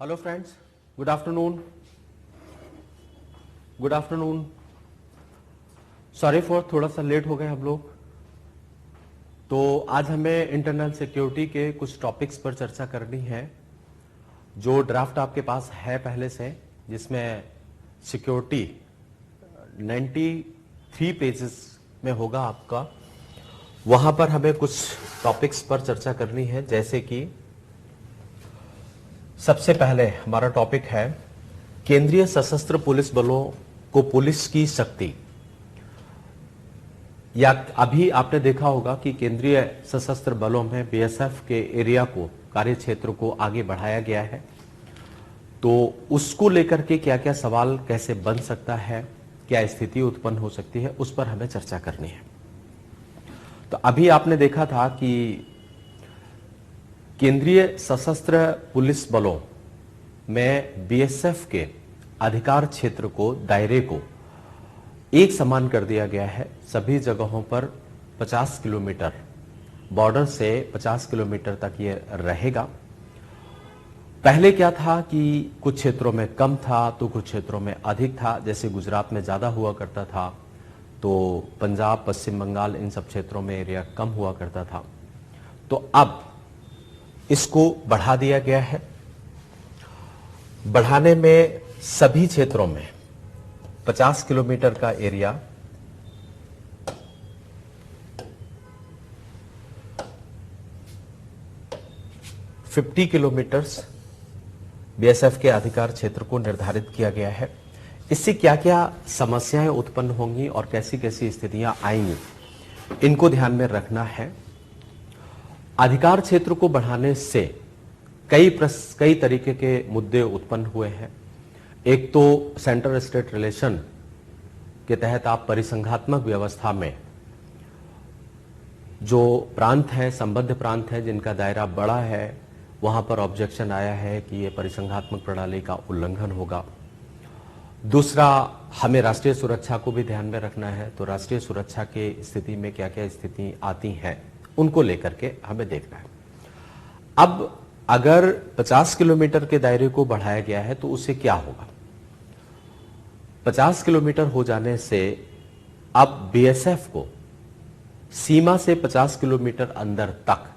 Hello friends, good afternoon. Good afternoon. Sorry for थोड़ा सा late हो गए हम लोग। तो आज हमें इंटरनल सिक्योरिटी के कुछ टॉपिक्स पर चर्चा करनी है। जो ड्राफ्ट आपके पास है पहले से, जिसमें सिक्योरिटी 93 पेजेस में होगा आपका, वहां पर हमें कुछ टॉपिक्स पर चर्चा करनी है। जैसे कि सबसे पहले हमारा टॉपिक है केंद्रीय सशस्त्र पुलिस बलों को पुलिस की शक्ति। या अभी आपने देखा होगा कि केंद्रीय सशस्त्र बलों में बीएसएफ के एरिया को, कार्य क्षेत्र को आगे बढ़ाया गया है। तो उसको लेकर के क्या क्या सवाल कैसे बन सकता है, क्या स्थिति उत्पन्न हो सकती है, उस पर हमें चर्चा करनी है। तो अभी आपने देखा था कि केंद्रीय सशस्त्र पुलिस बलों में बीएसएफ के अधिकार क्षेत्र को, दायरे को एक समान कर दिया गया है। सभी जगहों पर 50 किलोमीटर, बॉर्डर से 50 किलोमीटर तक ये रहेगा। पहले क्या था कि कुछ क्षेत्रों में कम था तो कुछ क्षेत्रों में अधिक था। जैसे गुजरात में ज्यादा हुआ करता था, तो पंजाब, पश्चिम बंगाल, इन सब क्षेत्रों में एरिया कम हुआ करता था। तो अब इसको बढ़ा दिया गया है। बढ़ाने में सभी क्षेत्रों में 50 किलोमीटर का एरिया, $50 किलोमीटर्स बीएसएफ के अधिकार क्षेत्र को निर्धारित किया गया है। इससे क्या क्या समस्याएं उत्पन्न होंगी और कैसी कैसी स्थितियां आएंगी, इनको ध्यान में रखना है। अधिकार क्षेत्र को बढ़ाने से कई तरीके के मुद्दे उत्पन्न हुए हैं। एक तो सेंटर स्टेट रिलेशन के तहत आप परिसंघात्मक व्यवस्था में जो प्रांत हैं, संबद्ध प्रांत हैं, जिनका दायरा बड़ा है, वहां पर ऑब्जेक्शन आया है कि ये परिसंघात्मक प्रणाली का उल्लंघन होगा। दूसरा, हमें राष्ट्रीय सुरक्षा को भी ध्यान में रखना है। तो राष्ट्रीय सुरक्षा के स्थिति में क्या क्या स्थिति आती हैं, उनको लेकर के हमें देखना है। अब अगर 50 किलोमीटर के दायरे को बढ़ाया गया है तो उससे क्या होगा? 50 किलोमीटर हो जाने से अब बीएसएफ को सीमा से 50 किलोमीटर अंदर तक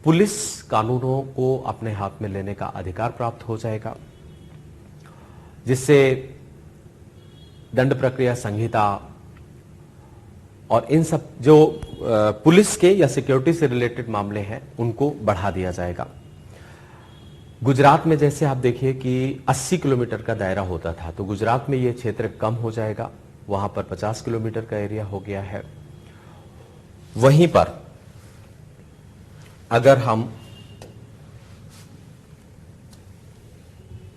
पुलिस कानूनों को अपने हाथ में लेने का अधिकार प्राप्त हो जाएगा, जिससे दंड प्रक्रिया संहिता और इन सब जो पुलिस के या सिक्योरिटी से रिलेटेड मामले हैं, उनको बढ़ा दिया जाएगा। गुजरात में जैसे आप देखिए कि 80 किलोमीटर का दायरा होता था, तो गुजरात में ये क्षेत्र कम हो जाएगा। वहां पर 50 किलोमीटर का एरिया हो गया है। वहीं पर अगर हम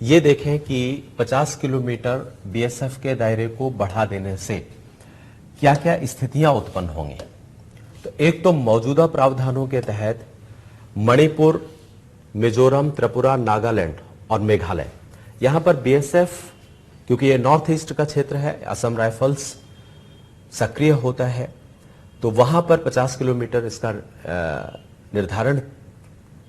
ये देखें कि 50 किलोमीटर बीएसएफ के दायरे को बढ़ा देने से क्या क्या स्थितियां उत्पन्न होंगी, तो एक तो मौजूदा प्रावधानों के तहत मणिपुर, मिजोरम, त्रिपुरा, नागालैंड और मेघालय, यहां पर बीएसएफ, क्योंकि ये नॉर्थ ईस्ट का क्षेत्र है, असम राइफल्स सक्रिय होता है, तो वहां पर 50 किलोमीटर इसका निर्धारण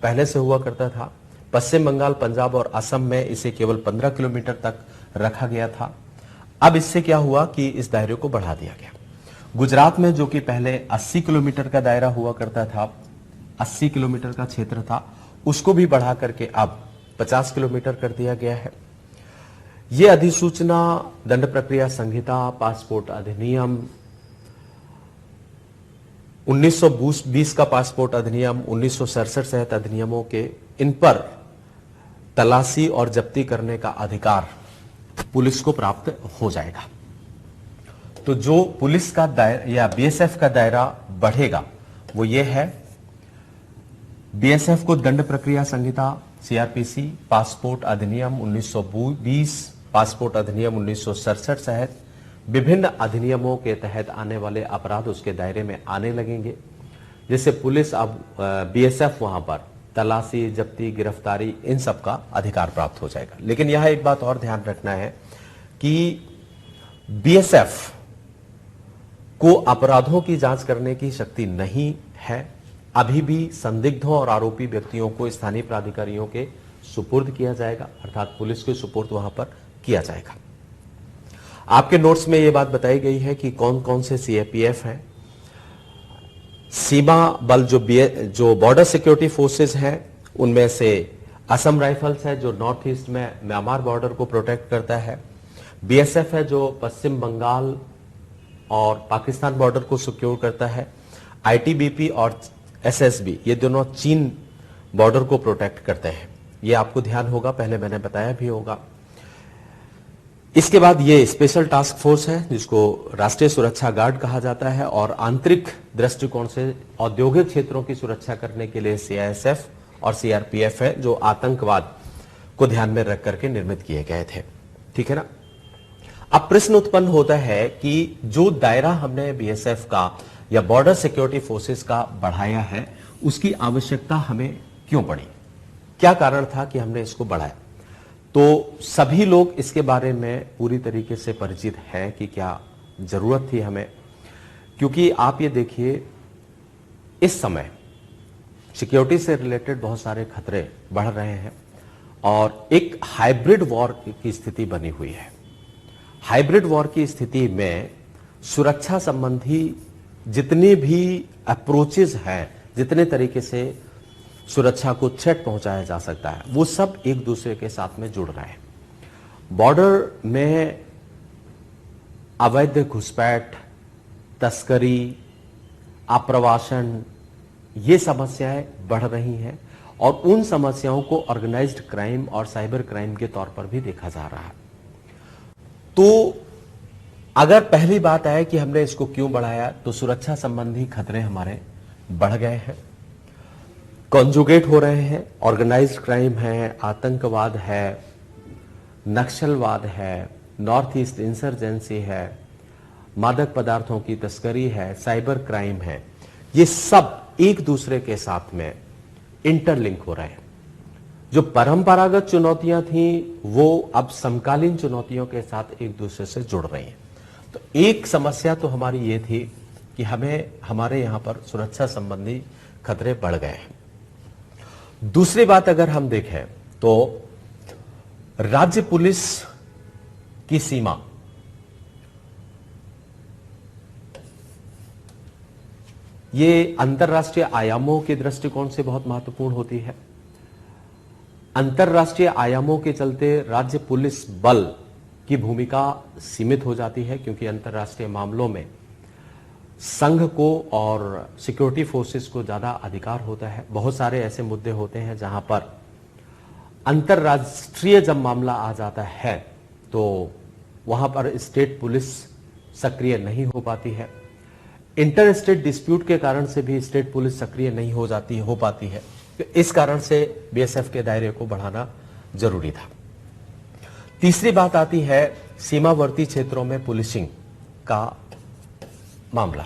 पहले से हुआ करता था। पश्चिम बंगाल, पंजाब और असम में इसे केवल 15 किलोमीटर तक रखा गया था। अब इससे क्या हुआ कि इस दायरे को बढ़ा दिया गया। गुजरात में जो कि पहले 80 किलोमीटर का दायरा हुआ करता था, 80 किलोमीटर का क्षेत्र था, उसको भी बढ़ा करके अब 50 किलोमीटर कर दिया गया है। यह अधिसूचना दंड प्रक्रिया संहिता, पासपोर्ट अधिनियम, 1920 का पासपोर्ट अधिनियम, 1967 सहित अधिनियमों के, इन पर तलाशी और जब्ती करने का अधिकार पुलिस को प्राप्त हो जाएगा। तो जो पुलिस का दायरा या बीएसएफ का दायरा बढ़ेगा वो ये है, बीएसएफ को दंड प्रक्रिया संहिता, सीआरपीसी, पासपोर्ट अधिनियम 1920, पासपोर्ट अधिनियम 1967 सहित विभिन्न अधिनियमों के तहत आने वाले अपराध उसके दायरे में आने लगेंगे, जिससे पुलिस अब बीएसएफ वहां पर तलाशी, जब्ती, गिरफ्तारी, इन सब का अधिकार प्राप्त हो जाएगा। लेकिन यह एक बात और ध्यान रखना है कि बीएसएफ को अपराधों की जांच करने की शक्ति नहीं है। अभी भी संदिग्धों और आरोपी व्यक्तियों को स्थानीय प्राधिकारियों के सुपुर्द किया जाएगा, अर्थात पुलिस के सुपुर्द वहां पर किया जाएगा। आपके नोट्स में यह बात बताई गई है कि कौन कौन से सीआरपीएफ हैं। सीमा बल जो बॉर्डर सिक्योरिटी फोर्सेस हैं, उनमें से असम राइफल्स है जो नॉर्थ ईस्ट में म्यांमार बॉर्डर को प्रोटेक्ट करता है। बीएसएफ है जो पश्चिम बंगाल और पाकिस्तान बॉर्डर को सिक्योर करता है। आईटीबीपी और एसएसबी ये दोनों चीन बॉर्डर को प्रोटेक्ट करते हैं। ये आपको ध्यान होगा, पहले मैंने बताया भी होगा। इसके बाद ये स्पेशल टास्क फोर्स है जिसको राष्ट्रीय सुरक्षा गार्ड कहा जाता है, और आंतरिक दृष्टिकोण से औद्योगिक क्षेत्रों की सुरक्षा करने के लिए सीआईएसएफ और सीआरपीएफ है जो आतंकवाद को ध्यान में रख करके निर्मित किए गए थे। ठीक है ना। अब प्रश्न उत्पन्न होता है कि जो दायरा हमने बीएसएफ का या बॉर्डर सिक्योरिटी फोर्सेस का बढ़ाया है, उसकी आवश्यकता हमें क्यों पड़ी, क्या कारण था कि हमने इसको बढ़ाया। तो सभी लोग इसके बारे में पूरी तरीके से परिचित हैं कि क्या जरूरत थी हमें, क्योंकि आप ये देखिए इस समय सिक्योरिटी से रिलेटेड बहुत सारे खतरे बढ़ रहे हैं और एक हाइब्रिड वॉर की स्थिति बनी हुई है। हाइब्रिड वॉर की स्थिति में सुरक्षा संबंधी जितनी भी अप्रोचेस हैं, जितने तरीके से सुरक्षा को थ्रेट पहुंचाया जा सकता है, वो सब एक दूसरे के साथ में जुड़ रहे हैं। बॉर्डर में अवैध घुसपैठ, तस्करी, आप्रवासन, ये समस्याएं बढ़ रही हैं और उन समस्याओं को ऑर्गेनाइज्ड क्राइम और साइबर क्राइम के तौर पर भी देखा जा रहा है। तो अगर पहली बात है कि हमने इसको क्यों बढ़ाया, तो सुरक्षा संबंधी खतरे हमारे बढ़ गए हैं, कॉन्जुगेट हो रहे हैं। ऑर्गेनाइज्ड क्राइम है, आतंकवाद है, नक्सलवाद है, नॉर्थ ईस्ट इंसर्जेंसी है, मादक पदार्थों की तस्करी है, साइबर क्राइम है। ये सब एक दूसरे के साथ में इंटरलिंक हो रहे हैं। जो परंपरागत चुनौतियां थी वो अब समकालीन चुनौतियों के साथ एक दूसरे से जुड़ रही हैं। तो एक समस्या तो हमारी ये थी कि हमारे यहां पर सुरक्षा संबंधी खतरे बढ़ गए हैं। दूसरी बात अगर हम देखें तो राज्य पुलिस की सीमा ये अंतर्राष्ट्रीय आयामों के दृष्टिकोण से बहुत महत्वपूर्ण होती है। अंतर्राष्ट्रीय आयामों के चलते राज्य पुलिस बल की भूमिका सीमित हो जाती है, क्योंकि अंतर्राष्ट्रीय मामलों में संघ को और सिक्योरिटी फोर्सेस को ज्यादा अधिकार होता है। बहुत सारे ऐसे मुद्दे होते हैं जहां पर अंतर्राष्ट्रीय जब मामला आ जाता है तो वहां पर स्टेट पुलिस सक्रिय नहीं हो पाती है। इंटर स्टेट डिस्प्यूट के कारण से भी स्टेट पुलिस सक्रिय नहीं हो पाती है। तो इस कारण से बीएसएफ के दायरे को बढ़ाना जरूरी था। तीसरी बात आती है सीमावर्ती क्षेत्रों में पुलिसिंग का मामला।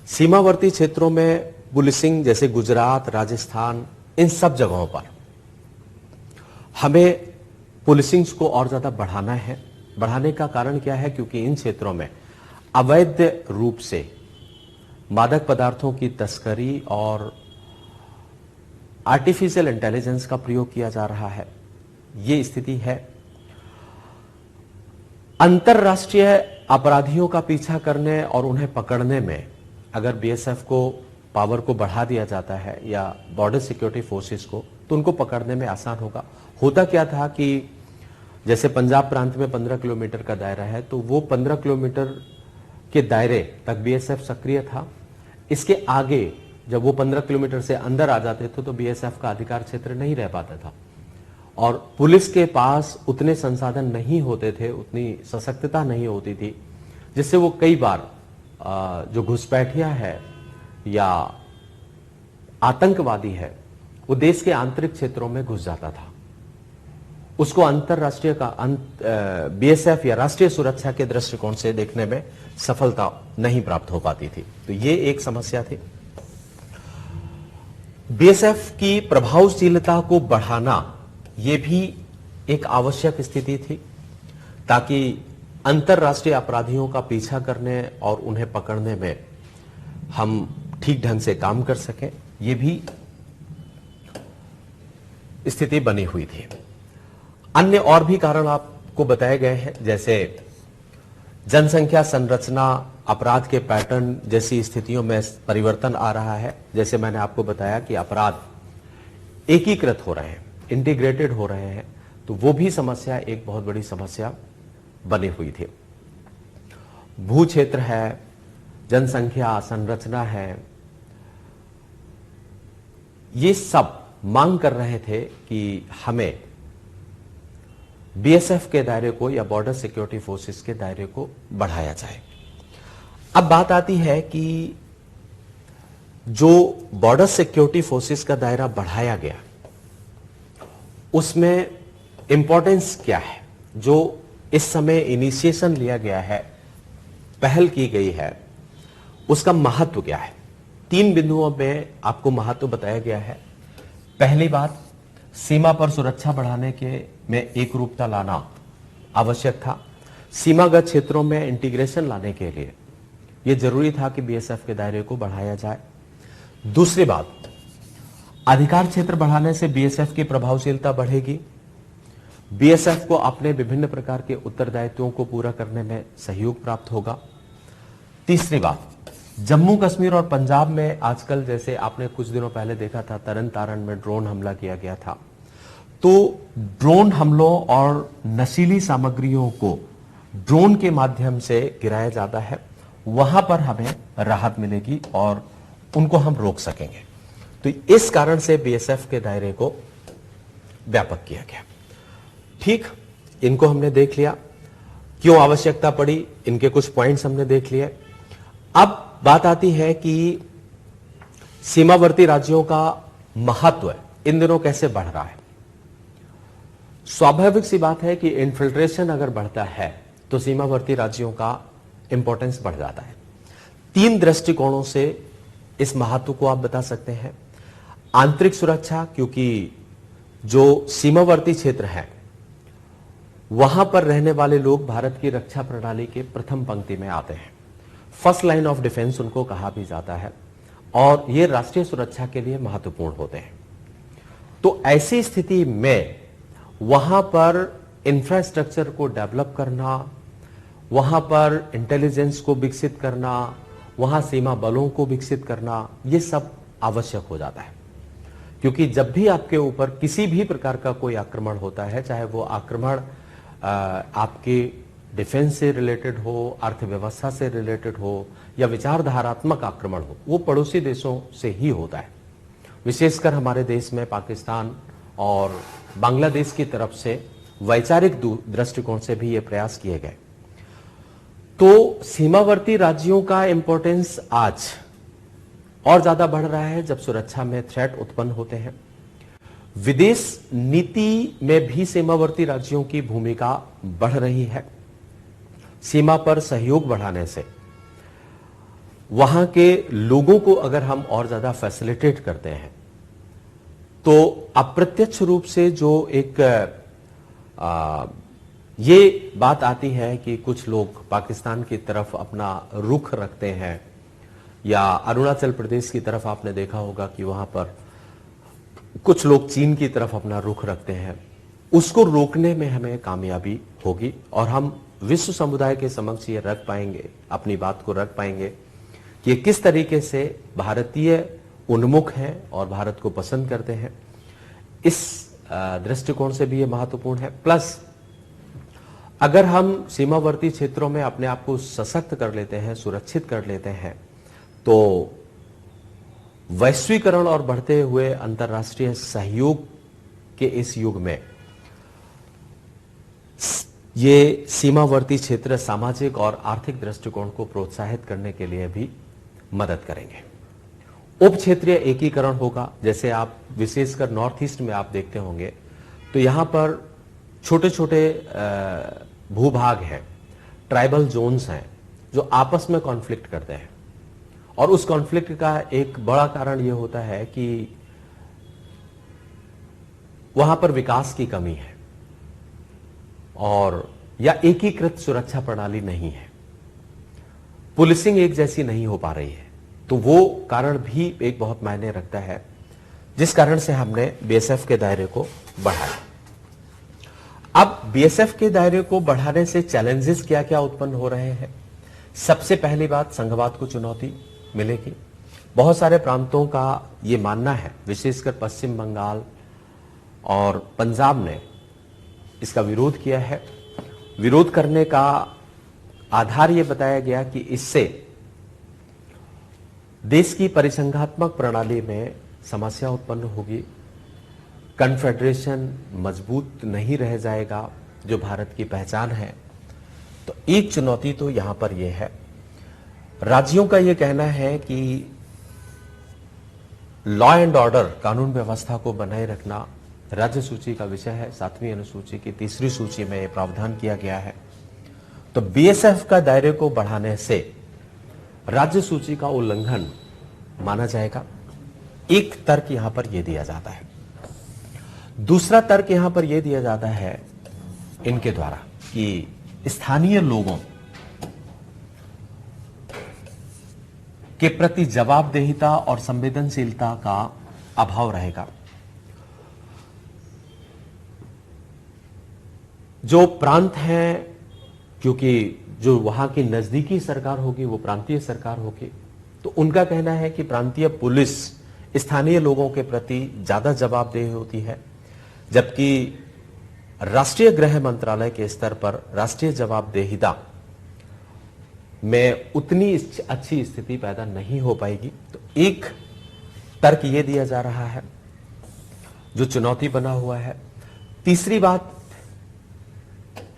सीमावर्ती क्षेत्रों में पुलिसिंग जैसे गुजरात, राजस्थान, इन सब जगहों पर हमें पुलिसिंग को और ज्यादा बढ़ाना है। बढ़ाने का कारण क्या है, क्योंकि इन क्षेत्रों में अवैध रूप से मादक पदार्थों की तस्करी और आर्टिफिशियल इंटेलिजेंस का प्रयोग किया जा रहा है। ये स्थिति है। अंतरराष्ट्रीय अपराधियों का पीछा करने और उन्हें पकड़ने में अगर बीएसएफ को पावर को बढ़ा दिया जाता है या बॉर्डर सिक्योरिटी फोर्सेस को, तो उनको पकड़ने में आसान होगा। होता क्या था कि जैसे पंजाब प्रांत में 15 किलोमीटर का दायरा है, तो वो 15 किलोमीटर के दायरे तक बीएसएफ सक्रिय था। इसके आगे जब वो 15 किलोमीटर से अंदर आ जाते थे तो बीएसएफ का अधिकार क्षेत्र नहीं रह पाता था और पुलिस के पास उतने संसाधन नहीं होते थे, उतनी सशक्तता नहीं होती थी, जिससे वो कई बार जो घुसपैठिया है या आतंकवादी है वो देश के आंतरिक क्षेत्रों में घुस जाता था। उसको अंतरराष्ट्रीय का बीएसएफ या राष्ट्रीय सुरक्षा के दृष्टिकोण से देखने में सफलता नहीं प्राप्त हो पाती थी। तो ये एक समस्या थी। बीएसएफ की प्रभावशीलता को बढ़ाना यह भी एक आवश्यक स्थिति थी, ताकि अंतरराष्ट्रीय अपराधियों का पीछा करने और उन्हें पकड़ने में हम ठीक ढंग से काम कर सकें। यह भी स्थिति बनी हुई थी। अन्य और भी कारण आपको बताए गए हैं, जैसे जनसंख्या संरचना, अपराध के पैटर्न जैसी स्थितियों में परिवर्तन आ रहा है। जैसे मैंने आपको बताया कि अपराध एकीकृत हो रहे हैं, इंटीग्रेटेड हो रहे हैं, तो वो भी समस्या एक बहुत बड़ी समस्या बनी हुई थी। भू क्षेत्र है, जनसंख्या संरचना है, ये सब मांग कर रहे थे कि हमें बीएसएफ के दायरे को या बॉर्डर सिक्योरिटी फोर्सेस के दायरे को बढ़ाया जाए। अब बात आती है कि जो बॉर्डर सिक्योरिटी फोर्सेस का दायरा बढ़ाया गया, उसमें इंपॉर्टेंस क्या है, जो इस समय इनिशिएशन लिया गया है, पहल की गई है, उसका महत्व क्या है। 3 बिंदुओं में आपको महत्व बताया गया है। पहली बात, सीमा पर सुरक्षा बढ़ाने के में एक रूपता लाना आवश्यक था। सीमागत क्षेत्रों में इंटीग्रेशन लाने के लिए यह जरूरी था कि बीएसएफ के दायरे को बढ़ाया जाए। दूसरी बात, अधिकार क्षेत्र बढ़ाने से बीएसएफ की प्रभावशीलता बढ़ेगी, बीएसएफ को अपने विभिन्न प्रकार के उत्तरदायित्वों को पूरा करने में सहयोग प्राप्त होगा। तीसरी बात, जम्मू कश्मीर और पंजाब में आजकल, जैसे आपने कुछ दिनों पहले देखा था, तरन तारण में ड्रोन हमला किया गया था, तो ड्रोन हमलों और नशीली सामग्रियों को ड्रोन के माध्यम से गिराया जाता है, वहां पर हमें राहत मिलेगी और उनको हम रोक सकेंगे। तो इस कारण से बीएसएफ के दायरे को व्यापक किया गया। ठीक, इनको हमने देख लिया, क्यों आवश्यकता पड़ी, इनके कुछ पॉइंट्स हमने देख लिए। अब बात आती है कि सीमावर्ती राज्यों का महत्व इन दिनों कैसे बढ़ रहा है। स्वाभाविक सी बात है कि इन्फिल्ट्रेशन अगर बढ़ता है तो सीमावर्ती राज्यों का इंपॉर्टेंस बढ़ जाता है। 3 दृष्टिकोणों से इस महत्व को आप बता सकते हैं। आंतरिक सुरक्षा, क्योंकि जो सीमावर्ती क्षेत्र है वहां पर रहने वाले लोग भारत की रक्षा प्रणाली के प्रथम पंक्ति में आते हैं, फर्स्ट लाइन ऑफ डिफेंस उनको कहा भी जाता है, और ये राष्ट्रीय सुरक्षा के लिए महत्वपूर्ण होते हैं। तो ऐसी स्थिति में वहां पर इंफ्रास्ट्रक्चर को डेवलप करना, वहां पर इंटेलिजेंस को विकसित करना, वहां सीमा बलों को विकसित करना, ये सब आवश्यक हो जाता है। क्योंकि जब भी आपके ऊपर किसी भी प्रकार का कोई आक्रमण होता है, चाहे वो आक्रमण आपके डिफेंस से रिलेटेड हो, अर्थव्यवस्था से रिलेटेड हो, या विचारधारात्मक आक्रमण हो, वो पड़ोसी देशों से ही होता है। विशेषकर हमारे देश में पाकिस्तान और बांग्लादेश की तरफ से वैचारिक दृष्टिकोण से भी ये प्रयास किए गए। तो सीमावर्ती राज्यों का इंपॉर्टेंस आज और ज्यादा बढ़ रहा है जब सुरक्षा में थ्रेट उत्पन्न होते हैं। विदेश नीति में भी सीमावर्ती राज्यों की भूमिका बढ़ रही है। सीमा पर सहयोग बढ़ाने से वहां के लोगों को अगर हम और ज्यादा फैसिलिटेट करते हैं तो अप्रत्यक्ष रूप से जो एक ये बात आती है कि कुछ लोग पाकिस्तान की तरफ अपना रुख रखते हैं, या अरुणाचल प्रदेश की तरफ आपने देखा होगा कि वहां पर कुछ लोग चीन की तरफ अपना रुख रखते हैं, उसको रोकने में हमें कामयाबी होगी और हम विश्व समुदाय के समक्ष ये रख पाएंगे, अपनी बात को रख पाएंगे कि किस तरीके से भारतीय उन्मुख हैं और भारत को पसंद करते हैं। इस दृष्टिकोण से भी ये महत्वपूर्ण है। प्लस अगर हम सीमावर्ती क्षेत्रों में अपने आप को सशक्त कर लेते हैं, सुरक्षित कर लेते हैं, तो वैश्वीकरण और बढ़ते हुए अंतर्राष्ट्रीय सहयोग के इस युग में ये सीमावर्ती क्षेत्र सामाजिक और आर्थिक दृष्टिकोण को प्रोत्साहित करने के लिए भी मदद करेंगे। उप क्षेत्रीय एकीकरण होगा। जैसे आप विशेषकर नॉर्थ ईस्ट में आप देखते होंगे तो यहां पर छोटे छोटे भूभाग हैं, ट्राइबल जोन्स हैं, जो आपस में कॉन्फ्लिक्ट करते हैं, और उस कॉन्फ्लिक्ट का एक बड़ा कारण यह होता है कि वहां पर विकास की कमी है और या एकीकृत सुरक्षा प्रणाली नहीं है, पुलिसिंग एक जैसी नहीं हो पा रही है। तो वो कारण भी एक बहुत मायने रखता है। जिस कारण से हमने बीएसएफ के दायरे को बढ़ाया। अब बीएसएफ के दायरे को बढ़ाने से चैलेंजेस क्या क्या उत्पन्न हो रहे हैं। सबसे पहली बात, संघवाद को चुनौती मिलेगी। बहुत सारे प्रांतों का ये मानना है, विशेषकर पश्चिम बंगाल और पंजाब ने इसका विरोध किया है। विरोध करने का आधार ये बताया गया कि इससे देश की परिसंघात्मक प्रणाली में समस्या उत्पन्न होगी, कन्फेडरेशन मजबूत नहीं रह जाएगा, जो भारत की पहचान है। तो एक चुनौती तो यहां पर यह है। राज्यों का यह कहना है कि लॉ एंड ऑर्डर, कानून व्यवस्था को बनाए रखना राज्य सूची का विषय है। 7वीं अनुसूची की 3री सूची में यह प्रावधान किया गया है। तो बीएसएफ का दायरे को बढ़ाने से राज्य सूची का उल्लंघन माना जाएगा। एक तर्क यहां पर यह दिया जाता है। दूसरा तर्क यहां पर यह दिया जाता है इनके द्वारा कि स्थानीय लोगों के प्रति जवाबदेहिता और संवेदनशीलता का अभाव रहेगा। जो प्रांत हैं, क्योंकि जो वहां की नजदीकी सरकार होगी वो प्रांतीय सरकार होगी, तो उनका कहना है कि प्रांतीय पुलिस स्थानीय लोगों के प्रति ज्यादा जवाबदेह होती है, जबकि राष्ट्रीय गृह मंत्रालय के स्तर पर राष्ट्रीय जवाबदेहिता में उतनी अच्छी स्थिति पैदा नहीं हो पाएगी। तो एक तर्क यह दिया जा रहा है जो चुनौती बना हुआ है। तीसरी बात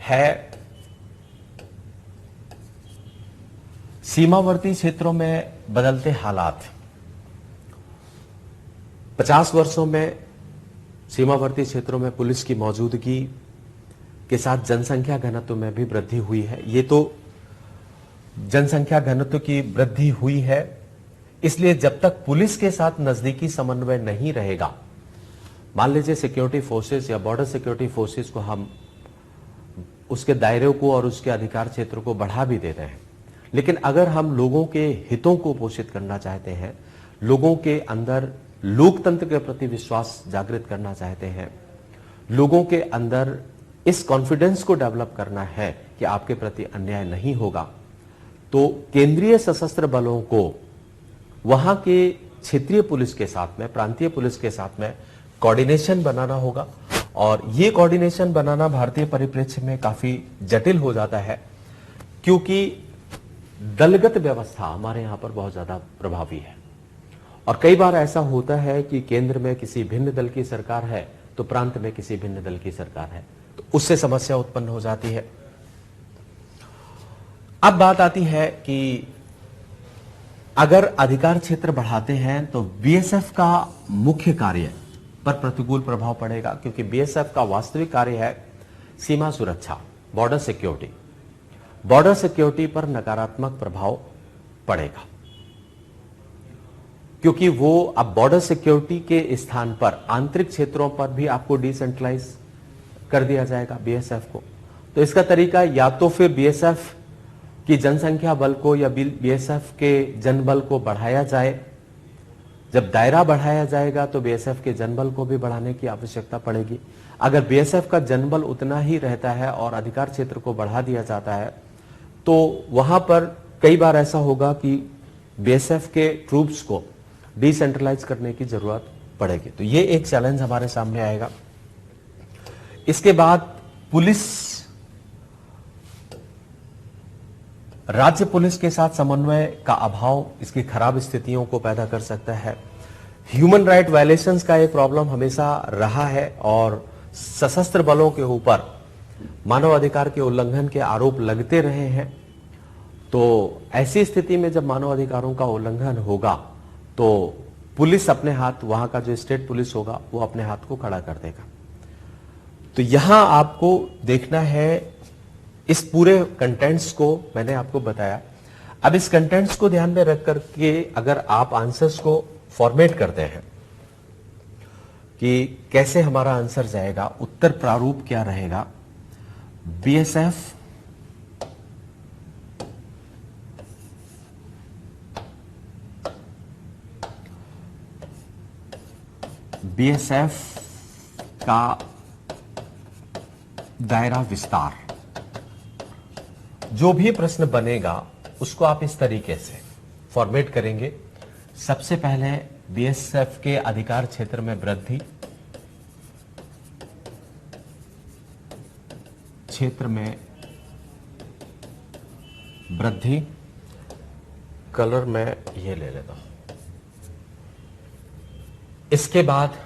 है सीमावर्ती क्षेत्रों में बदलते हालात। 50 वर्षों में सीमावर्ती क्षेत्रों में पुलिस की मौजूदगी के साथ जनसंख्या घनत्व में भी वृद्धि हुई है। ये तो जनसंख्या घनत्व की वृद्धि हुई है, इसलिए जब तक पुलिस के साथ नजदीकी समन्वय नहीं रहेगा, मान लीजिए सिक्योरिटी फोर्सेस या बॉर्डर सिक्योरिटी फोर्सेस को हम उसके दायरे को और उसके अधिकार क्षेत्र को बढ़ा भी देते हैं, लेकिन अगर हम लोगों के हितों को पोषित करना चाहते हैं, लोगों के अंदर लोकतंत्र के प्रति विश्वास जागृत करना चाहते हैं, लोगों के अंदर इस कॉन्फिडेंस को डेवलप करना है कि आपके प्रति अन्याय नहीं होगा, तो केंद्रीय सशस्त्र बलों को वहां के क्षेत्रीय पुलिस के साथ में, प्रांतीय पुलिस के साथ में कोऑर्डिनेशन बनाना होगा। और ये कोऑर्डिनेशन बनाना भारतीय परिप्रेक्ष्य में काफी जटिल हो जाता है, क्योंकि दलगत व्यवस्था हमारे यहां पर बहुत ज्यादा प्रभावी है। और कई बार ऐसा होता है कि केंद्र में किसी भिन्न दल की सरकार है तो प्रांत में किसी भिन्न दल की सरकार है, तो उससे समस्या उत्पन्न हो जाती है। अब बात आती है कि अगर अधिकार क्षेत्र बढ़ाते हैं तो बीएसएफ का मुख्य कार्य पर प्रतिकूल प्रभाव पड़ेगा, क्योंकि बीएसएफ का वास्तविक कार्य है सीमा सुरक्षा, बॉर्डर सिक्योरिटी। बॉर्डर सिक्योरिटी पर नकारात्मक प्रभाव पड़ेगा, क्योंकि वो अब बॉर्डर सिक्योरिटी के स्थान पर आंतरिक क्षेत्रों पर भी आपको डिसेंट्रलाइज कर दिया जाएगा बीएसएफ को। तो इसका तरीका या तो फिर बीएसएफ की जनसंख्या बल को या बीएसएफ के जनबल को बढ़ाया जाए। जब दायरा बढ़ाया जाएगा तो बीएसएफ के जनबल को भी बढ़ाने की आवश्यकता पड़ेगी। अगर बीएसएफ का जनबल उतना ही रहता है और अधिकार क्षेत्र को बढ़ा दिया जाता है, तो वहां पर कई बार ऐसा होगा कि बीएसएफ के ट्रूप्स को डिसेंट्रलाइज करने की जरूरत पड़ेगी। तो ये एक चैलेंज हमारे सामने आएगा। इसके बाद पुलिस, राज्य पुलिस के साथ समन्वय का अभाव इसकी खराब स्थितियों को पैदा कर सकता है। ह्यूमन राइट वायलेशंस का एक प्रॉब्लम हमेशा रहा है और सशस्त्र बलों के ऊपर मानवाधिकार के उल्लंघन के आरोप लगते रहे हैं। तो ऐसी स्थिति में जब मानवाधिकारों का उल्लंघन होगा तो पुलिस अपने हाथ, वहां का जो स्टेट पुलिस होगा वो अपने हाथ को खड़ा कर देगा। तो यहां आपको देखना है, इस पूरे कंटेंट्स को मैंने आपको बताया। अब इस कंटेंट्स को ध्यान में रख करके अगर आप आंसर्स को फॉर्मेट करते हैं कि कैसे हमारा आंसर जाएगा, उत्तर प्रारूप क्या रहेगा, बीएसएफ बीएसएफ का दायरा विस्तार, जो भी प्रश्न बनेगा उसको आप इस तरीके से फॉर्मेट करेंगे। सबसे पहले बीएसएफ के अधिकार क्षेत्र में वृद्धि, क्षेत्र में वृद्धि, कलर में ये ले लेता हूं। इसके बाद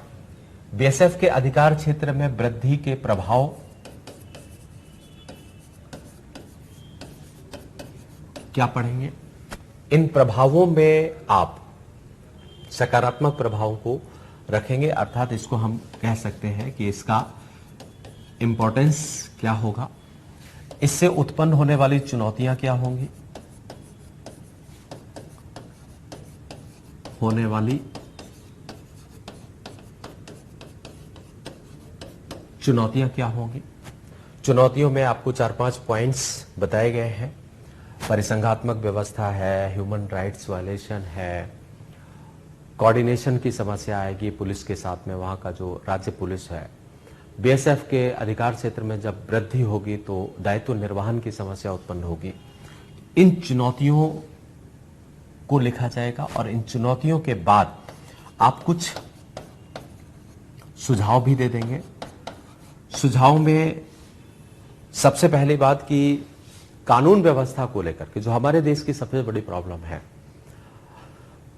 बीएसएफ के अधिकार क्षेत्र में वृद्धि के प्रभाव, क्या पढ़ेंगे? इन प्रभावों में आप सकारात्मक प्रभाव को रखेंगे, अर्थात इसको हम कह सकते हैं कि इसका इंपॉर्टेंस क्या होगा, इससे उत्पन्न होने वाली चुनौतियां क्या होंगी, होने वाली चुनौतियां क्या होंगी। चुनौतियों में आपको 4-5 पॉइंट्स बताए गए हैं। परिसंघात्मक व्यवस्था है, ह्यूमन राइट्स वायलेशन है, कोऑर्डिनेशन की समस्या आएगी पुलिस के साथ में, वहां का जो राज्य पुलिस है। बीएसएफ के अधिकार क्षेत्र में जब वृद्धि होगी तो दायित्व निर्वहन की समस्या उत्पन्न होगी। इन चुनौतियों को लिखा जाएगा और इन चुनौतियों के बाद आप कुछ सुझाव भी दे देंगे। सुझाव में सबसे पहली बात कि कानून व्यवस्था को लेकर के जो हमारे देश की सबसे बड़ी प्रॉब्लम है,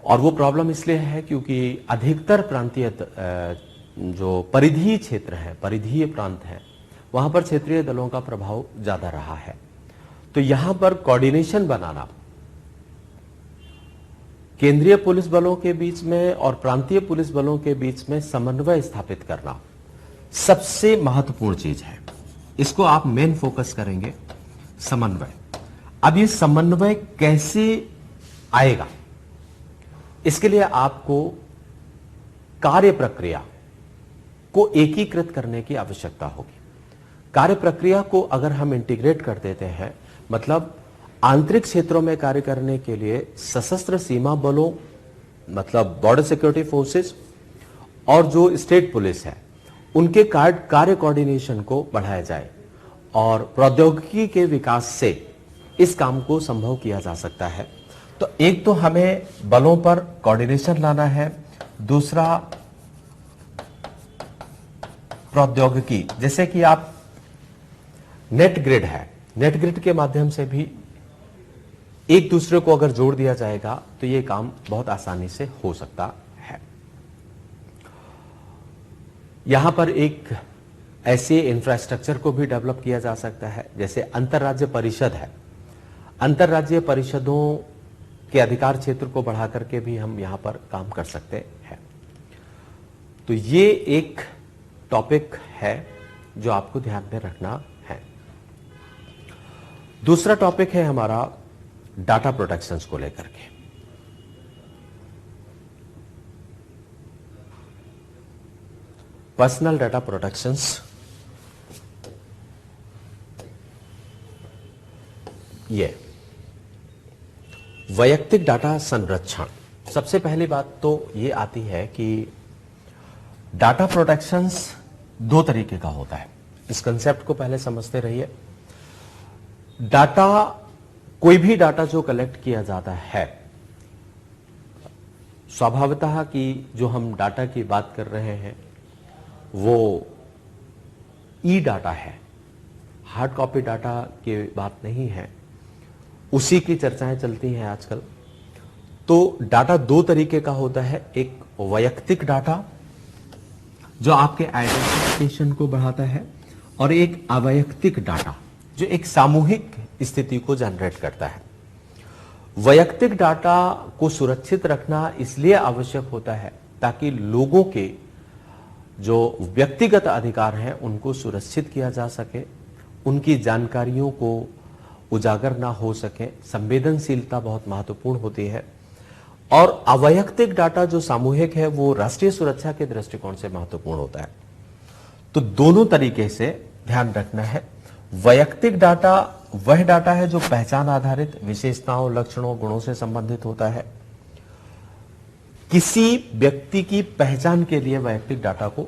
और वो प्रॉब्लम इसलिए है क्योंकि अधिकतर प्रांतीय जो परिधीय क्षेत्र है, परिधीय प्रांत है, वहां पर क्षेत्रीय दलों का प्रभाव ज्यादा रहा है। तो यहां पर कोऑर्डिनेशन बनाना केंद्रीय पुलिस बलों के बीच में और प्रांतीय पुलिस बलों के बीच में समन्वय स्थापित करना सबसे महत्वपूर्ण चीज है। इसको आप मेन फोकस करेंगे, समन्वय। अब ये समन्वय कैसे आएगा, इसके लिए आपको कार्य प्रक्रिया को एकीकृत करने की आवश्यकता होगी। कार्य प्रक्रिया को अगर हम इंटीग्रेट कर देते हैं, मतलब आंतरिक क्षेत्रों में कार्य करने के लिए सशस्त्र सीमा बलों, मतलब बॉर्डर सिक्योरिटी फोर्सेस, और जो स्टेट पुलिस है, उनके कार्य कोऑर्डिनेशन को बढ़ाया जाए और प्रौद्योगिकी के विकास से इस काम को संभव किया जा सकता है। तो एक तो हमें बलों पर कोऑर्डिनेशन लाना है, दूसरा प्रौद्योगिकी, जैसे कि आप नेट ग्रिड है, नेट ग्रिड के माध्यम से भी एक दूसरे को अगर जोड़ दिया जाएगा तो ये काम बहुत आसानी से हो सकता है। यहां पर एक ऐसे इंफ्रास्ट्रक्चर को भी डेवलप किया जा सकता है, जैसे अंतरराज्य परिषद है। अंतरराज्यीय परिषदों के अधिकार क्षेत्र को बढ़ा करके भी हम यहां पर काम कर सकते हैं। तो ये एक टॉपिक है जो आपको ध्यान में रखना है। दूसरा टॉपिक है हमारा डाटा प्रोटेक्शंस को लेकर के। पर्सनल डाटा प्रोटेक्शंस, ये वैयक्तिक डाटा संरक्षण। सबसे पहली बात तो ये आती है कि डाटा प्रोटेक्शंस दो तरीके का होता है। इस कंसेप्ट को पहले समझते रहिए। डाटा, कोई भी डाटा जो कलेक्ट किया जाता है, स्वाभाविकतः कि जो हम डाटा की बात कर रहे हैं वो ई डाटा है, हार्ड कॉपी डाटा की बात नहीं है, उसी की चर्चाएं चलती हैं आजकल। तो डाटा दो तरीके का होता है, एक वैयक्तिक डाटा जो आपके आइडेंटिफिकेशन को बढ़ाता है, और एक अवैयक्तिक डाटा जो एक सामूहिक स्थिति को जनरेट करता है। वैयक्तिक डाटा को सुरक्षित रखना इसलिए आवश्यक होता है ताकि लोगों के जो व्यक्तिगत अधिकार हैं उनको सुरक्षित किया जा सके, उनकी जानकारियों को उजागर ना हो सके। संवेदनशीलता बहुत महत्वपूर्ण होती है। और अवैयक्तिक डाटा जो सामूहिक है वो राष्ट्रीय सुरक्षा के दृष्टिकोण से महत्वपूर्ण होता है। तो दोनों तरीके से ध्यान रखना है। वैयक्तिक डाटा वह डाटा है जो पहचान आधारित विशेषताओं, लक्षणों, गुणों से संबंधित होता है। किसी व्यक्ति की पहचान के लिए वैयक्तिक डाटा को,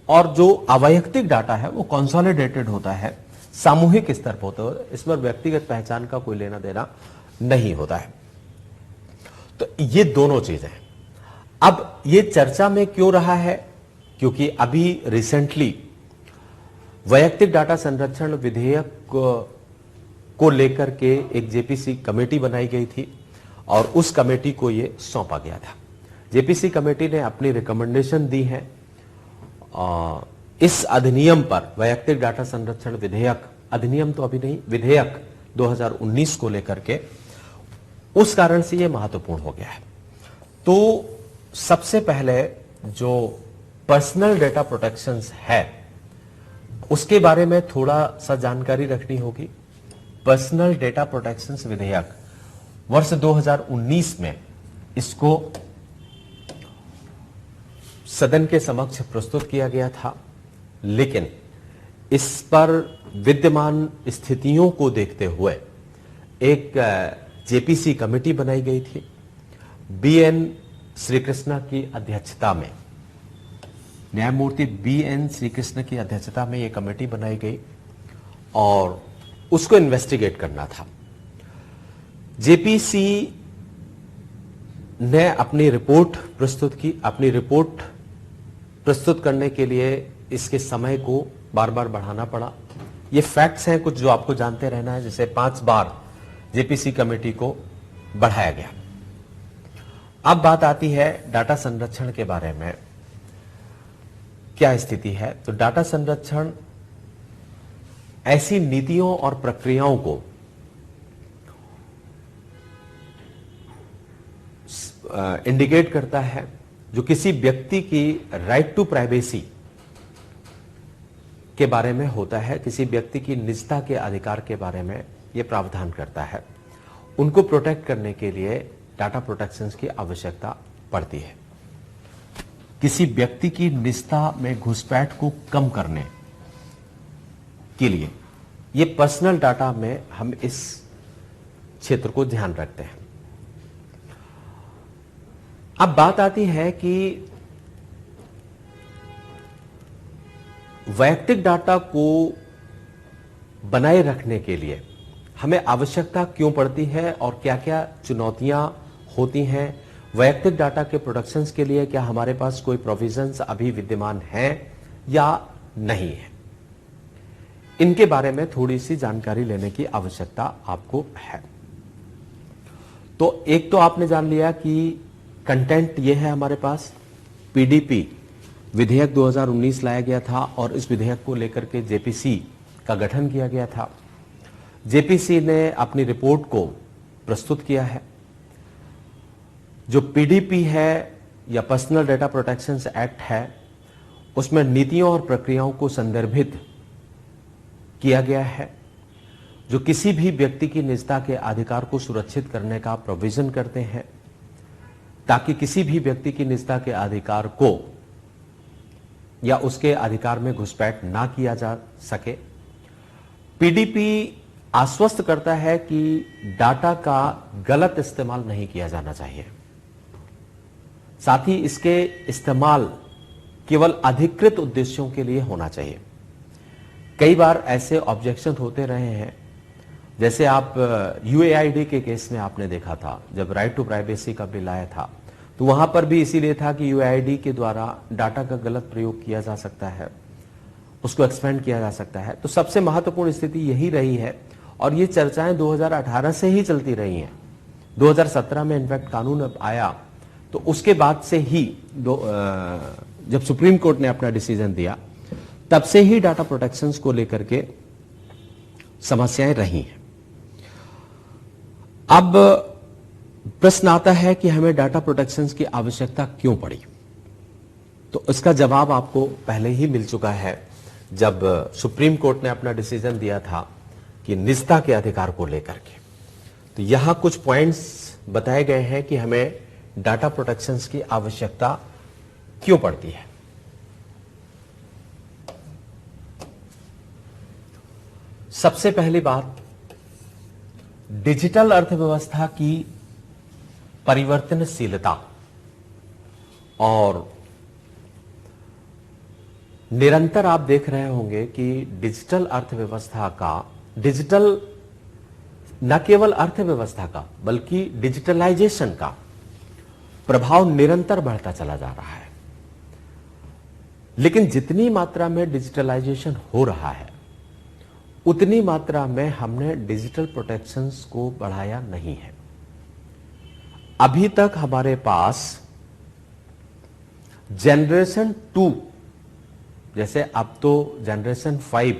और जो अवैयक्तिक डाटा है वो कंसोलिडेटेड होता है, सामूहिक स्तर पर होता है, इसमें व्यक्तिगत पहचान का कोई लेना देना नहीं होता है। तो ये दोनों चीजें हैं। अब ये चर्चा में क्यों रहा है? क्योंकि अभी रिसेंटली वैयक्तिक डाटा संरक्षण विधेयक को लेकर के एक जेपीसी कमेटी बनाई गई थी और उस कमेटी को ये सौंपा गया था। जेपीसी कमेटी ने अपनी रिकमेंडेशन दी है इस अधिनियम पर, वैयक्तिक डाटा संरक्षण विधेयक, अधिनियम तो अभी नहीं, विधेयक 2019 को लेकर के। उस कारण से यह महत्वपूर्ण हो गया है। तो सबसे पहले जो पर्सनल डेटा प्रोटेक्शंस है उसके बारे में थोड़ा सा जानकारी रखनी होगी। पर्सनल डेटा प्रोटेक्शंस विधेयक वर्ष 2019 में इसको सदन के समक्ष प्रस्तुत किया गया था, लेकिन इस पर विद्यमान स्थितियों को देखते हुए एक जेपीसी कमेटी बनाई गई थी। बीएन श्रीकृष्णा की अध्यक्षता में, न्यायमूर्ति बीएन श्रीकृष्ण की अध्यक्षता में यह कमेटी बनाई गई और उसको इन्वेस्टिगेट करना था। जेपीसी ने अपनी रिपोर्ट प्रस्तुत की। अपनी रिपोर्ट प्रस्तुत करने के लिए इसके समय को बार बार बढ़ाना पड़ा। ये फैक्ट्स हैं कुछ जो आपको जानते रहना है, जैसे 5 बार जेपीसी कमेटी को बढ़ाया गया। अब बात आती है डाटा संरक्षण के बारे में, क्या स्थिति है। तो डाटा संरक्षण ऐसी नीतियों और प्रक्रियाओं को इंडिकेट करता है जो किसी व्यक्ति की राइट टू प्राइवेसी के बारे में होता है, किसी व्यक्ति की निजता के अधिकार के बारे में यह प्रावधान करता है। उनको प्रोटेक्ट करने के लिए डाटा प्रोटेक्शंस की आवश्यकता पड़ती है। किसी व्यक्ति की निजता में घुसपैठ को कम करने के लिए ये पर्सनल डाटा में हम इस क्षेत्र को ध्यान रखते हैं। अब बात आती है कि वैयक्तिक डाटा को बनाए रखने के लिए हमें आवश्यकता क्यों पड़ती है और क्या क्या चुनौतियां होती हैं। वैयक्तिक डाटा के प्रोटेक्शंस के लिए क्या हमारे पास कोई प्रोविजंस अभी विद्यमान हैं या नहीं है, इनके बारे में थोड़ी सी जानकारी लेने की आवश्यकता आपको है। तो एक तो आपने जान लिया कि कंटेंट ये है हमारे पास, पीडीपी विधेयक 2019 लाया गया था और इस विधेयक को लेकर के जेपीसी का गठन किया गया था। जेपीसी ने अपनी रिपोर्ट को प्रस्तुत किया है। जो पीडीपी है या पर्सनल डेटा प्रोटेक्शंस एक्ट है, उसमें नीतियों और प्रक्रियाओं को संदर्भित किया गया है जो किसी भी व्यक्ति की निजता के अधिकार को सुरक्षित करने का प्रोविजन करते हैं, ताकि किसी भी व्यक्ति की निजता के अधिकार को या उसके अधिकार में घुसपैठ ना किया जा सके। पीडीपी आश्वस्त करता है कि डाटा का गलत इस्तेमाल नहीं किया जाना चाहिए। साथ ही इसके इस्तेमाल केवल अधिकृत उद्देश्यों के लिए होना चाहिए। कई बार ऐसे ऑब्जेक्शन होते रहे हैं, जैसे आप यूएआईडी के केस में आपने देखा था, जब राइट टू प्राइवेसी का बिल आया था तो वहां पर भी इसीलिए था कि यूएआईडी के द्वारा डाटा का गलत प्रयोग किया जा सकता है, उसको एक्सपेंड किया जा सकता है। तो सबसे महत्वपूर्ण स्थिति यही रही है और ये चर्चाएं 2018 से ही चलती रही हैं। 2017 में इनफैक्ट कानून अब आया तो उसके बाद से ही जब सुप्रीम कोर्ट ने अपना डिसीजन दिया तब से ही डाटा प्रोटेक्शंस को लेकर के समस्याएं रही हैं। अब प्रश्न आता है कि हमें डाटा प्रोटेक्शंस की आवश्यकता क्यों पड़ी। तो इसका जवाब आपको पहले ही मिल चुका है जब सुप्रीम कोर्ट ने अपना डिसीजन दिया था कि निजता के अधिकार को लेकर के। तो यहां कुछ पॉइंट्स बताए गए हैं कि हमें डाटा प्रोटेक्शंस की आवश्यकता क्यों पड़ती है। सबसे पहली बात, डिजिटल अर्थव्यवस्था की परिवर्तनशीलता और निरंतर आप देख रहे होंगे कि डिजिटल अर्थव्यवस्था का, डिजिटल न केवल अर्थव्यवस्था का बल्कि डिजिटलाइजेशन का प्रभाव निरंतर बढ़ता चला जा रहा है। लेकिन जितनी मात्रा में डिजिटलाइजेशन हो रहा है उतनी मात्रा में हमने डिजिटल प्रोटेक्शंस को बढ़ाया नहीं है। अभी तक हमारे पास जनरेशन 2, जैसे अब तो जनरेशन 5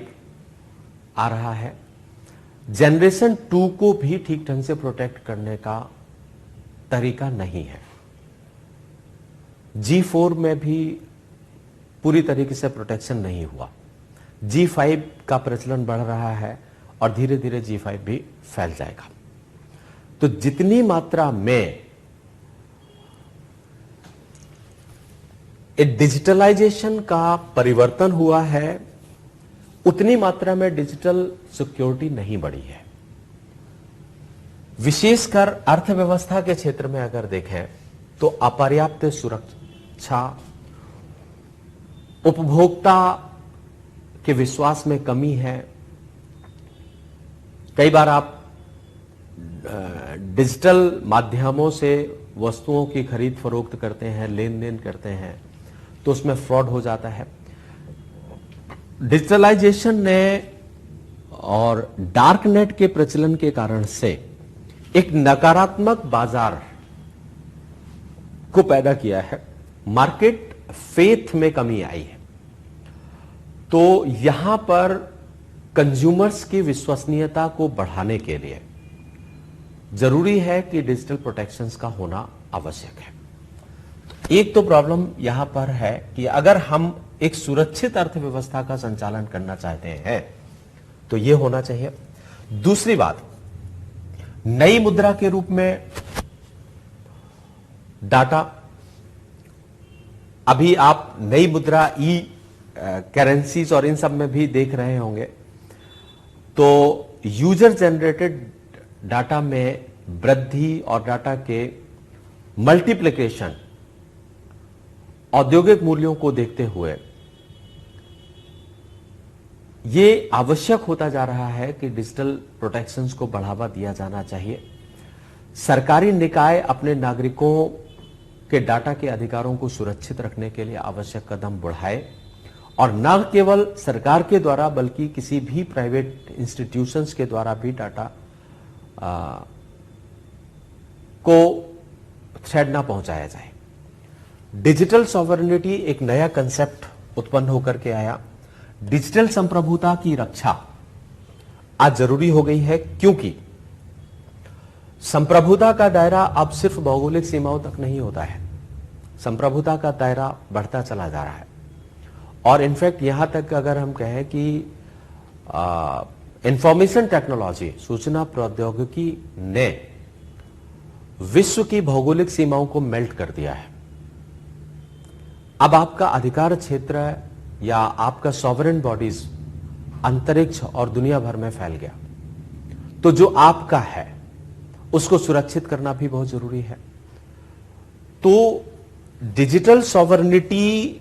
आ रहा है, जनरेशन 2 को भी ठीक ढंग से प्रोटेक्ट करने का तरीका नहीं है। G4 में भी पूरी तरीके से प्रोटेक्शन नहीं हुआ। G5 का प्रचलन बढ़ रहा है और धीरे धीरे G5 भी फैल जाएगा। तो जितनी मात्रा में डिजिटलाइजेशन का परिवर्तन हुआ है उतनी मात्रा में डिजिटल सिक्योरिटी नहीं बढ़ी है। विशेषकर अर्थव्यवस्था के क्षेत्र में अगर देखें तो अपर्याप्त सुरक्षा, उपभोक्ता के विश्वास में कमी है। कई बार आप डिजिटल माध्यमों से वस्तुओं की खरीद फरोख्त करते हैं, लेन देन करते हैं, तो उसमें फ्रॉड हो जाता है। डिजिटलाइजेशन ने और डार्क नेट के प्रचलन के कारण से एक नकारात्मक बाजार को पैदा किया है। मार्केट फेथ में कमी आई है। तो यहां पर कंज्यूमर्स की विश्वसनीयता को बढ़ाने के लिए जरूरी है कि डिजिटल प्रोटेक्शंस का होना आवश्यक है। एक तो प्रॉब्लम यहां पर है कि अगर हम एक सुरक्षित अर्थव्यवस्था का संचालन करना चाहते हैं तो यह होना चाहिए। दूसरी बात, नई मुद्रा के रूप में डाटा, अभी आप नई मुद्रा ई करेंसीज और इन सब में भी देख रहे होंगे। तो यूजर जनरेटेड डाटा में वृद्धि और डाटा के मल्टीप्लिकेशन औद्योगिक मूल्यों को देखते हुए यह आवश्यक होता जा रहा है कि डिजिटल प्रोटेक्शंस को बढ़ावा दिया जाना चाहिए। सरकारी निकाय अपने नागरिकों के डाटा के अधिकारों को सुरक्षित रखने के लिए आवश्यक कदम बढ़ाए और न केवल सरकार के द्वारा बल्कि किसी भी प्राइवेट इंस्टीट्यूशंस के द्वारा भी डाटा को थ्रेड ना पहुंचाया जाए। डिजिटल सॉवरेनिटी एक नया कंसेप्ट उत्पन्न होकर के आया। डिजिटल संप्रभुता की रक्षा आज जरूरी हो गई है, क्योंकि संप्रभुता का दायरा अब सिर्फ भौगोलिक सीमाओं तक नहीं होता है। संप्रभुता का दायरा बढ़ता चला जा रहा है और इनफैक्ट यहां तक अगर हम कहें कि इंफॉर्मेशन टेक्नोलॉजी, सूचना प्रौद्योगिकी ने विश्व की भौगोलिक सीमाओं को मेल्ट कर दिया है। अब आपका अधिकार क्षेत्र या आपका सॉवरेन बॉडीज अंतरिक्ष और दुनिया भर में फैल गया। तो जो आपका है उसको सुरक्षित करना भी बहुत जरूरी है। तो डिजिटल सॉवरेनिटी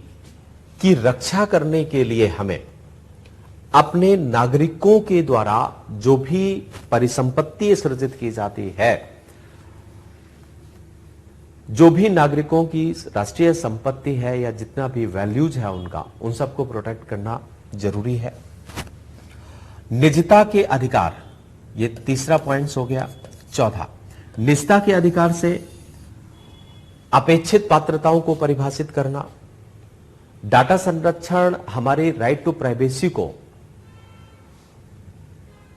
की रक्षा करने के लिए हमें अपने नागरिकों के द्वारा जो भी परिसंपत्ति सृजित की जाती है, जो भी नागरिकों की राष्ट्रीय संपत्ति है या जितना भी वैल्यूज है उनका, उन सबको प्रोटेक्ट करना जरूरी है। निजता के अधिकार, ये तीसरा पॉइंट्स हो गया। चौथा, निजता के अधिकार से अपेक्षित पात्रताओं को परिभाषित करना। डाटा संरक्षण हमारे राइट टू प्राइवेसी को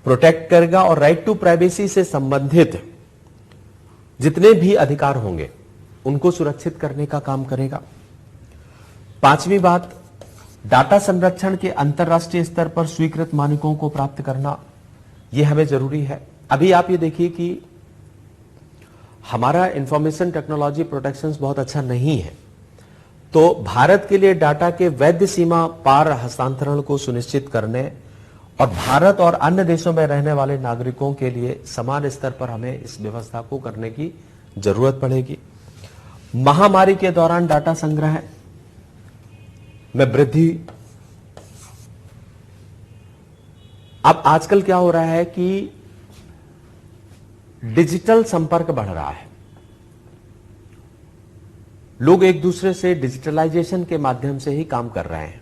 प्रोटेक्ट करेगा और राइट टू प्राइवेसी से संबंधित जितने भी अधिकार होंगे उनको सुरक्षित करने का काम करेगा। पांचवी बात, डाटा संरक्षण के अंतरराष्ट्रीय स्तर पर स्वीकृत मानकों को प्राप्त करना, यह हमें जरूरी है। अभी आप ये देखिए कि हमारा इंफॉर्मेशन टेक्नोलॉजी प्रोटेक्शंस बहुत अच्छा नहीं है। तो भारत के लिए डाटा के वैध सीमा पार हस्तांतरण को सुनिश्चित करने और भारत और अन्य देशों में रहने वाले नागरिकों के लिए समान स्तर पर हमें इस व्यवस्था को करने की जरूरत पड़ेगी। महामारी के दौरान डाटा संग्रह में वृद्धि। अब आजकल क्या हो रहा है कि डिजिटल संपर्क बढ़ रहा है, लोग एक दूसरे से डिजिटलाइजेशन के माध्यम से ही काम कर रहे हैं।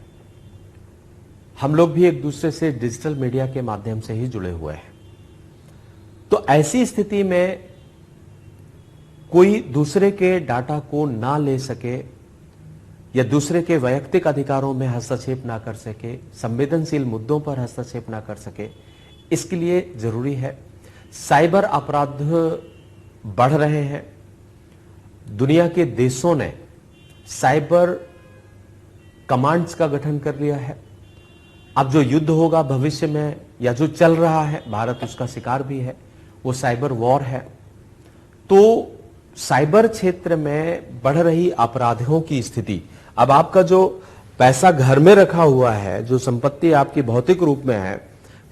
हम लोग भी एक दूसरे से डिजिटल मीडिया के माध्यम से ही जुड़े हुए हैं। तो ऐसी स्थिति में कोई दूसरे के डाटा को ना ले सके या दूसरे के वैयक्तिक अधिकारों में हस्तक्षेप ना कर सके, संवेदनशील मुद्दों पर हस्तक्षेप ना कर सके, इसके लिए जरूरी है। साइबर अपराध बढ़ रहे हैं। दुनिया के देशों ने साइबर कमांड्स का गठन कर लिया है। अब जो युद्ध होगा भविष्य में या जो चल रहा है, भारत उसका शिकार भी है, वो साइबर वॉर है। तो साइबर क्षेत्र में बढ़ रही अपराधों की स्थिति, अब आपका जो पैसा घर में रखा हुआ है, जो संपत्ति आपकी भौतिक रूप में है,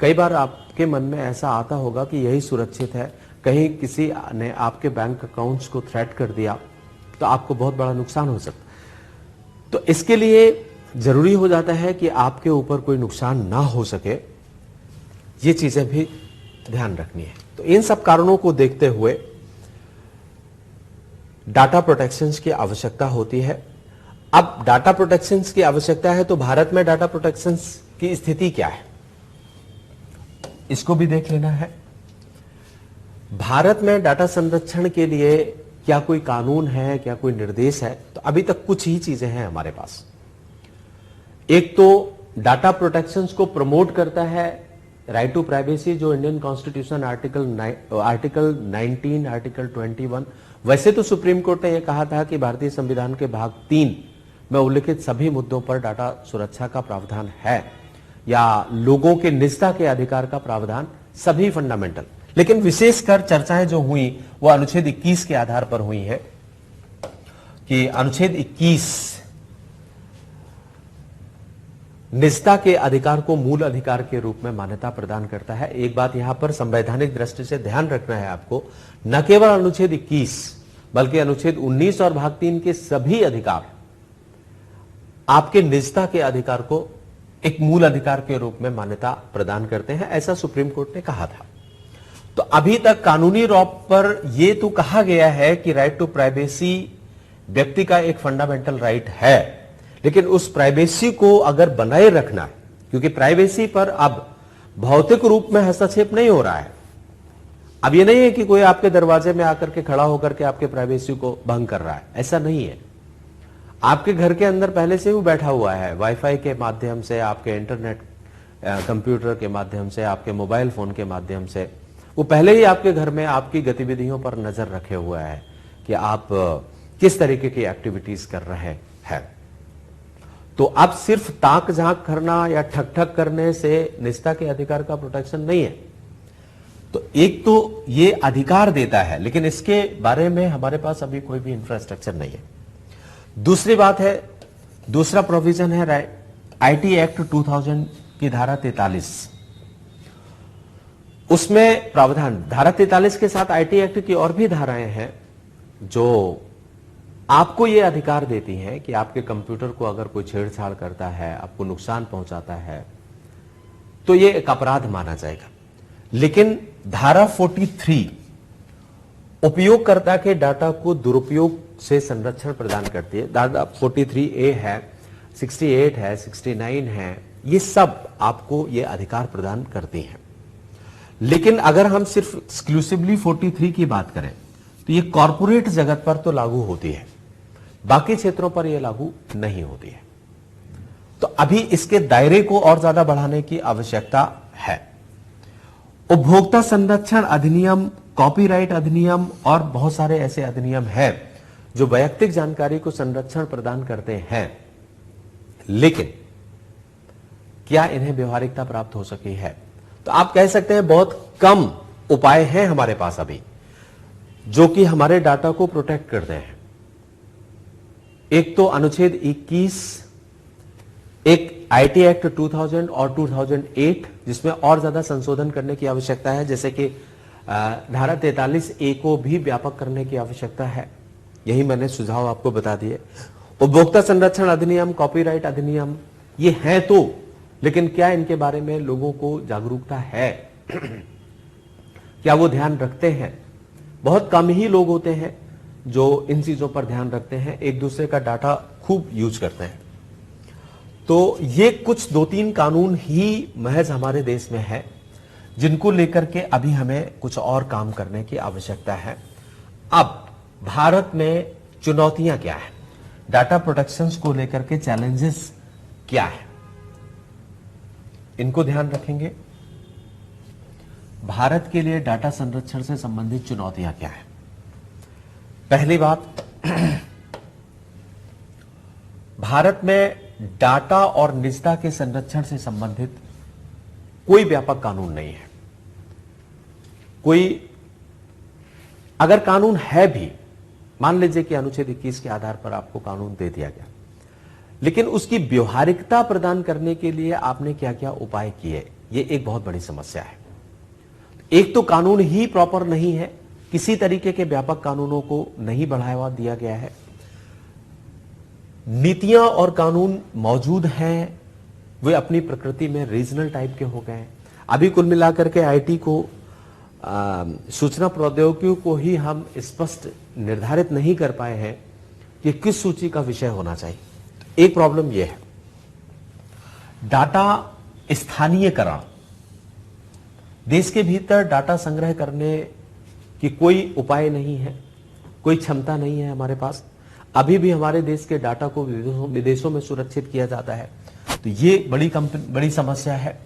कई बार आपके मन में ऐसा आता होगा कि यही सुरक्षित है, कहीं किसी ने आपके बैंक अकाउंट्स को थ्रेट कर दिया तो आपको बहुत बड़ा नुकसान हो सकता। तो इसके लिए जरूरी हो जाता है कि आपके ऊपर कोई नुकसान ना हो सके, ये चीजें भी ध्यान रखनी है। तो इन सब कारणों को देखते हुए डाटा प्रोटेक्शन की आवश्यकता होती है। अब डाटा प्रोटेक्शन की आवश्यकता है तो भारत में डाटा प्रोटेक्शन की स्थिति क्या है, इसको भी देख लेना है। भारत में डाटा संरक्षण के लिए क्या कोई कानून है, क्या कोई निर्देश है? तो अभी तक कुछ ही चीजें हैं हमारे पास। एक तो डाटा प्रोटेक्शन को प्रमोट करता है राइट टू प्राइवेसी, जो इंडियन कॉन्स्टिट्यूशन आर्टिकल 19, आर्टिकल 21। वैसे तो सुप्रीम कोर्ट ने यह कहा था कि भारतीय संविधान के भाग 3 में उल्लिखित सभी मुद्दों पर डाटा सुरक्षा का प्रावधान है, या लोगों के निजता के अधिकार का प्रावधान, सभी फंडामेंटल। लेकिन विशेषकर चर्चाएं जो हुई वो अनुच्छेद 21 के आधार पर हुई है कि अनुच्छेद 21 निजता के अधिकार को मूल अधिकार के रूप में मान्यता प्रदान करता है। एक बात यहां पर संवैधानिक दृष्टि से ध्यान रखना है आपको, न केवल अनुच्छेद 21 बल्कि अनुच्छेद 19 और भाग 3 के सभी अधिकार आपके निजता के अधिकार को एक मूल अधिकार के रूप में मान्यता प्रदान करते हैं, ऐसा सुप्रीम कोर्ट ने कहा था। तो अभी तक कानूनी रॉप पर यह तो कहा गया है कि राइट टू प्राइवेसी व्यक्ति का एक फंडामेंटल राइट है, लेकिन उस प्राइवेसी को अगर बनाए रखना है, क्योंकि प्राइवेसी पर अब भौतिक रूप में हस्तक्षेप नहीं हो रहा है। अब यह नहीं है कि कोई आपके दरवाजे में आकर के खड़ा होकर के आपके प्राइवेसी को भंग कर रहा है, ऐसा नहीं है। आपके घर के अंदर पहले से वो बैठा हुआ है, वाईफाई के माध्यम से, आपके इंटरनेट कंप्यूटर के माध्यम से, आपके मोबाइल फोन के माध्यम से वो पहले ही आपके घर में आपकी गतिविधियों पर नजर रखे हुआ है कि आप किस तरीके की एक्टिविटीज कर रहे हैं। तो अब सिर्फ ताक झांक करना या ठक ठक करने से निजता के अधिकार का प्रोटेक्शन नहीं है। तो एक तो ये अधिकार देता है, लेकिन इसके बारे में हमारे पास अभी कोई भी इंफ्रास्ट्रक्चर नहीं है। दूसरी बात है, दूसरा प्रोविजन है आईटी एक्ट 2000 की धारा 43। उसमें प्रावधान, धारा 43 के साथ आईटी एक्ट की और भी धाराएं हैं जो आपको यह अधिकार देती हैं कि आपके कंप्यूटर को अगर कोई छेड़छाड़ करता है, आपको नुकसान पहुंचाता है, तो यह एक अपराध माना जाएगा। लेकिन धारा 43 उपयोगकर्ता के डाटा को दुरुपयोग से संरक्षण प्रदान करती है। धारा 43A है, 68 है, 69 है, ये सब आपको ये अधिकार प्रदान करती हैं। लेकिन अगर हम सिर्फ एक्सक्लूसिवली 43 की बात करें तो ये कॉरपोरेट जगत पर तो लागू होती है, बाकी क्षेत्रों पर यह लागू नहीं होती है। तो अभी इसके दायरे को और ज्यादा बढ़ाने की आवश्यकता है। उपभोक्ता संरक्षण अधिनियम, कॉपीराइट अधिनियम और बहुत सारे ऐसे अधिनियम हैं जो वैयक्तिक जानकारी को संरक्षण प्रदान करते हैं, लेकिन क्या इन्हें व्यवहारिकता प्राप्त हो सकी है? तो आप कह सकते हैं बहुत कम उपाय हैं हमारे पास अभी जो कि हमारे डाटा को प्रोटेक्ट करते हैं। एक तो अनुच्छेद 21, एक आईटी एक्ट 2000 और 2008 जिसमें और ज्यादा संशोधन करने की आवश्यकता है, जैसे कि धारा 43A को भी व्यापक करने की आवश्यकता है। यही मैंने सुझाव आपको बता दिए। उपभोक्ता संरक्षण अधिनियम, कॉपीराइट अधिनियम, ये हैं तो, लेकिन क्या इनके बारे में लोगों को जागरूकता है? क्या वो ध्यान रखते हैं? बहुत कम ही लोग होते हैं जो इन चीजों पर ध्यान रखते हैं, एक दूसरे का डाटा खूब यूज करते हैं। तो ये कुछ 2-3 कानून ही महज हमारे देश में है, जिनको लेकर के अभी हमें कुछ और काम करने की आवश्यकता है। अब भारत में चुनौतियां क्या है, डाटा प्रोटेक्शन को लेकर के चैलेंजेस क्या है, इनको ध्यान रखेंगे। भारत के लिए डाटा संरक्षण से संबंधित चुनौतियां क्या है? पहली बात, भारत में डाटा और निजता के संरक्षण से संबंधित कोई व्यापक कानून नहीं है। कोई अगर कानून है भी, मान लीजिए कि अनुच्छेद 21 के आधार पर आपको कानून दे दिया गया, लेकिन उसकी व्यवहारिकता प्रदान करने के लिए आपने क्या क्या उपाय किए, ये एक बहुत बड़ी समस्या है। एक तो कानून ही प्रॉपर नहीं है, किसी तरीके के व्यापक कानूनों को नहीं बढ़ावा दिया गया है। नीतियां और कानून मौजूद हैं, वे अपनी प्रकृति में रीजनल टाइप के हो गए हैं। अभी कुल मिलाकर के आईटी को, सूचना प्रौद्योगिकी को ही हम स्पष्ट निर्धारित नहीं कर पाए हैं कि किस सूची का विषय होना चाहिए। एक प्रॉब्लम यह है, डाटा स्थानीयकरण। देश के भीतर डाटा संग्रह करने की कोई उपाय नहीं है, कोई क्षमता नहीं है हमारे पास। अभी भी हमारे देश के डाटा को विदेशों में सुरक्षित किया जाता है, तो ये बड़ी समस्या है।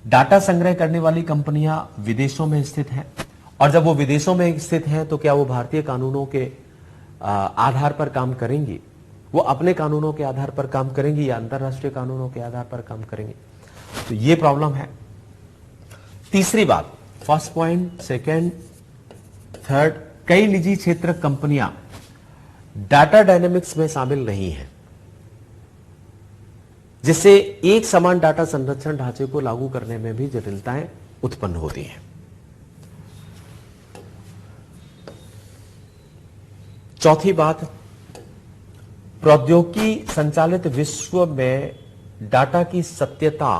डाटा संग्रह करने वाली कंपनियां विदेशों में स्थित हैं, और जब वो विदेशों में स्थित हैं तो क्या वो भारतीय कानूनों के आधार पर काम करेंगी? वो अपने कानूनों के आधार पर काम करेंगी या अंतरराष्ट्रीय कानूनों के आधार पर काम करेंगी? तो ये प्रॉब्लम है। तीसरी बात, फर्स्ट पॉइंट, सेकंड, थर्ड, कई निजी क्षेत्र कंपनियां डाटा डायनेमिक्स में शामिल नहीं है, जिससे एक समान डाटा संरक्षण ढांचे को लागू करने में भी जटिलताएं उत्पन्न होती हैं। चौथी बात, प्रौद्योगिकी संचालित विश्व में डाटा की सत्यता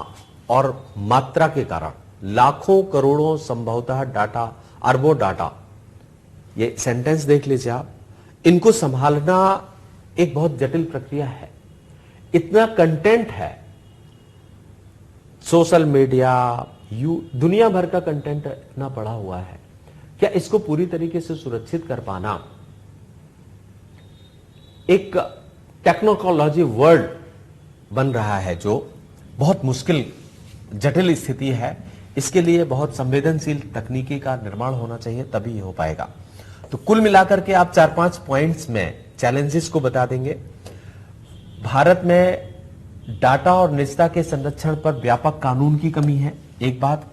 और मात्रा के कारण लाखों करोड़ों संभवतः डाटा, अरबों डाटा, ये सेंटेंस देख लीजिए आप, इनको संभालना एक बहुत जटिल प्रक्रिया है। इतना कंटेंट है, सोशल मीडिया, दुनिया भर का कंटेंट इतना पड़ा हुआ है, क्या इसको पूरी तरीके से सुरक्षित कर पाना एक टेक्नोलॉजी वर्ल्ड बन रहा है, जो बहुत मुश्किल, जटिल स्थिति है। इसके लिए बहुत संवेदनशील तकनीकी का निर्माण होना चाहिए, तभी हो पाएगा। तो कुल मिलाकर के आप 4-5 पॉइंट्स में चैलेंजेस को बता देंगे। भारत में डाटा और निजता के संरक्षण पर व्यापक कानून की कमी है, एक बात।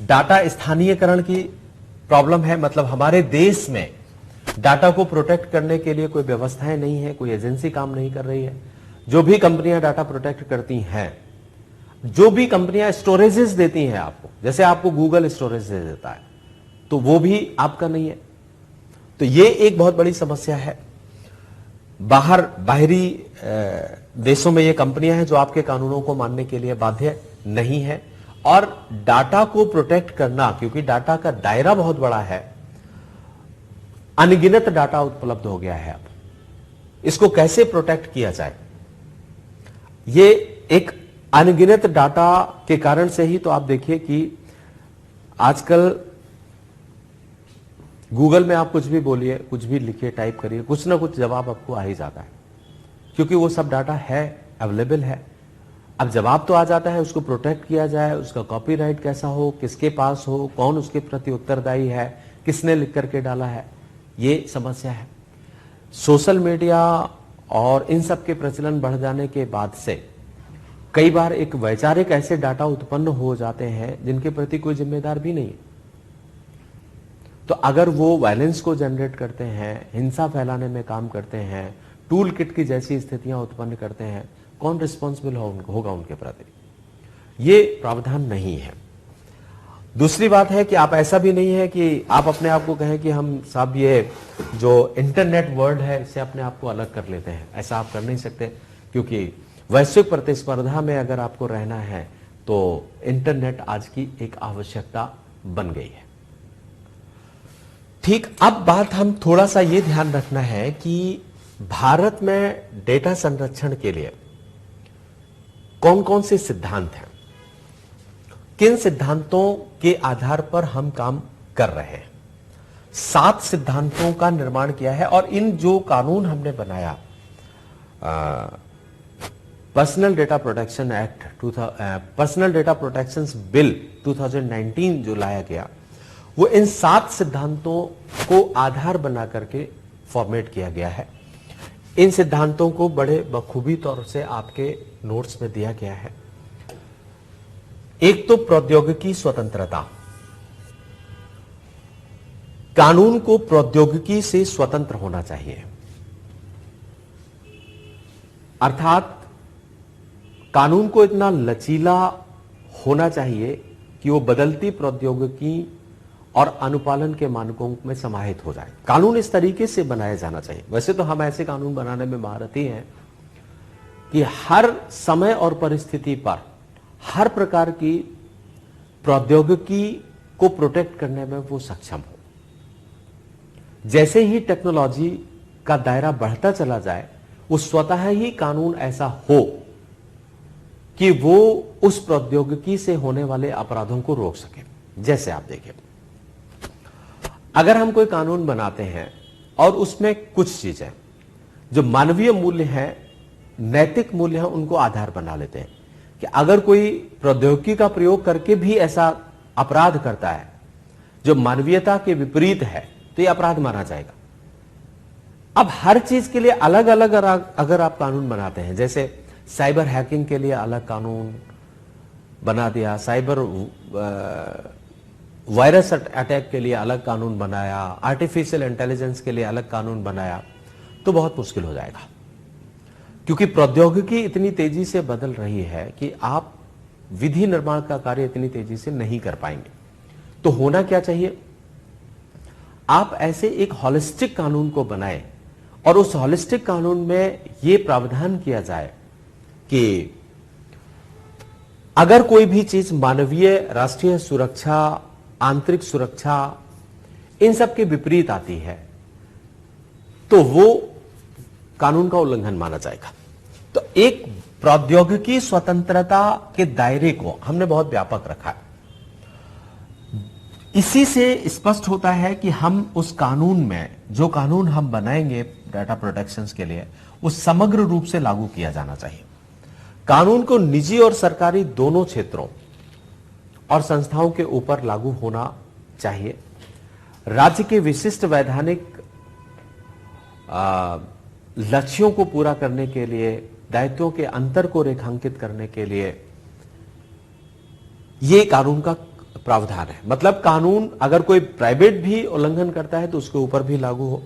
डाटा स्थानीयकरण की प्रॉब्लम है, मतलब हमारे देश में डाटा को प्रोटेक्ट करने के लिए कोई व्यवस्थाएं नहीं है, कोई एजेंसी काम नहीं कर रही है। जो भी कंपनियां डाटा प्रोटेक्ट करती हैं, जो भी कंपनियां स्टोरेजेस देती हैं आपको, जैसे आपको गूगल स्टोरेज दे देता है, तो वो भी आपका नहीं है। तो ये एक बहुत बड़ी समस्या है। बाहरी देशों में ये कंपनियां हैं जो आपके कानूनों को मानने के लिए बाध्य नहीं है। और डाटा को प्रोटेक्ट करना, क्योंकि डाटा का दायरा बहुत बड़ा है, अनगिनत डाटा उपलब्ध हो गया है। अब इसको कैसे प्रोटेक्ट किया जाए, ये एक अनगिनत डाटा के कारण से ही तो आप देखिए कि आजकल गूगल में आप कुछ भी बोलिए, कुछ भी लिखिए, टाइप करिए, कुछ ना कुछ जवाब आपको आ ही जाता है, क्योंकि वो सब डाटा है, अवेलेबल है। अब जवाब तो आ जाता है, उसको प्रोटेक्ट किया जाए, उसका कॉपीराइट कैसा हो, किसके पास हो, कौन उसके प्रति उत्तरदायी है, किसने लिख करके डाला है, ये समस्या है। सोशल मीडिया और इन सब के प्रचलन बढ़ जाने के बाद से कई बार एक वैचारिक ऐसे डाटा उत्पन्न हो जाते हैं जिनके प्रति कोई जिम्मेदार भी नहीं है। तो अगर वो वायलेंस को जनरेट करते हैं, हिंसा फैलाने में काम करते हैं, टूल किट की जैसी स्थितियां उत्पन्न करते हैं, कौन रिस्पॉन्सिबल होगा उनके प्रति? ये प्रावधान नहीं है। दूसरी बात है कि आप ऐसा भी नहीं है कि आप अपने आप को कहें कि हम साहब ये जो इंटरनेट वर्ल्ड है इससे अपने आप को अलग कर लेते हैं। ऐसा आप कर नहीं सकते, क्योंकि वैश्विक प्रतिस्पर्धा में अगर आपको रहना है तो इंटरनेट आज की एक आवश्यकता बन गई है। ठीक, अब बात हम थोड़ा सा ये ध्यान रखना है कि भारत में डेटा संरक्षण के लिए कौन कौन से सिद्धांत हैं, किन सिद्धांतों के आधार पर हम काम कर रहे हैं। 7 सिद्धांतों का निर्माण किया है और इन जो कानून हमने बनाया, personal data protection act, personal data protection bill 2019 जो लाया गया, वो इन 7 सिद्धांतों को आधार बना करके फॉर्मेट किया गया है। इन सिद्धांतों को बड़े बखूबी तौर से आपके नोट्स में दिया गया है। एक तो प्रौद्योगिकी स्वतंत्रता, कानून को प्रौद्योगिकी से स्वतंत्र होना चाहिए, अर्थात कानून को इतना लचीला होना चाहिए कि वो बदलती प्रौद्योगिकी और अनुपालन के मानकों में समाहित हो जाए। कानून इस तरीके से बनाया जाना चाहिए। वैसे तो हम ऐसे कानून बनाने में महारथी हैं कि हर समय और परिस्थिति पर हर प्रकार की प्रौद्योगिकी को प्रोटेक्ट करने में वो सक्षम हो। जैसे ही टेक्नोलॉजी का दायरा बढ़ता चला जाए, वो स्वतः ही कानून ऐसा हो कि वो उस प्रौद्योगिकी से होने वाले अपराधों को रोक सके। जैसे आप देखिए, अगर हम कोई कानून बनाते हैं और उसमें कुछ चीजें जो मानवीय मूल्य हैं, नैतिक मूल्य हैं, उनको आधार बना लेते हैं कि अगर कोई प्रौद्योगिकी का प्रयोग करके भी ऐसा अपराध करता है जो मानवीयता के विपरीत है, तो यह अपराध माना जाएगा। अब हर चीज के लिए अलग अलग अगर आप कानून बनाते हैं, जैसे साइबर हैकिंग के लिए अलग कानून बना दिया, साइबर वायरस अटैक के लिए अलग कानून बनाया, आर्टिफिशियल इंटेलिजेंस के लिए अलग कानून बनाया, तो बहुत मुश्किल हो जाएगा। क्योंकि प्रौद्योगिकी इतनी तेजी से बदल रही है कि आप विधि निर्माण का कार्य इतनी तेजी से नहीं कर पाएंगे। तो होना क्या चाहिए, आप ऐसे एक हॉलिस्टिक कानून को बनाएं और उस हॉलिस्टिक कानून में यह प्रावधान किया जाए कि अगर कोई भी चीज मानवीय, राष्ट्रीय सुरक्षा, आंतरिक सुरक्षा, इन सब के विपरीत आती है तो वो कानून का उल्लंघन माना जाएगा। तो एक प्रौद्योगिकी स्वतंत्रता के दायरे को हमने बहुत व्यापक रखा है। इसी से स्पष्ट होता है कि हम उस कानून में, जो कानून हम बनाएंगे डाटा प्रोटेक्शन के लिए, वो समग्र रूप से लागू किया जाना चाहिए। कानून को निजी और सरकारी दोनों क्षेत्रों और संस्थाओं के ऊपर लागू होना चाहिए। राज्य के विशिष्ट वैधानिक लक्ष्यों को पूरा करने के लिए, दायित्वों के अंतर को रेखांकित करने के लिए यह कानून का प्रावधान है। मतलब कानून अगर कोई प्राइवेट भी उल्लंघन करता है तो उसके ऊपर भी लागू हो।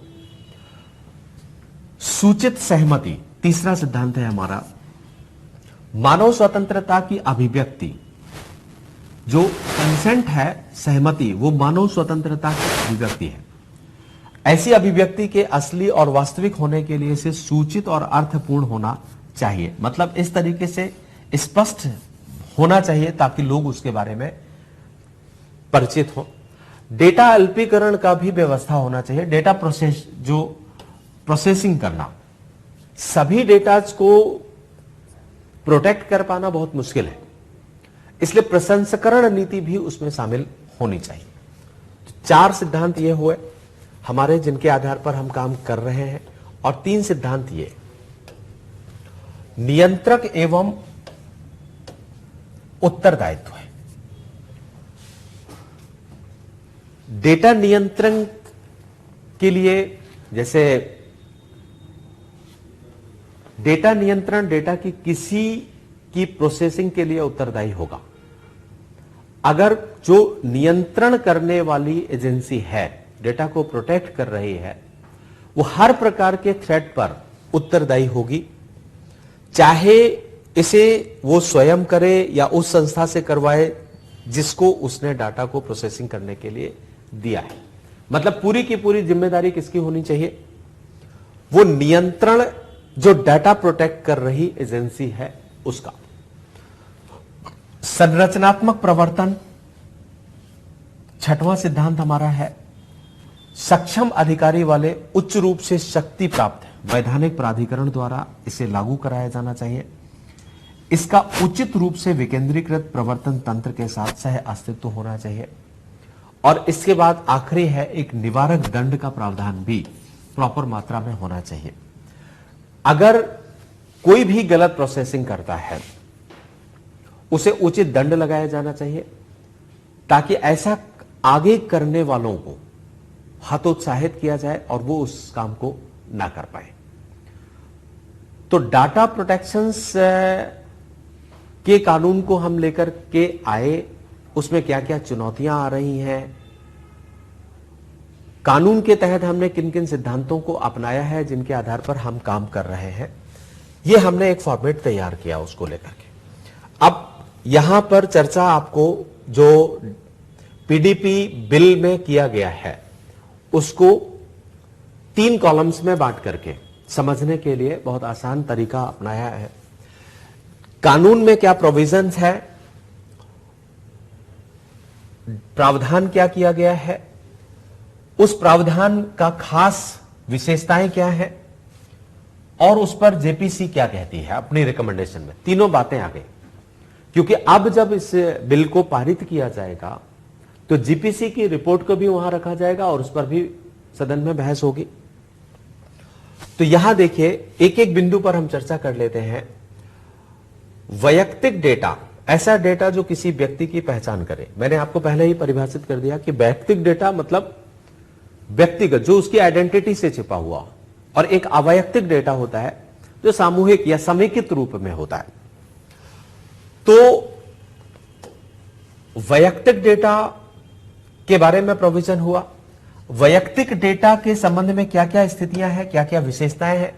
सूचित सहमति तीसरा सिद्धांत है हमारा। मानव स्वतंत्रता की अभिव्यक्ति, जो कंसेंट है, सहमति, वो मानव स्वतंत्रता की अभिव्यक्ति है। ऐसी अभिव्यक्ति के असली और वास्तविक होने के लिए इसे सूचित और अर्थपूर्ण होना चाहिए। मतलब इस तरीके से स्पष्ट होना चाहिए ताकि लोग उसके बारे में परिचित हो। डेटा अल्पीकरण का भी व्यवस्था होना चाहिए। डेटा प्रोसेसिंग करना, सभी डेटाज को प्रोटेक्ट कर पाना बहुत मुश्किल है, इसलिए प्रसंस्करण नीति भी उसमें शामिल होनी चाहिए। 4 सिद्धांत ये हुए हमारे जिनके आधार पर हम काम कर रहे हैं, और 3 सिद्धांत ये नियंत्रक एवं उत्तरदायित्व है। डेटा नियंत्रण के लिए, जैसे डेटा नियंत्रण डेटा की किसी की प्रोसेसिंग के लिए उत्तरदायी होगा। अगर जो नियंत्रण करने वाली एजेंसी है, डेटा को प्रोटेक्ट कर रही है, वो हर प्रकार के थ्रेट पर उत्तरदायी होगी, चाहे इसे वो स्वयं करे या उस संस्था से करवाए जिसको उसने डाटा को प्रोसेसिंग करने के लिए दिया है। मतलब पूरी की पूरी जिम्मेदारी किसकी होनी चाहिए? वो नियंत्रण जो डाटा प्रोटेक्ट कर रही एजेंसी है उसका। संरचनात्मक प्रवर्तन, छठवां सिद्धांत हमारा है, सक्षम अधिकारी वाले उच्च रूप से शक्ति प्राप्त वैधानिक प्राधिकरण द्वारा इसे लागू कराया जाना चाहिए। इसका उचित रूप से विकेंद्रीकृत प्रवर्तन तंत्र के साथ सह अस्तित्व होना चाहिए। और इसके बाद आखिरी है, एक निवारक दंड का प्रावधान भी प्रॉपर मात्रा में होना चाहिए। अगर कोई भी गलत प्रोसेसिंग करता है उसे उचित दंड लगाया जाना चाहिए, ताकि ऐसा आगे करने वालों को हतोत्साहित किया जाए और वो उस काम को ना कर पाए। तो डाटा प्रोटेक्शंस के कानून को हम लेकर के आए, उसमें क्या क्या चुनौतियां आ रही हैं, कानून के तहत हमने किन किन सिद्धांतों को अपनाया है जिनके आधार पर हम काम कर रहे हैं, ये हमने एक फॉर्मेट तैयार किया उसको लेकर के। अब यहां पर चर्चा आपको जो पीडीपी बिल में किया गया है उसको 3 कॉलम्स में बांट करके समझने के लिए बहुत आसान तरीका अपनाया है। कानून में क्या प्रोविजंस है, प्रावधान क्या किया गया है, उस प्रावधान का खास विशेषताएं क्या है, और उस पर जेपीसी क्या कहती है अपनी रिकमेंडेशन में। तीनों बातें आ गई, क्योंकि अब जब इस बिल को पारित किया जाएगा तो जीपीसी की रिपोर्ट को भी वहां रखा जाएगा और उस पर भी सदन में बहस होगी। तो यहां देखिए, एक एक बिंदु पर हम चर्चा कर लेते हैं। वैयक्तिक डेटा, ऐसा डेटा जो किसी व्यक्ति की पहचान करे। मैंने आपको पहले ही परिभाषित कर दिया कि वैयक्तिक डेटा मतलब व्यक्तिगत, जो उसकी आइडेंटिटी से छिपा हुआ, और एक अवैयक्तिक डेटा होता है जो सामूहिक या समेकित रूप में होता है। तो वैयक्तिक डेटा के बारे में प्रोविजन हुआ। वैयक्तिक डेटा के संबंध में क्या क्या स्थितियां हैं, क्या क्या विशेषताएं हैं,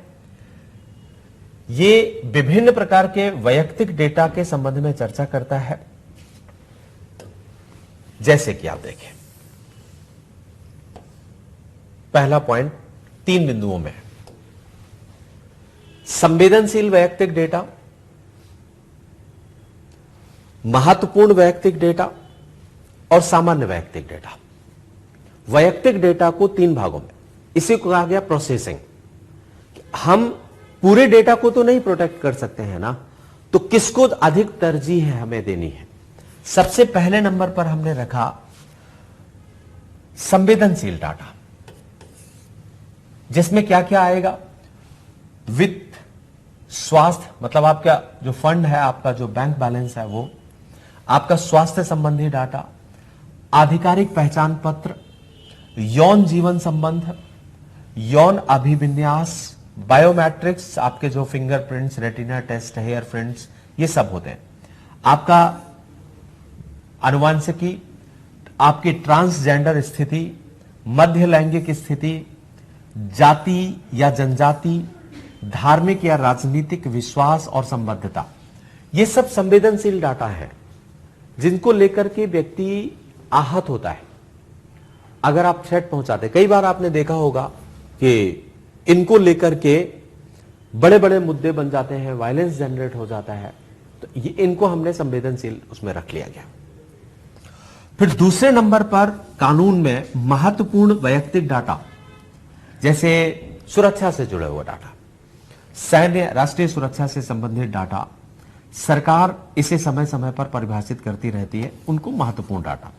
ये विभिन्न प्रकार के वैयक्तिक डेटा के संबंध में चर्चा करता है। जैसे कि आप देखें, पहला पॉइंट 3 बिंदुओं में, संवेदनशील वैयक्तिक डेटा, महत्वपूर्ण वैयक्तिक डेटा और सामान्य वैयक्तिक डेटा। वैयक्तिक डेटा को 3 भागों में, इसी को कहा गया प्रोसेसिंग। हम पूरे डेटा को तो नहीं प्रोटेक्ट कर सकते हैं ना, तो किसको अधिक तरजीह है हमें देनी है। सबसे पहले नंबर पर हमने रखा संवेदनशील डाटा, जिसमें क्या क्या आएगा, वित्त, स्वास्थ्य, मतलब आपका जो फंड है, आपका जो बैंक बैलेंस है वो, आपका स्वास्थ्य संबंधी डाटा, आधिकारिक पहचान पत्र, यौन जीवन संबंध, यौन अभिविन्यास, बायोमेट्रिक्स, आपके जो fingerprints, retina test, hair prints, ये सब होते हैं। आपका अनुवांशिकी, आपकी ट्रांसजेंडर स्थिति, मध्य लैंगिक स्थिति, जाति या जनजाति, धार्मिक या राजनीतिक विश्वास और संबद्धता, ये सब संवेदनशील डाटा है जिनको लेकर के व्यक्ति आहत होता है अगर आप थ्रेट पहुंचाते। कई बार आपने देखा होगा कि इनको लेकर के बड़े बड़े मुद्दे बन जाते हैं, वायलेंस जनरेट हो जाता है, तो ये इनको हमने संवेदनशील उसमें रख लिया गया। फिर दूसरे नंबर पर कानून में महत्वपूर्ण वैयक्तिक डाटा, जैसे सुरक्षा से जुड़े हुए डाटा, सैन्य राष्ट्रीय सुरक्षा से संबंधित डाटा, सरकार इसे समय समय पर परिभाषित करती रहती है, उनको महत्वपूर्ण डाटा।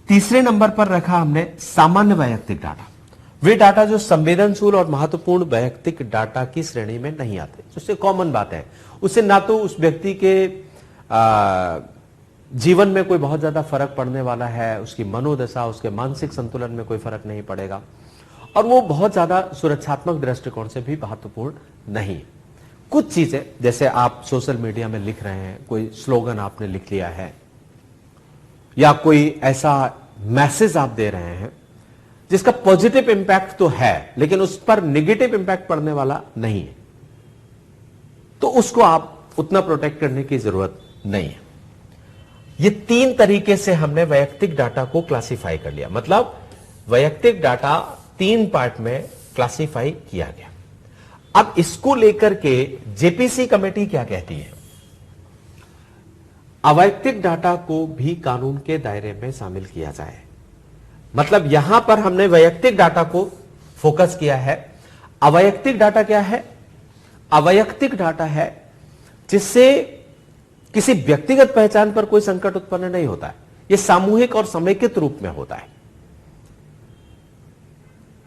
तीसरे नंबर पर रखा हमने सामान्य वैयक्तिक डाटा, वे डाटा जो संवेदनशील और महत्वपूर्ण वैयक्तिक डाटा की श्रेणी में नहीं आते, उससे कॉमन बात है, उससे ना तो उस व्यक्ति के जीवन में कोई बहुत ज्यादा फर्क पड़ने वाला है, उसकी मनोदशा, उसके मानसिक संतुलन में कोई फर्क नहीं पड़ेगा, और वो बहुत ज्यादा सुरक्षात्मक दृष्टिकोण से भी महत्वपूर्ण नहीं। कुछ चीजें, जैसे आप सोशल मीडिया में लिख रहे हैं, कोई स्लोगन आपने लिख लिया है, या कोई ऐसा मैसेज आप दे रहे हैं जिसका पॉजिटिव इंपैक्ट तो है लेकिन उस पर नेगेटिव इंपैक्ट पड़ने वाला नहीं है, तो उसको आप उतना प्रोटेक्ट करने की जरूरत नहीं है। ये 3 तरीके से हमने वैयक्तिक डाटा को क्लासिफाई कर लिया। मतलब वैयक्तिक डाटा 3 पार्ट में क्लासिफाई किया गया। अब इसको लेकर के जेपीसी कमेटी क्या कहती है? अवैयक्तिक डाटा को भी कानून के दायरे में शामिल किया जाए। मतलब यहां पर हमने वैयक्तिक डाटा को फोकस किया है। अवैयक्तिक डाटा क्या है? अवैयक्तिक डाटा है जिससे किसी व्यक्तिगत पहचान पर कोई संकट उत्पन्न नहीं होता है। यह सामूहिक और समेकित रूप में होता है,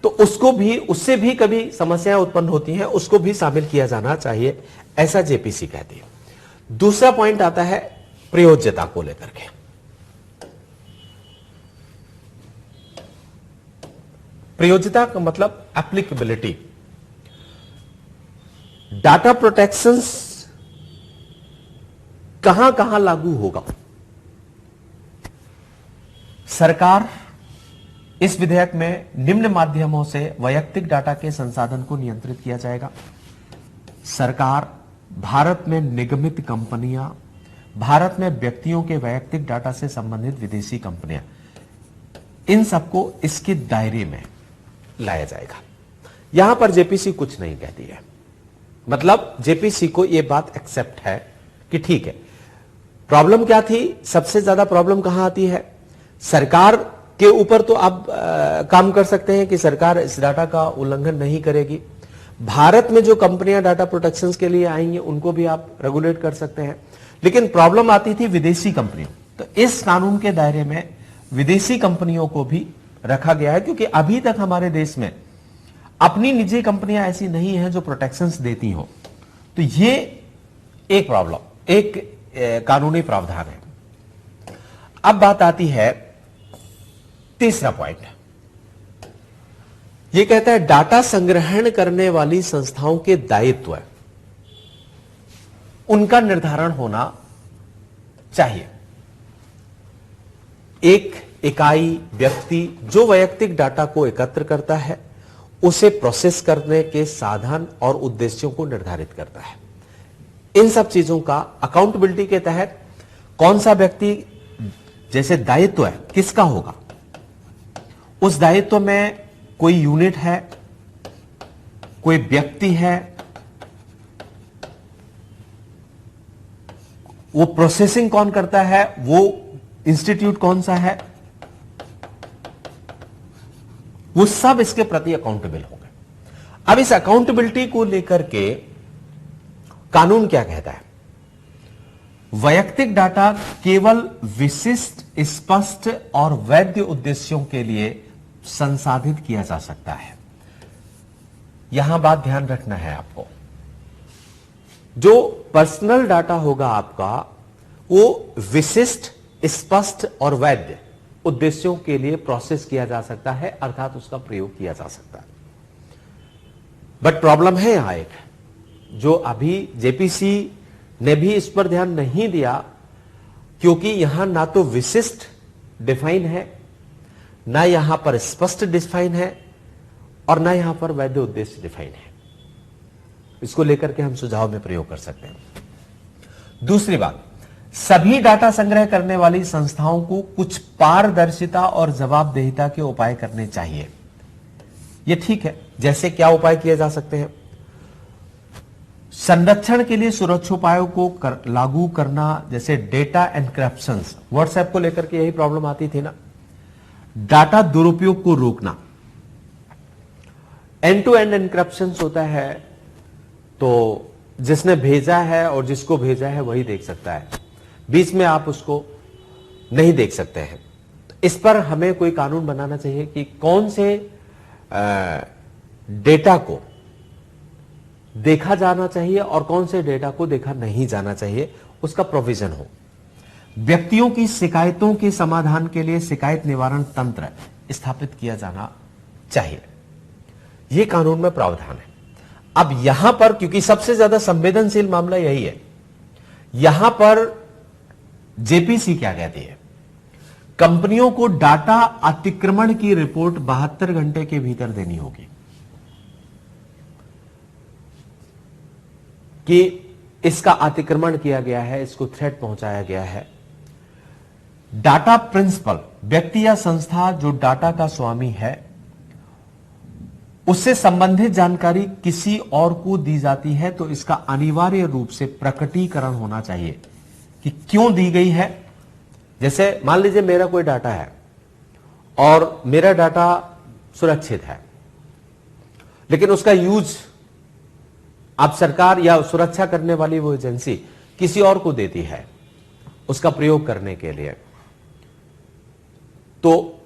तो उसको भी, उससे भी कभी समस्याएं उत्पन्न होती हैं, उसको भी शामिल किया जाना चाहिए, ऐसा जेपीसी कहती है। दूसरा पॉइंट आता है प्रयोज्यता को लेकर के। प्रयोज्यता का मतलब एप्लीकेबिलिटी। डाटा प्रोटेक्शन कहां कहां लागू होगा? सरकार इस विधेयक में निम्न माध्यमों से वैयक्तिक डाटा के संसाधन को नियंत्रित किया जाएगा। सरकार भारत में निगमित कंपनियां, भारत में व्यक्तियों के वैयक्तिक डाटा से संबंधित विदेशी कंपनियां, इन सबको इसके दायरे में लाया जाएगा। यहां पर जेपीसी कुछ नहीं कहती है। मतलब जेपीसी को यह बात एक्सेप्ट है कि ठीक है। प्रॉब्लम क्या थी? सबसे ज्यादा प्रॉब्लम कहां आती है? सरकार के ऊपर तो आप काम कर सकते हैं कि सरकार इस डाटा का उल्लंघन नहीं करेगी। भारत में जो कंपनियां डाटा प्रोटेक्शन के लिए आएंगी उनको भी आप रेगुलेट कर सकते हैं। लेकिन प्रॉब्लम आती थी विदेशी कंपनियों, तो इस कानून के दायरे में विदेशी कंपनियों को भी रखा गया है, क्योंकि अभी तक हमारे देश में अपनी निजी कंपनियां ऐसी नहीं हैं जो प्रोटेक्शंस देती हो। तो ये एक प्रॉब्लम, एक कानूनी प्रावधान है। अब बात आती है तीसरा पॉइंट। यह कहता है डाटा संग्रहण करने वाली संस्थाओं के दायित्व, उनका निर्धारण होना चाहिए। एक इकाई, व्यक्ति जो वैयक्तिक डाटा को एकत्र करता है, उसे प्रोसेस करने के साधन और उद्देश्यों को निर्धारित करता है। इन सब चीजों का अकाउंटेबिलिटी के तहत कौन सा व्यक्ति, जैसे दायित्व है किसका होगा, उस दायित्व में कोई यूनिट है, कोई व्यक्ति है, वो प्रोसेसिंग कौन करता है, वो इंस्टीट्यूट कौन सा है, वो सब इसके प्रति अकाउंटेबल होंगे। अब इस अकाउंटेबिलिटी को लेकर के कानून क्या कहता है? वैयक्तिक डाटा केवल विशिष्ट, स्पष्ट और वैध उद्देश्यों के लिए संसाधित किया जा सकता है। यहां बात ध्यान रखना है आपको। जो पर्सनल डाटा होगा आपका, वो विशिष्ट, स्पष्ट और वैध उद्देश्यों के लिए प्रोसेस किया जा सकता है, अर्थात उसका प्रयोग किया जा सकता है। बट प्रॉब्लम है यहां एक, जो अभी जेपीसी ने भी इस पर ध्यान नहीं दिया, क्योंकि यहां ना तो विशिष्ट डिफाइन है, ना यहां पर स्पष्ट डिफाइन है, और ना यहां पर वैध उद्देश्य डिफाइन है। इसको लेकर के हम सुझाव में प्रयोग कर सकते हैं। दूसरी बात, सभी डाटा संग्रह करने वाली संस्थाओं को कुछ पारदर्शिता और जवाबदेहिता के उपाय करने चाहिए। यह ठीक है। जैसे क्या उपाय किए जा सकते हैं? संरक्षण के लिए सुरक्षोपायों को लागू करना, जैसे डेटा एनक्रिप्शन। व्हाट्सएप को लेकर के यही प्रॉब्लम आती थी ना। डाटा दुरुपयोग को रोकना, एंड टू एंड एनक्रिप्शन होता है, तो जिसने भेजा है और जिसको भेजा है वही देख सकता है, बीच में आप उसको नहीं देख सकते हैं। इस पर हमें कोई कानून बनाना चाहिए कि कौन से डेटा को देखा जाना चाहिए और कौन से डेटा को देखा नहीं जाना चाहिए, उसका प्रोविजन हो। व्यक्तियों की शिकायतों के समाधान के लिए शिकायत निवारण तंत्र स्थापित किया जाना चाहिए। यह कानून में प्रावधान है। अब यहां पर, क्योंकि सबसे ज्यादा संवेदनशील मामला यही है, यहां पर जेपीसी क्या कहती है? कंपनियों को डाटा अतिक्रमण की रिपोर्ट 72 घंटे के भीतर देनी होगी कि इसका अतिक्रमण किया गया है, इसको थ्रेट पहुंचाया गया है। डाटा प्रिंसिपल, व्यक्ति या संस्था जो डाटा का स्वामी है, उससे संबंधित जानकारी किसी और को दी जाती है तो इसका अनिवार्य रूप से प्रकटीकरण होना चाहिए कि क्यों दी गई है। जैसे मान लीजिए मेरा कोई डाटा है और मेरा डाटा सुरक्षित है, लेकिन उसका यूज अब सरकार या सुरक्षा करने वाली वो एजेंसी किसी और को देती है उसका प्रयोग करने के लिए, तो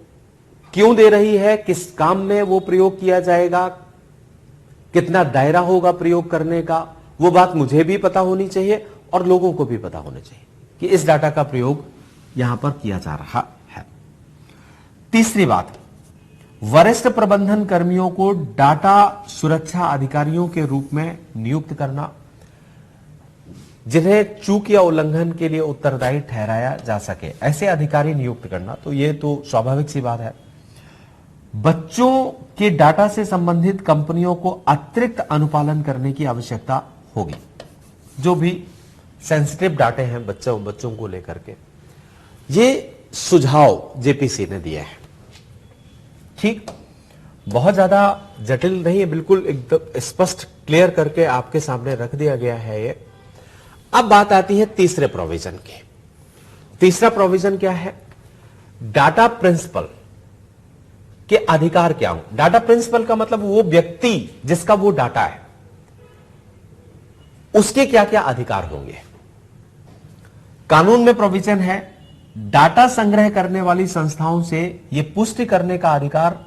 क्यों दे रही है, किस काम में वो प्रयोग किया जाएगा, कितना दायरा होगा प्रयोग करने का, वो बात मुझे भी पता होनी चाहिए और लोगों को भी पता होना चाहिए कि इस डाटा का प्रयोग यहां पर किया जा रहा है। तीसरी बात, वरिष्ठ प्रबंधन कर्मियों को डाटा सुरक्षा अधिकारियों के रूप में नियुक्त करना, जिन्हें चूक या उल्लंघन के लिए उत्तरदायी ठहराया जा सके, ऐसे अधिकारी नियुक्त करना, तो यह तो स्वाभाविक सी बात है। बच्चों के डाटा से संबंधित कंपनियों को अतिरिक्त अनुपालन करने की आवश्यकता होगी। जो भी सेंसिटिव डाटे हैं बच्चों को लेकर के, ये सुझाव जेपीसी ने दिए हैं। ठीक, बहुत ज्यादा जटिल नहीं है, बिल्कुल एकदम स्पष्ट क्लियर करके आपके सामने रख दिया गया है ये। अब बात आती है तीसरे प्रोविजन की। तीसरा प्रोविजन क्या है? डाटा प्रिंसिपल के अधिकार क्या हो। डाटा प्रिंसिपल का मतलब वो व्यक्ति जिसका वो डाटा है, उसके क्या क्या अधिकार होंगे। कानून में प्रोविजन है, डाटा संग्रह करने वाली संस्थाओं से यह पुष्टि करने का अधिकार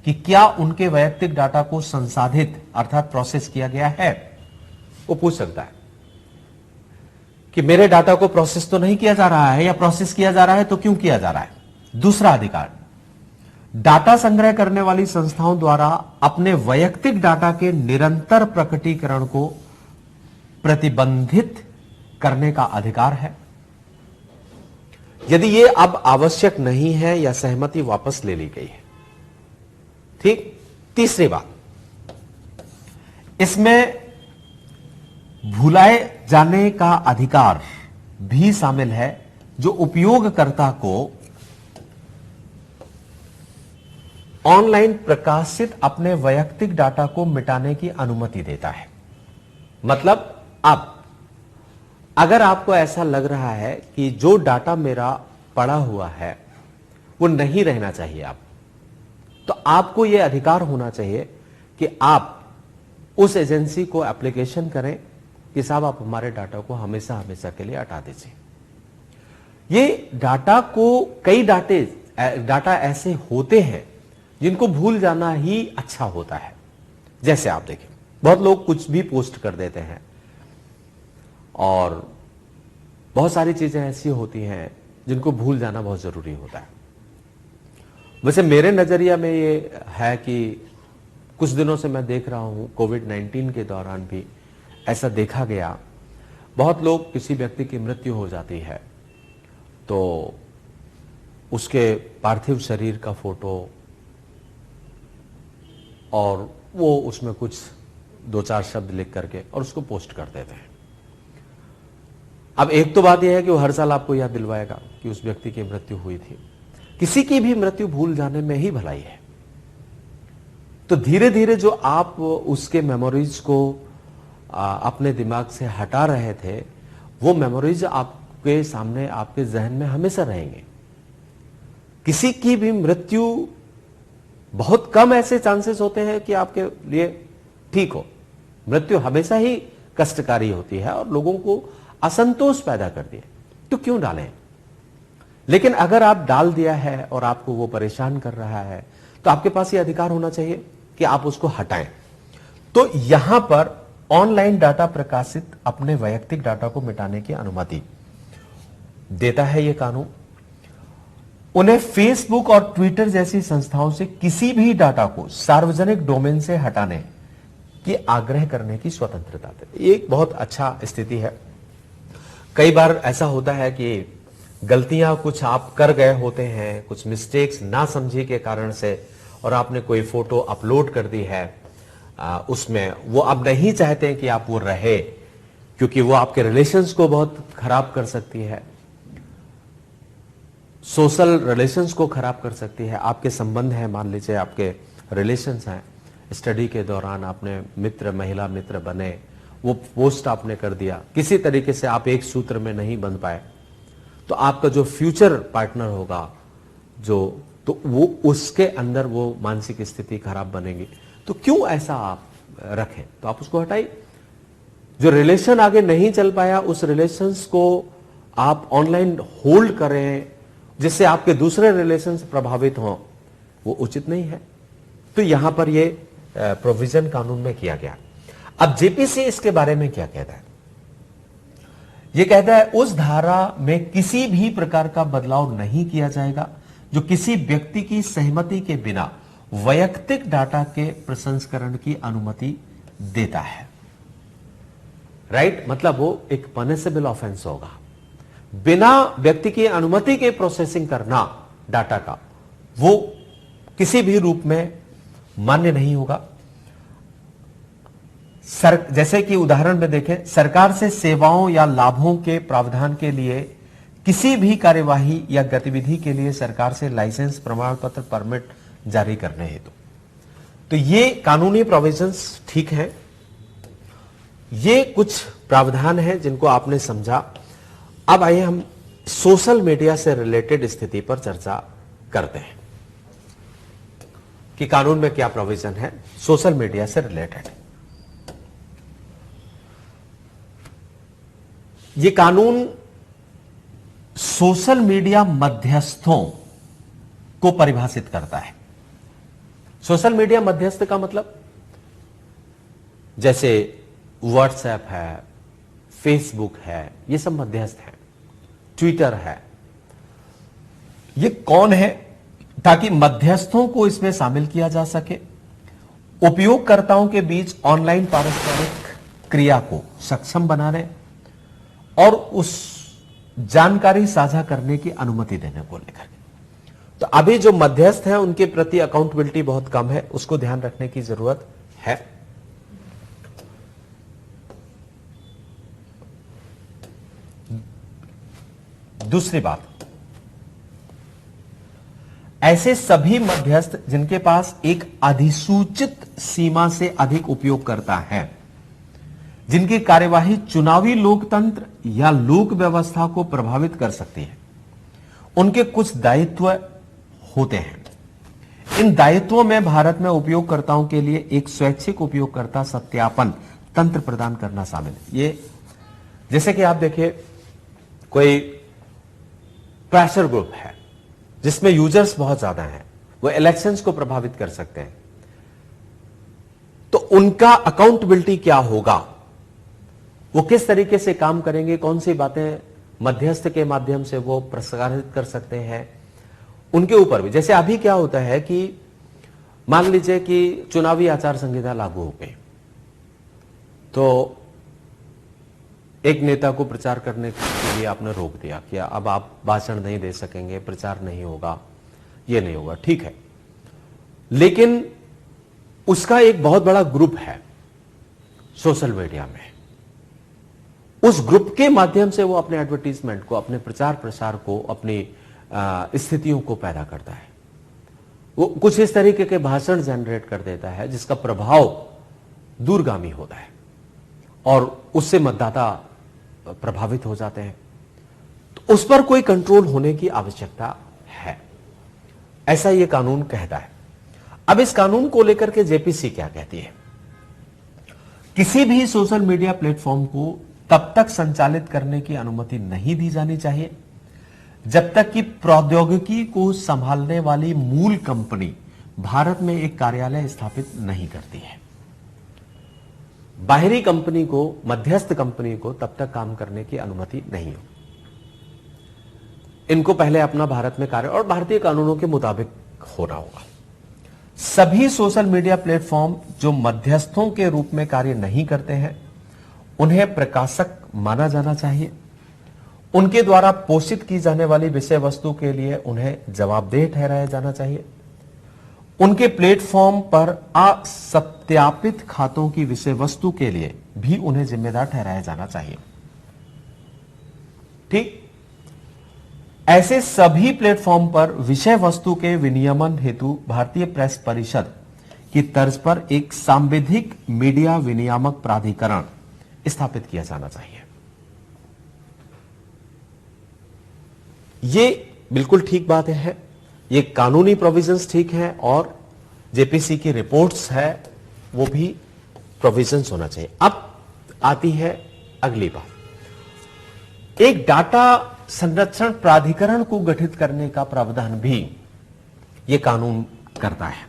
कि क्या उनके वैयक्तिक डाटा को संसाधित अर्थात प्रोसेस किया गया है। वो पूछ सकता है कि मेरे डाटा को प्रोसेस तो नहीं किया जा रहा है, या प्रोसेस किया जा रहा है तो क्यों किया जा रहा है। दूसरा अधिकार, डाटा संग्रह करने वाली संस्थाओं द्वारा अपने वैयक्तिक डाटा के निरंतर प्रकटीकरण को प्रतिबंधित करने का अधिकार है, यदि यह अब आवश्यक नहीं है या सहमति वापस ले ली गई है। ठीक। तीसरी बात, इसमें भुलाए जाने का अधिकार भी शामिल है, जो उपयोगकर्ता को ऑनलाइन प्रकाशित अपने वैयक्तिक डाटा को मिटाने की अनुमति देता है। मतलब अब अगर आपको ऐसा लग रहा है कि जो डाटा मेरा पड़ा हुआ है वो नहीं रहना चाहिए आप, तो आपको यह अधिकार होना चाहिए कि आप उस एजेंसी को एप्लीकेशन करें कि साहब आप हमारे डाटा को हमेशा हमेशा के लिए हटा दीजिए। ये डाटा को, कई डाटा ऐसे होते हैं जिनको भूल जाना ही अच्छा होता है। जैसे आप देखें, बहुत लोग कुछ भी पोस्ट कर देते हैं और बहुत सारी चीजें ऐसी होती हैं जिनको भूल जाना बहुत जरूरी होता है। वैसे मेरे नजरिया में ये है कि कुछ दिनों से मैं देख रहा हूं, कोविड-19 के दौरान भी ऐसा देखा गया। बहुत लोग, किसी व्यक्ति की मृत्यु हो जाती है तो उसके पार्थिव शरीर का फोटो और वो उसमें कुछ 2-4 शब्द लिख करके और उसको पोस्ट कर देते हैं। अब एक तो बात यह है कि वो हर साल आपको याद दिलवाएगा कि उस व्यक्ति की मृत्यु हुई थी। किसी की भी मृत्यु भूल जाने में ही भलाई है। तो धीरे धीरे जो आप उसके मेमोरीज को अपने दिमाग से हटा रहे थे, वो मेमोरीज आपके सामने, आपके जहन में हमेशा रहेंगे। किसी की भी मृत्यु, बहुत कम ऐसे चांसेस होते हैं कि आपके लिए ठीक हो। मृत्यु हमेशा ही कष्टकारी होती है और लोगों को असंतोष पैदा करती है, तो क्यों डालें। लेकिन अगर आप डाल दिया है और आपको वो परेशान कर रहा है, तो आपके पास ये अधिकार होना चाहिए कि आप उसको हटाएं। तो यहां पर ऑनलाइन डाटा प्रकाशित अपने वैयक्तिक डाटा को मिटाने की अनुमति देता है ये कानून। उन्हें फेसबुक और ट्विटर जैसी संस्थाओं से किसी भी डाटा को सार्वजनिक डोमेन से हटाने की आग्रह करने की स्वतंत्रता देती है। ये एक बहुत अच्छा स्थिति है। कई बार ऐसा होता है कि गलतियां कुछ आप कर गए होते हैं, कुछ मिस्टेक्स ना समझे के कारण से, और आपने कोई फोटो अपलोड कर दी है उसमें, वो अब नहीं चाहते कि आप वो रहे, क्योंकि वो आपके रिलेशंस को बहुत खराब कर सकती है। सोशल रिलेशंस को खराब कर सकती है। आपके संबंध है, मान लीजिए आपके रिलेशंस हैं, स्टडी के दौरान आपने मित्र, महिला मित्र बने, वो पोस्ट आपने कर दिया, किसी तरीके से आप एक सूत्र में नहीं बंध पाए, तो आपका जो फ्यूचर पार्टनर होगा तो वो उसके अंदर वो मानसिक स्थिति खराब बनेगी। तो क्यों ऐसा आप रखें, तो आप उसको हटाइए। जो रिलेशन आगे नहीं चल पाया, उस रिलेशंस को आप ऑनलाइन होल्ड करें जिससे आपके दूसरे रिलेशंस प्रभावित हों, वो उचित नहीं है। तो यहां पर ये प्रोविजन कानून में किया गया। अब जेपीसी इसके बारे में क्या कहता है? ये कहता है उस धारा में किसी भी प्रकार का बदलाव नहीं किया जाएगा जो किसी व्यक्ति की सहमति के बिना वैयक्तिक डाटा के प्रसंस्करण की अनुमति देता है। राइट? मतलब वो एक पनिशेबल ऑफेंस होगा। बिना व्यक्ति की अनुमति के प्रोसेसिंग करना डाटा का, वो किसी भी रूप में मान्य नहीं होगा। जैसे कि उदाहरण में देखें, सरकार से सेवाओं या लाभों के प्रावधान के लिए किसी भी कार्यवाही या गतिविधि के लिए सरकार से लाइसेंस, प्रमाण पत्र, परमिट जारी करने हेतु। तो ये कानूनी प्रोविजंस ठीक हैं। ये कुछ प्रावधान हैं जिनको आपने समझा। अब आइए हम सोशल मीडिया से रिलेटेड स्थिति पर चर्चा करते हैं कि कानून में क्या प्रोविजन है सोशल मीडिया से रिलेटेड। ये कानून सोशल मीडिया मध्यस्थों को परिभाषित करता है। सोशल मीडिया मध्यस्थ का मतलब जैसे व्हाट्सएप है, फेसबुक है, ये सब मध्यस्थ हैं, ट्विटर है। ये कौन है? ताकि मध्यस्थों को इसमें शामिल किया जा सके, उपयोगकर्ताओं के बीच ऑनलाइन पारस्परिक क्रिया को सक्षम बनाने और उस जानकारी साझा करने की अनुमति देने को लेकर। तो अभी जो मध्यस्थ हैं उनके प्रति अकाउंटेबिलिटी बहुत कम है, उसको ध्यान रखने की जरूरत है। दूसरी बात, ऐसे सभी मध्यस्थ जिनके पास एक अधिसूचित सीमा से अधिक उपयोगकर्ता हैं, जिनकी कार्यवाही चुनावी लोकतंत्र या लोक व्यवस्था को प्रभावित कर सकती है, उनके कुछ दायित्व होते हैं। इन दायित्वों में भारत में उपयोगकर्ताओं के लिए एक स्वैच्छिक उपयोगकर्ता सत्यापन तंत्र प्रदान करना शामिल है। ये जैसे कि आप देखिए, कोई प्रेशर ग्रुप है जिसमें यूजर्स बहुत ज्यादा हैं, वो इलेक्शंस को प्रभावित कर सकते हैं, तो उनका अकाउंटेबिलिटी क्या होगा, वो किस तरीके से काम करेंगे, कौन सी बातें मध्यस्थ के माध्यम से वो प्रसारित कर सकते हैं, उनके ऊपर भी। जैसे अभी क्या होता है कि मान लीजिए कि चुनावी आचार संहिता लागू हो गई, तो एक नेता को प्रचार करने के लिए आपने रोक दिया कि अब आप भाषण नहीं दे सकेंगे, प्रचार नहीं होगा, ये नहीं होगा, ठीक है। लेकिन उसका एक बहुत बड़ा ग्रुप है सोशल मीडिया में, उस ग्रुप के माध्यम से वो अपने एडवर्टीजमेंट को, अपने प्रचार प्रसार को, अपनी स्थितियों को पैदा करता है। वो कुछ इस तरीके के भाषण जनरेट कर देता है जिसका प्रभाव दूरगामी होता है और उससे मतदाता प्रभावित हो जाते हैं। तो उस पर कोई कंट्रोल होने की आवश्यकता है, ऐसा यह कानून कहता है। अब इस कानून को लेकर के जेपीसी क्या कहती है? किसी भी सोशल मीडिया प्लेटफॉर्म को तब तक संचालित करने की अनुमति नहीं दी जानी चाहिए जब तक कि प्रौद्योगिकी को संभालने वाली मूल कंपनी भारत में एक कार्यालय स्थापित नहीं करती है। बाहरी कंपनी को, मध्यस्थ कंपनी को तब तक काम करने की अनुमति नहीं हो। इनको पहले अपना भारत में कार्य और भारतीय कानूनों के मुताबिक होना होगा। सभी सोशल मीडिया प्लेटफॉर्म जो मध्यस्थों के रूप में कार्य नहीं करते हैं, उन्हें प्रकाशक माना जाना चाहिए। उनके द्वारा पोषित की जाने वाली विषय वस्तु के लिए उन्हें जवाबदेह ठहराया जाना चाहिए। उनके प्लेटफॉर्म पर असत्यापित खातों की विषय वस्तु के लिए भी उन्हें जिम्मेदार ठहराया जाना चाहिए। ठीक? ऐसे सभी प्लेटफॉर्म पर विषय वस्तु के विनियमन हेतु भारतीय प्रेस परिषद की तर्ज पर एक सांविधिक मीडिया विनियामक प्राधिकरण स्थापित किया जाना चाहिए। ये बिल्कुल ठीक बात है, ये कानूनी प्रोविजंस ठीक है और जेपीसी की रिपोर्ट्स है वो भी प्रोविजंस होना चाहिए। अब आती है अगली बात, एक डाटा संरक्षण प्राधिकरण को गठित करने का प्रावधान भी यह कानून करता है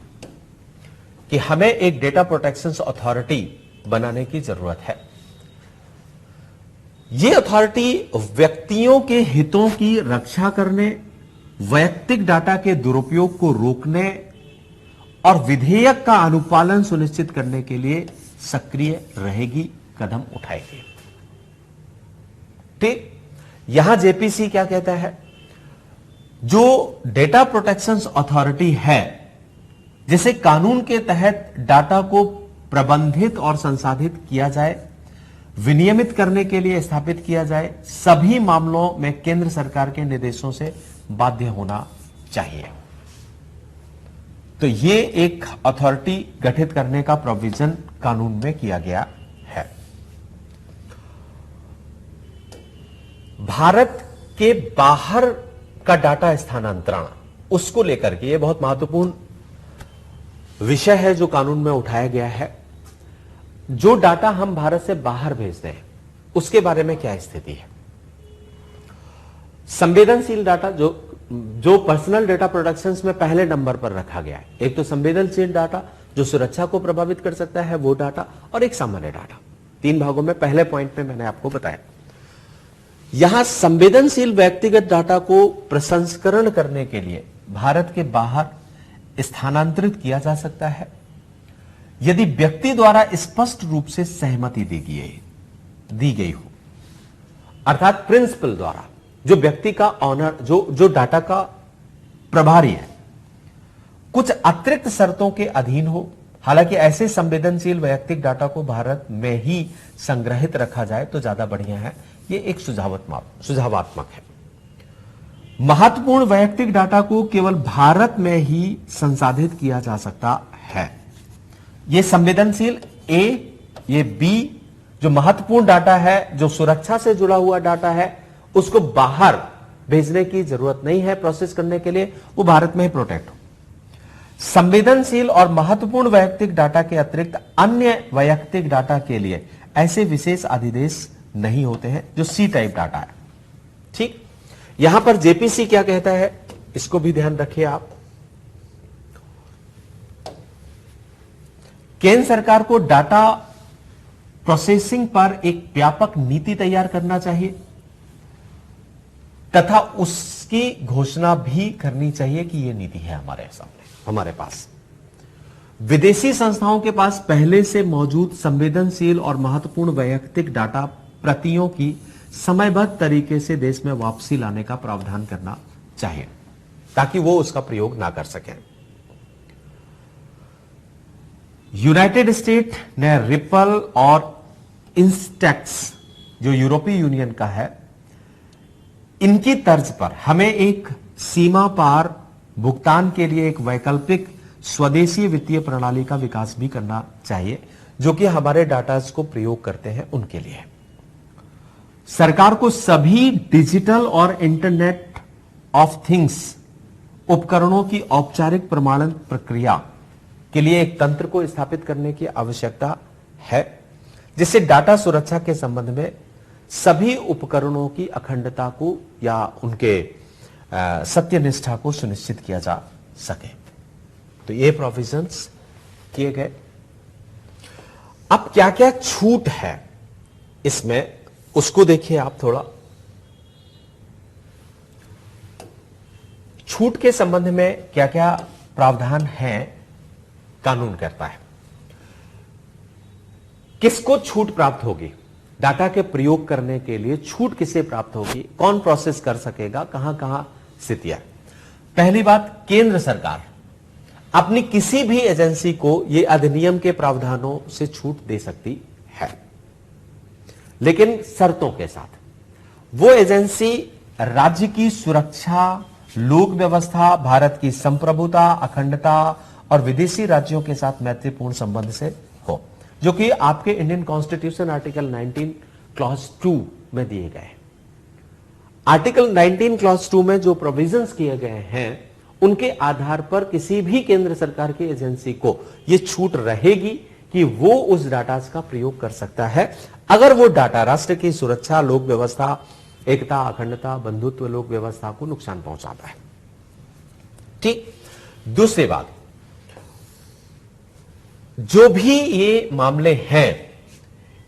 कि हमें एक डेटा प्रोटेक्शन अथॉरिटी बनाने की जरूरत है। यह अथॉरिटी व्यक्तियों के हितों की रक्षा करने, वैयक्तिक डाटा के दुरुपयोग को रोकने और विधेयक का अनुपालन सुनिश्चित करने के लिए सक्रिय रहेगी, कदम उठाएगी। ठीक, यहां जेपीसी क्या कहता है, जो डेटा प्रोटेक्शन अथॉरिटी है जिसे कानून के तहत डाटा को प्रबंधित और संसाधित किया जाए, विनियमित करने के लिए स्थापित किया जाए, सभी मामलों में केंद्र सरकार के निर्देशों से बाध्य होना चाहिए। तो यह एक अथॉरिटी गठित करने का प्रोविजन कानून में किया गया है। भारत के बाहर का डाटा स्थानांतरण, उसको लेकर के यह बहुत महत्वपूर्ण विषय है जो कानून में उठाया गया है। जो डाटा हम भारत से बाहर भेजते हैं उसके बारे में क्या स्थिति है। संवेदनशील डाटा जो पर्सनल डेटा प्रोटेक्शन में पहले नंबर पर रखा गया है, एक तो संवेदनशील डाटा जो सुरक्षा को प्रभावित कर सकता है वो डाटा, और एक सामान्य डाटा। तीन भागों में पहले पॉइंट में मैंने आपको बताया। यहां संवेदनशील व्यक्तिगत डाटा को प्रसंस्करण करने के लिए भारत के बाहर स्थानांतरित किया जा सकता है यदि व्यक्ति द्वारा स्पष्ट रूप से सहमति दी गई हो, अर्थात प्रिंसिपल द्वारा, जो व्यक्ति का ऑनर, जो डाटा का प्रभारी है, कुछ अतिरिक्त शर्तों के अधीन हो। हालांकि ऐसे संवेदनशील वैयक्तिक डाटा को भारत में ही संग्रहित रखा जाए तो ज्यादा बढ़िया है। यह एक सुझावात्मक है। महत्वपूर्ण वैयक्तिक डाटा को केवल भारत में ही संसाधित किया जा सकता है। यह संवेदनशील ये बी, जो महत्वपूर्ण डाटा है, जो सुरक्षा से जुड़ा हुआ डाटा है, उसको बाहर भेजने की जरूरत नहीं है प्रोसेस करने के लिए, वो भारत में ही प्रोटेक्ट हो। संवेदनशील और महत्वपूर्ण वैयक्तिक डाटा के अतिरिक्त अन्य वैयक्तिक डाटा के लिए ऐसे विशेष अधिदेश नहीं होते हैं जो सी टाइप डाटा है। ठीक, यहां पर जेपीसी क्या कहता है इसको भी ध्यान रखिए आप। केंद्र सरकार को डाटा प्रोसेसिंग पर एक व्यापक नीति तैयार करना चाहिए तथा उसकी घोषणा भी करनी चाहिए कि यह नीति है हमारे सामने, हमारे पास। विदेशी संस्थाओं के पास पहले से मौजूद संवेदनशील और महत्वपूर्ण वैयक्तिक डाटा प्रतियों की समयबद्ध तरीके से देश में वापसी लाने का प्रावधान करना चाहिए ताकि वो उसका प्रयोग ना कर सकें। यूनाइटेड स्टेट ने रिपल और इंस्टेक्स, जो यूरोपीय यूनियन का है, इनकी तर्ज पर हमें एक सीमा पार भुगतान के लिए एक वैकल्पिक स्वदेशी वित्तीय प्रणाली का विकास भी करना चाहिए जो कि हमारे डाटा को प्रयोग करते हैं उनके लिए। सरकार को सभी डिजिटल और इंटरनेट ऑफ थिंग्स उपकरणों की औपचारिक प्रमाणन प्रक्रिया के लिए एक तंत्र को स्थापित करने की आवश्यकता है जिससे डाटा सुरक्षा के संबंध में सभी उपकरणों की अखंडता को या उनके सत्यनिष्ठा को सुनिश्चित किया जा सके। तो ये प्रोविजंस किए गए। अब क्या क्या छूट है इसमें उसको देखिए आप थोड़ा। छूट के संबंध में क्या क्या प्रावधान है कानून करता है। किसको छूट प्राप्त होगी, डाटा के प्रयोग करने के लिए छूट किसे प्राप्त होगी, कौन प्रोसेस कर सकेगा, कहां कहां स्थितियां। पहली बात, केंद्र सरकार अपनी किसी भी एजेंसी को यह अधिनियम के प्रावधानों से छूट दे सकती है, लेकिन शर्तों के साथ। वो एजेंसी राज्य की सुरक्षा, लोक व्यवस्था, भारत की संप्रभुता, अखंडता और विदेशी राज्यों के साथ मैत्रीपूर्ण संबंध से हो, जो कि आपके इंडियन कॉन्स्टिट्यूशन आर्टिकल 19 क्लॉज 2 में दिए गए। आर्टिकल 19 क्लॉज 2 में जो प्रोविजंस किए गए हैं उनके आधार पर किसी भी केंद्र सरकार की एजेंसी को यह छूट रहेगी कि वो उस डाटा का प्रयोग कर सकता है अगर वो डाटा राष्ट्र की सुरक्षा, लोक व्यवस्था, एकता, अखंडता, बंधुत्व, लोक व्यवस्था को नुकसान पहुंचाता है। ठीक। दूसरी बात, जो भी ये मामले हैं,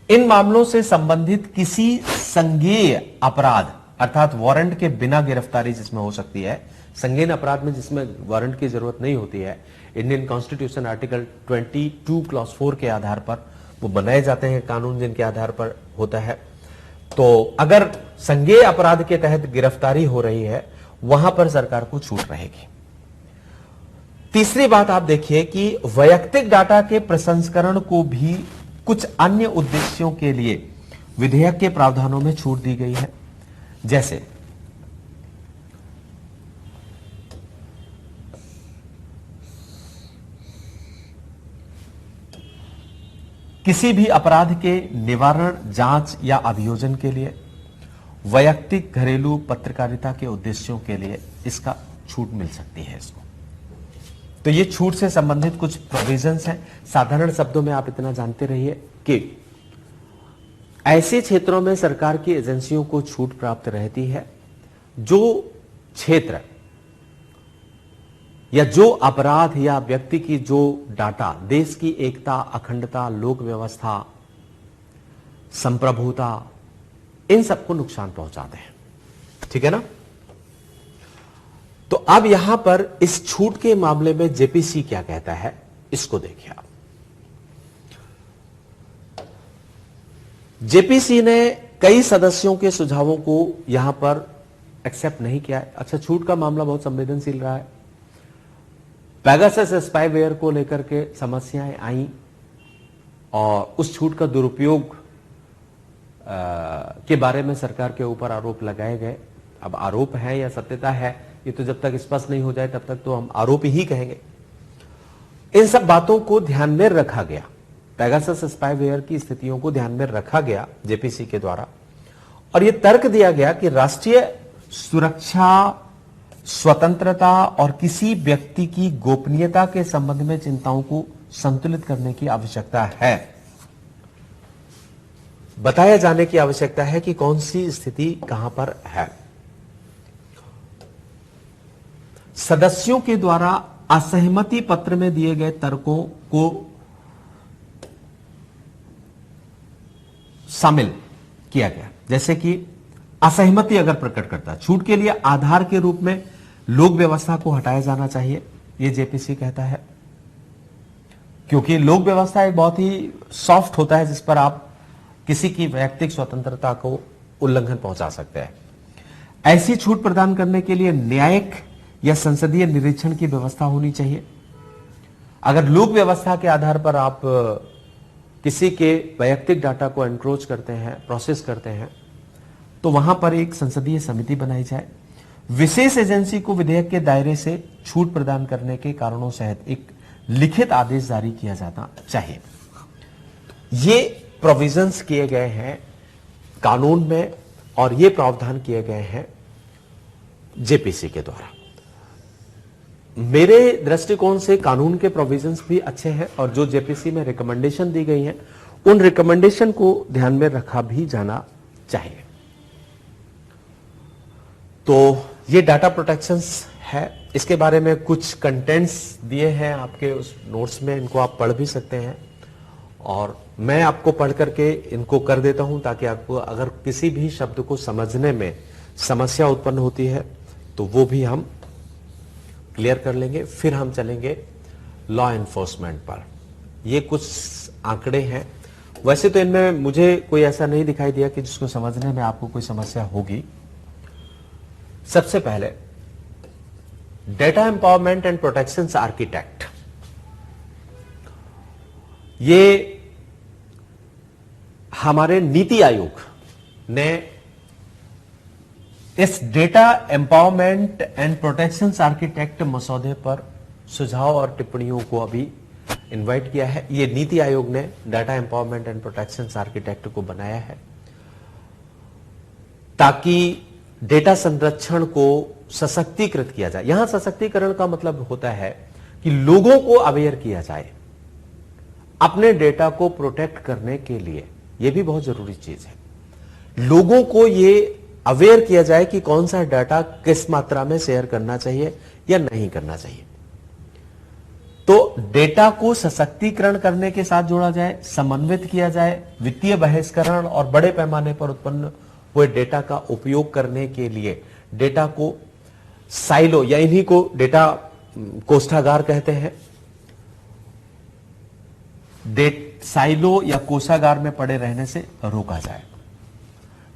इन मामलों से संबंधित किसी संज्ञेय अपराध अर्थात वारंट के बिना गिरफ्तारी जिसमें हो सकती है, संज्ञेय अपराध में जिसमें वारंट की जरूरत नहीं होती है, इंडियन कॉन्स्टिट्यूशन आर्टिकल 22 क्लॉज 4 के आधार पर वो बनाए जाते हैं कानून जिनके आधार पर होता है। तो अगर संज्ञेय अपराध के तहत गिरफ्तारी हो रही है वहां पर सरकार को छूट रहेगी। तीसरी बात आप देखिए कि वैयक्तिक डाटा के प्रसंस्करण को भी कुछ अन्य उद्देश्यों के लिए विधेयक के प्रावधानों में छूट दी गई है, जैसे किसी भी अपराध के निवारण, जांच या अभियोजन के लिए, वैयक्तिक घरेलू पत्रकारिता के उद्देश्यों के लिए इसका छूट मिल सकती है इसको। तो ये छूट से संबंधित कुछ प्रोविजंस हैं। साधारण शब्दों में आप इतना जानते रहिए कि ऐसे क्षेत्रों में सरकार की एजेंसियों को छूट प्राप्त रहती है जो क्षेत्र या जो अपराध या व्यक्ति की जो डाटा देश की एकता, अखंडता, लोक व्यवस्था, संप्रभुता, इन सबको नुकसान पहुंचाते हैं। ठीक है ना। तो अब यहां पर इस छूट के मामले में जेपीसी क्या कहता है इसको देखिए आप। जेपीसी ने कई सदस्यों के सुझावों को यहां पर एक्सेप्ट नहीं किया है। अच्छा, छूट का मामला बहुत संवेदनशील रहा है। पेगासस स्पाईवेयर को लेकर के समस्याएं आई और उस छूट का दुरुपयोग के बारे में सरकार के ऊपर आरोप लगाए गए। अब आरोप है या सत्यता है ये तो जब तक स्पष्ट नहीं हो जाए तब तक तो हम आरोप ही कहेंगे। इन सब बातों को ध्यान में रखा गया, पेगासस स्पाईवेयर की स्थितियों को ध्यान में रखा गया जेपीसी के द्वारा, और यह तर्क दिया गया कि राष्ट्रीय सुरक्षा, स्वतंत्रता और किसी व्यक्ति की गोपनीयता के संबंध में चिंताओं को संतुलित करने की आवश्यकता है। बताया जाने की आवश्यकता है कि कौन सी स्थिति कहां पर है। सदस्यों के द्वारा असहमति पत्र में दिए गए तर्कों को शामिल किया गया, जैसे कि असहमति अगर प्रकट करता है, छूट के लिए आधार के रूप में लोक व्यवस्था को हटाया जाना चाहिए, यह जेपीसी कहता है, क्योंकि लोक व्यवस्था एक बहुत ही सॉफ्ट होता है जिस पर आप किसी की वैयक्तिक स्वतंत्रता को उल्लंघन पहुंचा सकते हैं। ऐसी छूट प्रदान करने के लिए न्यायिक या संसदीय निरीक्षण की व्यवस्था होनी चाहिए। अगर लोक व्यवस्था के आधार पर आप किसी के वैयक्तिक डाटा को एनक्रोच करते हैं, प्रोसेस करते हैं, तो वहां पर एक संसदीय समिति बनाई जाए। विशेष एजेंसी को विधेयक के दायरे से छूट प्रदान करने के कारणों सहित एक लिखित आदेश जारी किया जाना चाहिए। ये प्रोविजंस किए गए हैं कानून में और ये प्रावधान किए गए हैं जेपीसी के द्वारा। मेरे दृष्टिकोण से कानून के प्रोविजंस भी अच्छे हैं और जो जेपीसी में रिकमेंडेशन दी गई हैं उन रिकमेंडेशन को ध्यान में रखा भी जाना चाहिए। तो ये डाटा प्रोटेक्शंस है, इसके बारे में कुछ कंटेंट्स दिए हैं आपके उस नोट्स में, इनको आप पढ़ भी सकते हैं और मैं आपको पढ़ करके इनको कर देता हूं ताकि आपको अगर किसी भी शब्द को समझने में समस्या उत्पन्न होती है तो वो भी हम क्लियर कर लेंगे। फिर हम चलेंगे लॉ एनफोर्समेंट पर। ये कुछ आंकड़े हैं, वैसे तो इनमें मुझे कोई ऐसा नहीं दिखाई दिया कि जिसको समझने में आपको कोई समस्या होगी। सबसे पहले data empowerment and protection architect, ये हमारे नीति आयोग ने इस data empowerment and protection architect मसौदे पर सुझाव और टिप्पणियों को अभी इनवाइट किया है। ये नीति आयोग ने data empowerment and protection architect को बनाया है ताकि डेटा संरक्षण को सशक्तिकृत किया जाए। यहां सशक्तिकरण का मतलब होता है कि लोगों को अवेयर किया जाए अपने डेटा को प्रोटेक्ट करने के लिए। यह भी बहुत जरूरी चीज है। लोगों को यह अवेयर किया जाए कि कौन सा डाटा किस मात्रा में शेयर करना चाहिए या नहीं करना चाहिए। तो डेटा को सशक्तिकरण करने के साथ जोड़ा जाए, समन्वित किया जाए, वित्तीय बहिष्करण और बड़े पैमाने पर उत्पन्न हुए डेटा का उपयोग करने के लिए डेटा को साइलो या इन्हीं को डेटा कोष्ठागार कहते हैं, साइलो या कोषागार में पड़े रहने से रोका जाए।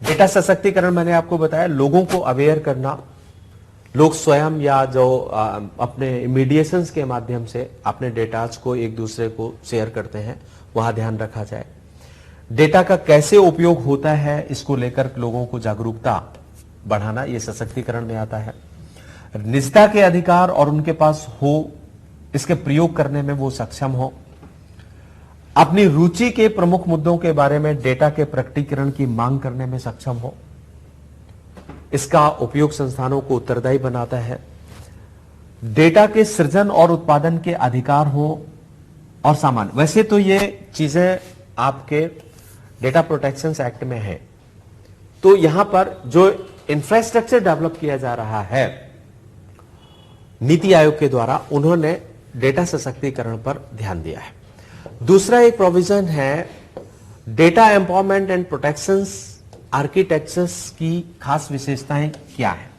डेटा सशक्तिकरण मैंने आपको बताया, लोगों को अवेयर करना, लोग स्वयं या जो अपने मीडिएशंस के माध्यम से अपने डेटाज को एक दूसरे को शेयर करते हैं, वहां ध्यान रखा जाए। डेटा का कैसे उपयोग होता है इसको लेकर लोगों को जागरूकता बढ़ाना, यह सशक्तिकरण में आता है। निजता के अधिकार और उनके पास हो, इसके प्रयोग करने में वो सक्षम हो। अपनी रुचि के प्रमुख मुद्दों के बारे में डेटा के प्रकटीकरण की मांग करने में सक्षम हो। इसका उपयोग संस्थानों को उत्तरदायी बनाता है। डेटा के सृजन और उत्पादन के अधिकार हो और सामान्य। वैसे तो ये चीजें आपके डेटा प्रोटेक्शन एक्ट में है, तो यहां पर जो इंफ्रास्ट्रक्चर डेवलप किया जा रहा है नीति आयोग के द्वारा, उन्होंने डेटा सशक्तिकरण पर ध्यान दिया है। दूसरा एक प्रोविजन है data empowerment and protection architectures की खास विशेषताएं क्या है।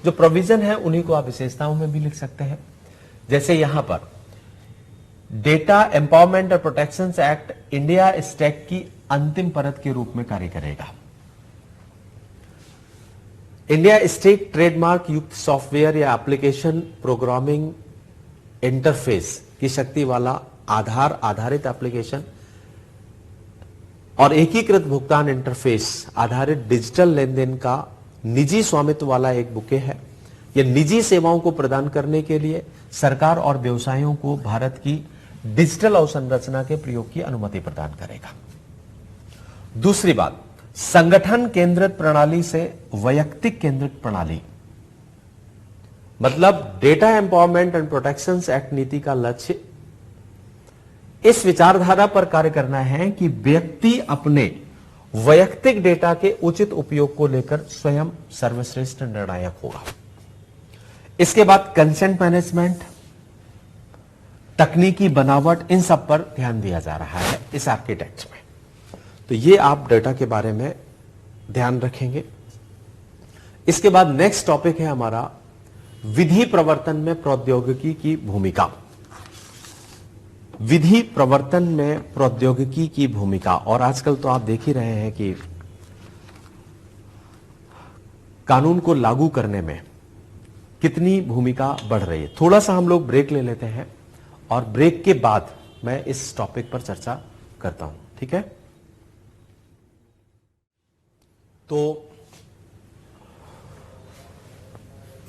जो प्रोविजन है उन्हीं को आप विशेषताओं में भी लिख सकते हैं। जैसे यहां पर डेटा एम्पावरमेंट और प्रोटेक्शन एक्ट इंडिया स्टैक की अंतिम परत के रूप में कार्य करेगा। इंडिया स्टैक ट्रेडमार्क युक्त सॉफ्टवेयर या एप्लीकेशन प्रोग्रामिंग इंटरफेस की शक्ति वाला आधार आधारित एप्लीकेशन और एकीकृत भुगतान इंटरफेस आधारित डिजिटल लेनदेन का निजी स्वामित्व वाला एक बुके है। यह निजी सेवाओं को प्रदान करने के लिए सरकार और व्यवसायों को भारत की डिजिटल अवसंरचना के प्रयोग की अनुमति प्रदान करेगा। दूसरी बात, संगठन केंद्रित प्रणाली से वैयक्तिक केंद्रित प्रणाली, मतलब data empowerment and protection act नीति का लक्ष्य इस विचारधारा पर कार्य करना है कि व्यक्ति अपने वैयक्तिक डेटा के उचित उपयोग को लेकर स्वयं सर्वश्रेष्ठ निर्णायक होगा। इसके बाद कंसेंट मैनेजमेंट, तकनीकी बनावट, इन सब पर ध्यान दिया जा रहा है इस आर्किटेक्ट में। तो ये आप डेटा के बारे में ध्यान रखेंगे। इसके बाद नेक्स्ट टॉपिक है हमारा विधि प्रवर्तन में प्रौद्योगिकी की भूमिका। विधि प्रवर्तन में प्रौद्योगिकी की भूमिका, और आजकल तो आप देख ही रहे हैं कि कानून को लागू करने में कितनी भूमिका बढ़ रही है। थोड़ा सा हम लोग ब्रेक ले लेते हैं और ब्रेक के बाद मैं इस टॉपिक पर चर्चा करता हूं, ठीक है। तो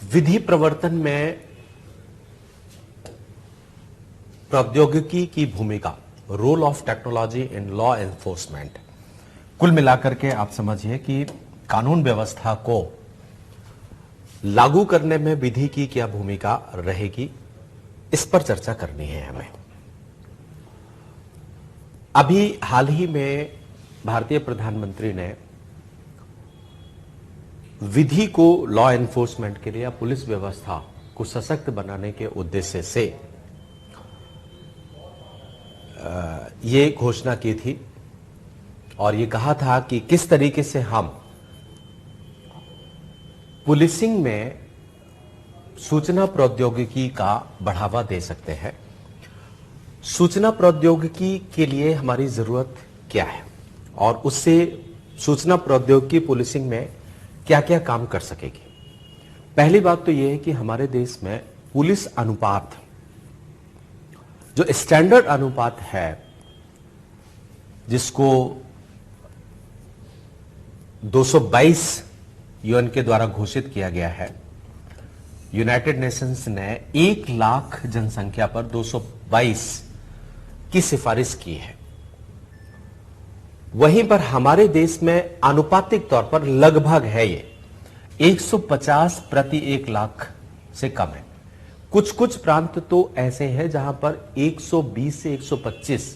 विधि प्रवर्तन में प्रौद्योगिकी की भूमिका, role of technology in law enforcement. कुल मिलाकर के आप समझिए कि कानून व्यवस्था को लागू करने में विधि की क्या भूमिका रहेगी, इस पर चर्चा करनी है हमें। अभी हाल ही में भारतीय प्रधानमंत्री ने विधि को लॉ एनफोर्समेंट के लिए या पुलिस व्यवस्था को सशक्त बनाने के उद्देश्य से ये घोषणा की थी और ये कहा था कि किस तरीके से हम पुलिसिंग में सूचना प्रौद्योगिकी का बढ़ावा दे सकते हैं। सूचना प्रौद्योगिकी के लिए हमारी जरूरत क्या है और उससे सूचना प्रौद्योगिकी पुलिसिंग में क्या क्या काम कर सकेगी। पहली बात तो यह है कि हमारे देश में पुलिस अनुपात, जो स्टैंडर्ड अनुपात है, जिसको 222 यूएन के द्वारा घोषित किया गया है। यूनाइटेड नेशंस ने 1 लाख जनसंख्या पर 222 की सिफारिश की है। वहीं पर हमारे देश में आनुपातिक तौर पर लगभग है ये 150 प्रति 1 लाख से कम है। कुछ कुछ प्रांत तो ऐसे हैं जहां पर 120 से 125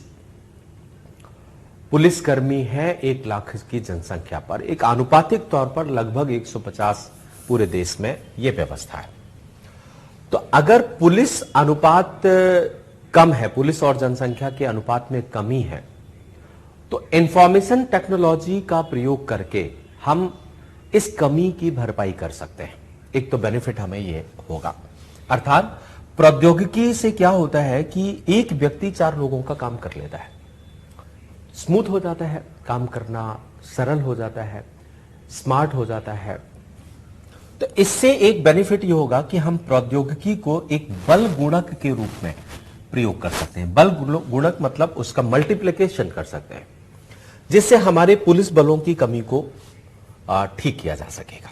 पुलिसकर्मी है 1 लाख की जनसंख्या पर। एक आनुपातिक तौर पर लगभग 150 पूरे देश में यह व्यवस्था है। तो अगर पुलिस अनुपात कम है, पुलिस और जनसंख्या के अनुपात में कमी है, तो इंफॉर्मेशन टेक्नोलॉजी का प्रयोग करके हम इस कमी की भरपाई कर सकते हैं। एक तो बेनिफिट हमें यह होगा, अर्थात प्रौद्योगिकी से क्या होता है कि एक व्यक्ति 4 लोगों का काम कर लेता है, स्मूथ हो जाता है, काम करना सरल हो जाता है, स्मार्ट हो जाता है। तो इससे एक बेनिफिट यह होगा कि हम प्रौद्योगिकी को एक बल गुणक के रूप में प्रयोग कर सकते हैं। बल गुणक मतलब उसका मल्टीप्लिकेशन कर सकते हैं, जिससे हमारे पुलिस बलों की कमी को ठीक किया जा सकेगा।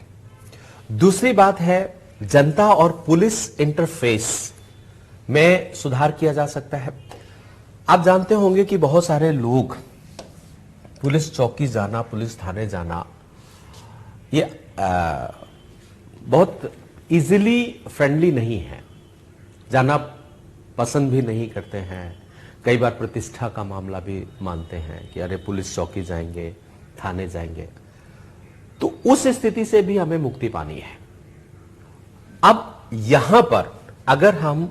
दूसरी बात है, जनता और पुलिस इंटरफेस में सुधार किया जा सकता है। आप जानते होंगे कि बहुत सारे लोग पुलिस चौकी जाना, पुलिस थाने जाना, ये बहुत इजीली फ्रेंडली नहीं है, जाना पसंद भी नहीं करते हैं। कई बार प्रतिष्ठा का मामला भी मानते हैं कि अरे पुलिस चौकी जाएंगे, थाने जाएंगे। तो उस स्थिति से भी हमें मुक्ति पानी है। अब यहां पर अगर हम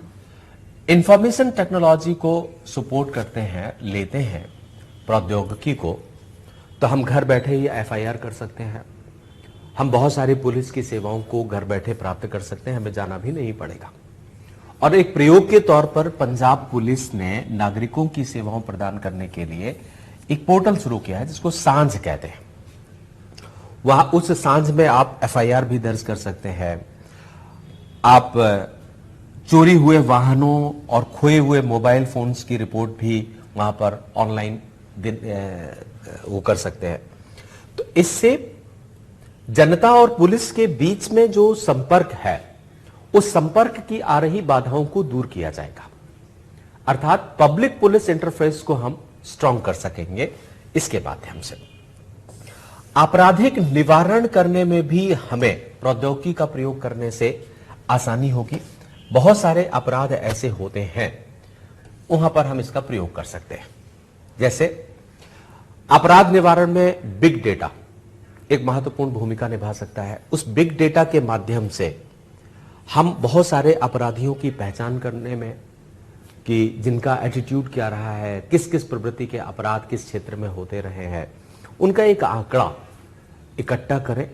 इंफॉर्मेशन टेक्नोलॉजी को सपोर्ट करते हैं, लेते हैं प्रौद्योगिकी को, तो हम घर बैठे ही एफआईआर कर सकते हैं। हम बहुत सारी पुलिस की सेवाओं को घर बैठे प्राप्त कर सकते हैं, हमें जाना भी नहीं पड़ेगा। और एक प्रयोग के तौर पर पंजाब पुलिस ने नागरिकों की सेवाओं प्रदान करने के लिए एक पोर्टल शुरू किया है जिसको सांझ कहते हैं। वहां उस सांझ में आप एफआईआर भी दर्ज कर सकते हैं, आप चोरी हुए वाहनों और खोए हुए मोबाइल फोन्स की रिपोर्ट भी वहां पर ऑनलाइन वो कर सकते हैं। तो इससे जनता और पुलिस के बीच में जो संपर्क है, उस संपर्क की आ रही बाधाओं को दूर किया जाएगा, अर्थात पब्लिक पुलिस इंटरफेस को हम स्ट्रांग कर सकेंगे। इसके माध्यम से आपराधिक निवारण करने में भी हमें प्रौद्योगिकी का प्रयोग करने से आसानी होगी। बहुत सारे अपराध ऐसे होते हैं वहां पर हम इसका प्रयोग कर सकते हैं। जैसे अपराध निवारण में बिग डेटा एक महत्वपूर्ण भूमिका निभा सकता है। उस बिग डेटा के माध्यम से हम बहुत सारे अपराधियों की पहचान करने में, कि जिनका एटीट्यूड क्या रहा है, किस किस प्रवृत्ति के अपराध किस क्षेत्र में होते रहे हैं, उनका एक आंकड़ा इकट्ठा करें।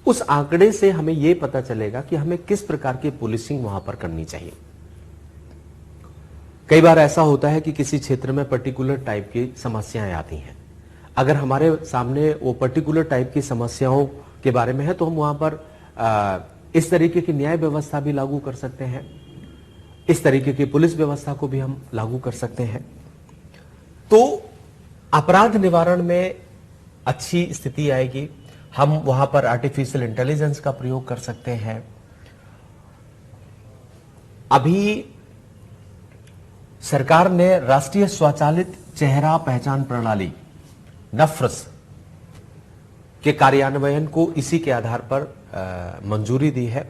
उस आंकड़े से हमें यह पता चलेगा कि हमें किस प्रकार की पुलिसिंग वहां पर करनी चाहिए। कई बार ऐसा होता है कि किसी क्षेत्र में पर्टिकुलर टाइप की समस्याएं आती हैं। अगर हमारे सामने वो पर्टिकुलर टाइप की समस्याओं के बारे में है, तो हम वहां पर इस तरीके की न्याय व्यवस्था भी लागू कर सकते हैं, इस तरीके की पुलिस व्यवस्था को भी हम लागू कर सकते हैं। तो अपराध निवारण में अच्छी स्थिति आएगी। हम वहां पर आर्टिफिशियल इंटेलिजेंस का प्रयोग कर सकते हैं। अभी सरकार ने राष्ट्रीय स्वचालित चेहरा पहचान प्रणाली नफ्रस के कार्यान्वयन को इसी के आधार पर मंजूरी दी है,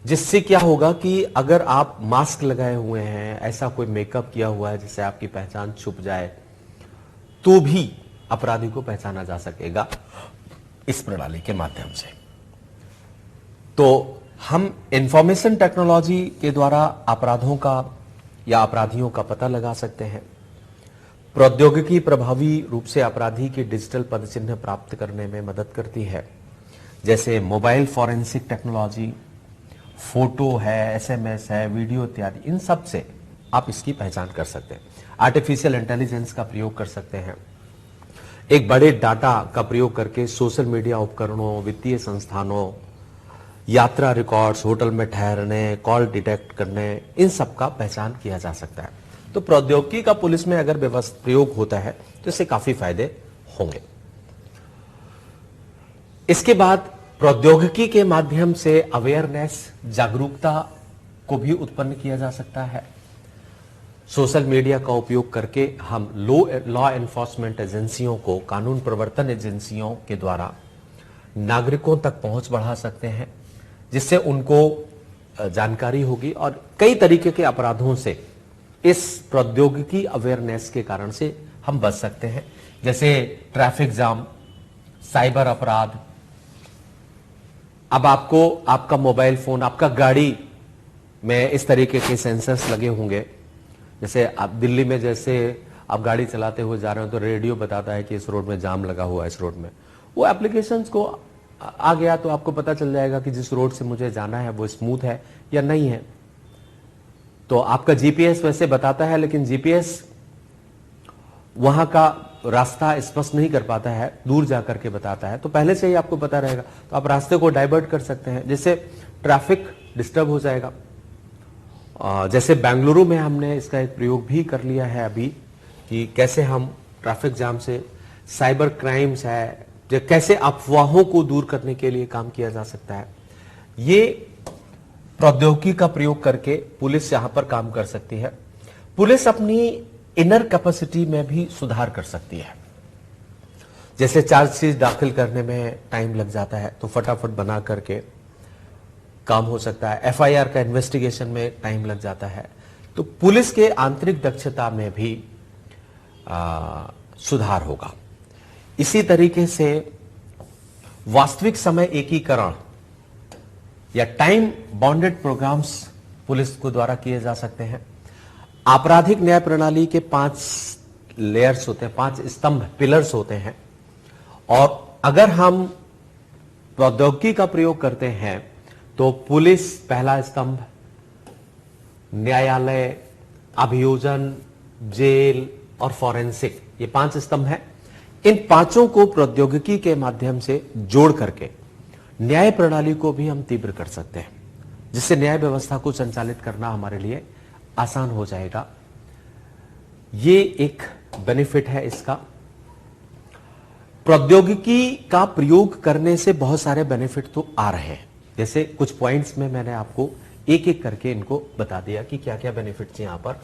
जिससे क्या होगा कि अगर आप मास्क लगाए हुए हैं, ऐसा कोई मेकअप किया हुआ है जिससे आपकी पहचान छुप जाए, तो भी अपराधी को पहचाना जा सकेगा इस प्रणाली के माध्यम से। तो हम इंफॉर्मेशन टेक्नोलॉजी के द्वारा अपराधों का या अपराधियों का पता लगा सकते हैं। प्रौद्योगिकी प्रभावी रूप से अपराधी की डिजिटल पदचिह्न प्राप्त करने में मदद करती है, जैसे मोबाइल फॉरेंसिक टेक्नोलॉजी, फोटो है, एसएमएस है, वीडियो इत्यादि। इन सब से आप इसकी पहचान कर सकते हैं। आर्टिफिशियल इंटेलिजेंस का प्रयोग कर सकते हैं। एक बड़े डाटा का प्रयोग करके सोशल मीडिया उपकरणों, वित्तीय संस्थानों, यात्रा रिकॉर्ड्स, होटल में ठहरने, कॉल डिटेक्ट करने, इन सब का पहचान किया जा सकता है। तो प्रौद्योगिकी का पुलिस में अगर प्रयोग होता है तो इससे काफी फायदे होंगे। इसके बाद प्रौद्योगिकी के माध्यम से अवेयरनेस, जागरूकता को भी उत्पन्न किया जा सकता है। सोशल मीडिया का उपयोग करके हम लॉ एनफोर्समेंट एजेंसियों को, कानून प्रवर्तन एजेंसियों के द्वारा नागरिकों तक पहुंच बढ़ा सकते हैं, जिससे उनको जानकारी होगी और कई तरीके के अपराधों से इस प्रौद्योगिकी अवेयरनेस के कारण से हम बच सकते हैं, जैसे ट्रैफिक जाम, साइबर अपराध। अब आपको आपका मोबाइल फोन, आपका गाड़ी में इस तरीके के सेंसर्स लगे होंगे, जैसे आप दिल्ली में जैसे आप गाड़ी चलाते हुए जा रहे हो तो रेडियो बताता है कि इस रोड में जाम लगा हुआ है, इस रोड में। वो एप्लीकेशंस को आ गया तो आपको पता चल जाएगा कि जिस रोड से मुझे जाना है वो स्मूथ है या नहीं है। तो आपका जीपीएस वैसे बताता है, लेकिन जीपीएस वहां का रास्ता स्पष्ट नहीं कर पाता है, दूर जाकर के बताता है। तो पहले से ही आपको पता रहेगा, तो आप रास्ते को डाइवर्ट कर सकते हैं, जिससे ट्रैफिक डिस्टर्ब हो जाएगा। जैसे बेंगलुरु में हमने इसका एक प्रयोग भी कर लिया है अभी, कि कैसे हम ट्रैफिक जाम से, साइबर क्राइम्स है, कैसे अफवाहों को दूर करने के लिए काम किया जा सकता है। ये प्रौद्योगिकी का प्रयोग करके पुलिस यहां पर काम कर सकती है। पुलिस अपनी इनर कैपेसिटी में भी सुधार कर सकती है। जैसे चार्जशीट दाखिल करने में टाइम लग जाता है, तो फटाफट बना करके काम हो सकता है। एफआईआर का इन्वेस्टिगेशन में टाइम लग जाता है। तो पुलिस के आंतरिक दक्षता में भी सुधार होगा। इसी तरीके से वास्तविक समय एकीकरण या टाइम बाउंडेड प्रोग्राम्स पुलिस को द्वारा किए जा सकते हैं। आपराधिक न्याय प्रणाली के 5 लेयर्स होते हैं, 5 स्तंभ, पिलर्स होते हैं, और अगर हम प्रौद्योगिकी का प्रयोग करते हैं तो पुलिस पहला स्तंभ, न्यायालय, अभियोजन, जेल और फॉरेंसिक, ये 5 स्तंभ हैं। इन पांचों को प्रौद्योगिकी के माध्यम से जोड़ करके न्याय प्रणाली को भी हम तीव्र कर सकते हैं, जिससे न्याय व्यवस्था को संचालित करना हमारे लिए आसान हो जाएगा। ये एक बेनिफिट है इसका। प्रौद्योगिकी का प्रयोग करने से बहुत सारे बेनिफिट तो आ रहे हैं, जैसे कुछ पॉइंट्स में मैंने आपको एक एक करके इनको बता दिया कि क्या क्या बेनिफिट्स यहां पर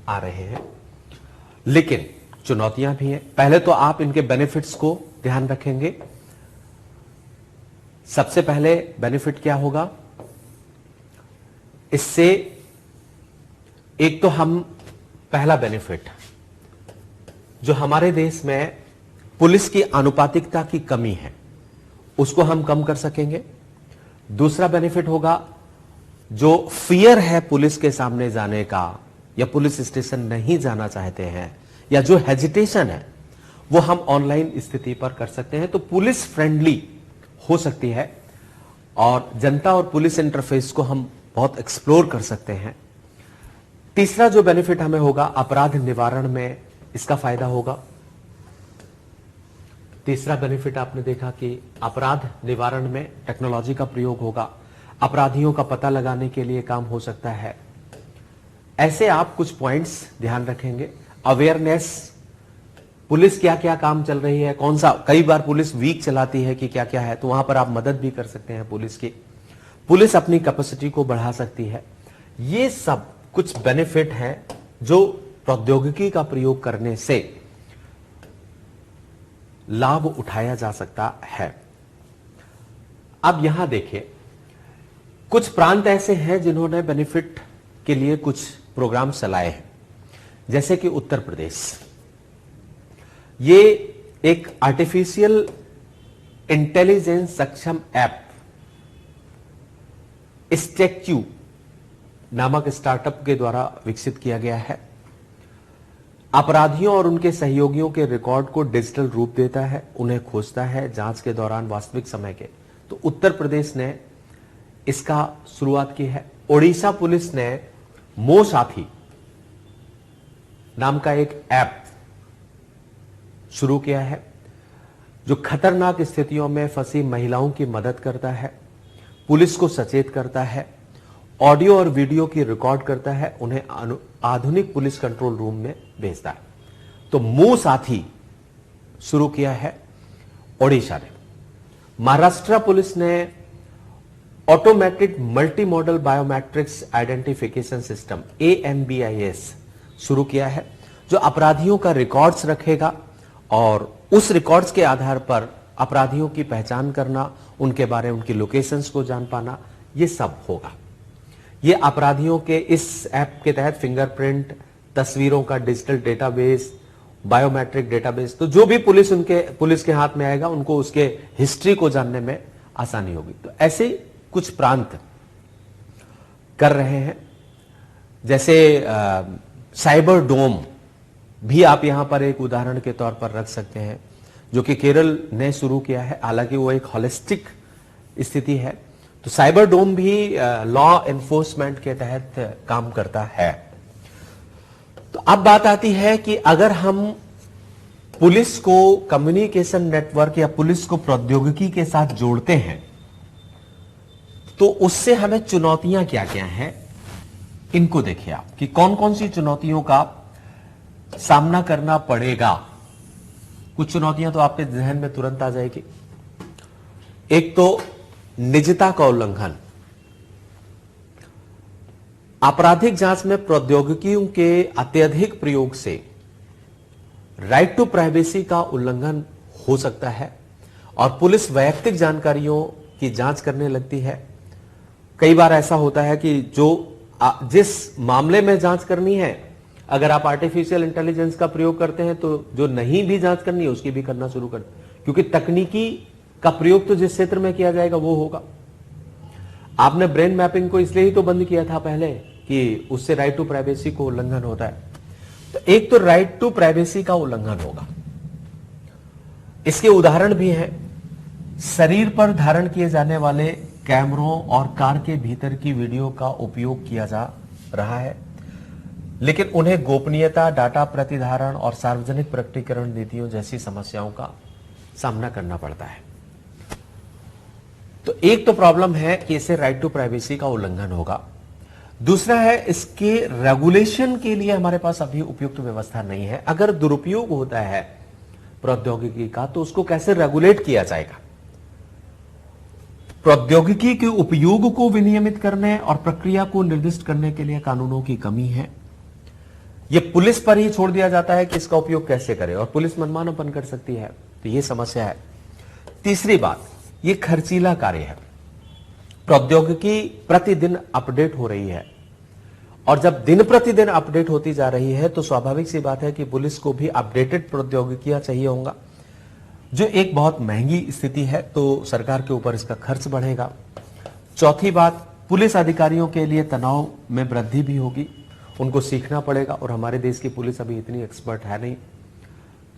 आ रहे हैं, लेकिन चुनौतियां भी हैं। पहले तो आप इनके बेनिफिट्स को ध्यान रखेंगे। सबसे पहले बेनिफिट क्या होगा, इससे एक तो हम पहला बेनिफिट, जो हमारे देश में पुलिस की आनुपातिकता की कमी है, उसको हम कम कर सकेंगे। दूसरा बेनिफिट होगा, जो फियर है पुलिस के सामने जाने का, या पुलिस स्टेशन नहीं जाना चाहते हैं, या जो हेजिटेशन है, वो हम ऑनलाइन स्थिति पर कर सकते हैं। तो पुलिस फ्रेंडली हो सकती है, और जनता और पुलिस इंटरफेस को हम बहुत एक्सप्लोर कर सकते हैं। तीसरा जो बेनिफिट हमें होगा, अपराध निवारण में इसका फायदा होगा। तीसरा बेनिफिट आपने देखा कि अपराध निवारण में टेक्नोलॉजी का प्रयोग होगा, अपराधियों का पता लगाने के लिए काम हो सकता है। ऐसे आप कुछ पॉइंट्स ध्यान रखेंगे। अवेयरनेस, पुलिस क्या क्या काम चल रही है, कौन सा, कई बार पुलिस वीक चलाती है कि क्या क्या है, तो वहां पर आप मदद भी कर सकते हैं पुलिस की। पुलिस अपनी कैपेसिटी को बढ़ा सकती है। ये सब कुछ बेनिफिट हैं जो प्रौद्योगिकी का प्रयोग करने से लाभ उठाया जा सकता है। अब यहां देखिए, कुछ प्रांत ऐसे हैं जिन्होंने बेनिफिट के लिए कुछ प्रोग्राम चलाए हैं, जैसे कि उत्तर प्रदेश। ये एक आर्टिफिशियल इंटेलिजेंस सक्षम ऐप स्टैच्यू नामक स्टार्टअप के द्वारा विकसित किया गया है। अपराधियों और उनके सहयोगियों के रिकॉर्ड को डिजिटल रूप देता है, उन्हें खोजता है जांच के दौरान वास्तविक समय के। तो उत्तर प्रदेश ने इसका शुरुआत की है। ओडिशा पुलिस ने मो साथी नाम का एक ऐप शुरू किया है, जो खतरनाक स्थितियों में फंसी महिलाओं की मदद करता है, पुलिस को सचेत करता है, ऑडियो और वीडियो की रिकॉर्ड करता है, उन्हें आधुनिक पुलिस कंट्रोल रूम में भेजता है। तो मो साथी शुरू किया है ओडिशा ने। महाराष्ट्र पुलिस ने automated multi modal biometrics identification system AMBIS शुरू किया है, जो अपराधियों का रिकॉर्ड्स रखेगा और उस रिकॉर्ड्स के आधार पर अपराधियों की पहचान करना, उनके बारे में उनकी लोकेशंस को जान पाना, ये सब होगा। ये अपराधियों के इस ऐप के तहत फिंगरप्रिंट, तस्वीरों का डिजिटल डेटाबेस, बायोमेट्रिक डेटाबेस, तो जो भी पुलिस के हाथ में आएगा उनको उसके हिस्ट्री को जानने में आसानी होगी। तो ऐसे कुछ प्रांत कर रहे हैं, जैसे साइबर डोम भी आप यहां पर एक उदाहरण के तौर पर रख सकते हैं, जो कि केरल ने शुरू किया है। हालांकि वो एक होलिस्टिक स्थिति है, तो साइबर डोम भी लॉ एनफोर्समेंट के तहत काम करता है। तो अब बात आती है कि अगर हम पुलिस को कम्युनिकेशन नेटवर्क या पुलिस को प्रौद्योगिकी के साथ जोड़ते हैं, तो उससे हमें चुनौतियां क्या क्या हैं, इनको देखिए आप कि कौन कौन सी चुनौतियों का सामना करना पड़ेगा। कुछ चुनौतियां तो आपके जहन में तुरंत आ जाएगी। एक तो निजता का उल्लंघन। आपराधिक जांच में प्रौद्योगिकियों के अत्यधिक प्रयोग से राइट टू प्राइवेसी का उल्लंघन हो सकता है और पुलिस वैयक्तिक जानकारियों की जांच करने लगती है। कई बार ऐसा होता है कि जिस मामले में जांच करनी है, अगर आप आर्टिफिशियल इंटेलिजेंस का प्रयोग करते हैं तो जो नहीं भी जांच करनी है उसकी भी करना शुरू कर, क्योंकि तकनीकी का प्रयोग तो जिस क्षेत्र में किया जाएगा वो होगा। आपने ब्रेन मैपिंग को इसलिए ही तो बंद किया था पहले कि उससे राइट टू प्राइवेसी को उल्लंघन होता है। तो एक तो राइट टू प्राइवेसी का उल्लंघन होगा। इसके उदाहरण भी हैं। शरीर पर धारण किए जाने वाले कैमरों और कार के भीतर की वीडियो का उपयोग किया जा रहा है, लेकिन उन्हें गोपनीयता, डाटा प्रतिधारण और सार्वजनिक प्रकटीकरण नीतियों जैसी समस्याओं का सामना करना पड़ता है। तो एक तो प्रॉब्लम है कि इससे राइट टू प्राइवेसी का उल्लंघन होगा। दूसरा है, इसके रेगुलेशन के लिए हमारे पास अभी उपयुक्त व्यवस्था नहीं है। अगर दुरुपयोग होता है प्रौद्योगिकी का तो उसको कैसे रेगुलेट किया जाएगा। प्रौद्योगिकी के उपयोग को विनियमित करने और प्रक्रिया को निर्दिष्ट करने के लिए कानूनों की कमी है। यह पुलिस पर ही छोड़ दिया जाता है कि इसका उपयोग कैसे करें, और पुलिस मनमानापन कर सकती है, तो यह समस्या है। तीसरी बात, यह खर्चीला कार्य है। प्रौद्योगिकी प्रतिदिन अपडेट हो रही है, और जब दिन प्रतिदिन अपडेट होती जा रही है तो स्वाभाविक सी बात है कि पुलिस को भी अपडेटेड प्रौद्योगिकियां चाहिए होगा, जो एक बहुत महंगी स्थिति है, तो सरकार के ऊपर इसका खर्च बढ़ेगा। चौथी बात, पुलिस अधिकारियों के लिए तनाव में वृद्धि भी होगी, उनको सीखना पड़ेगा, और हमारे देश की पुलिस अभी इतनी एक्सपर्ट है नहीं।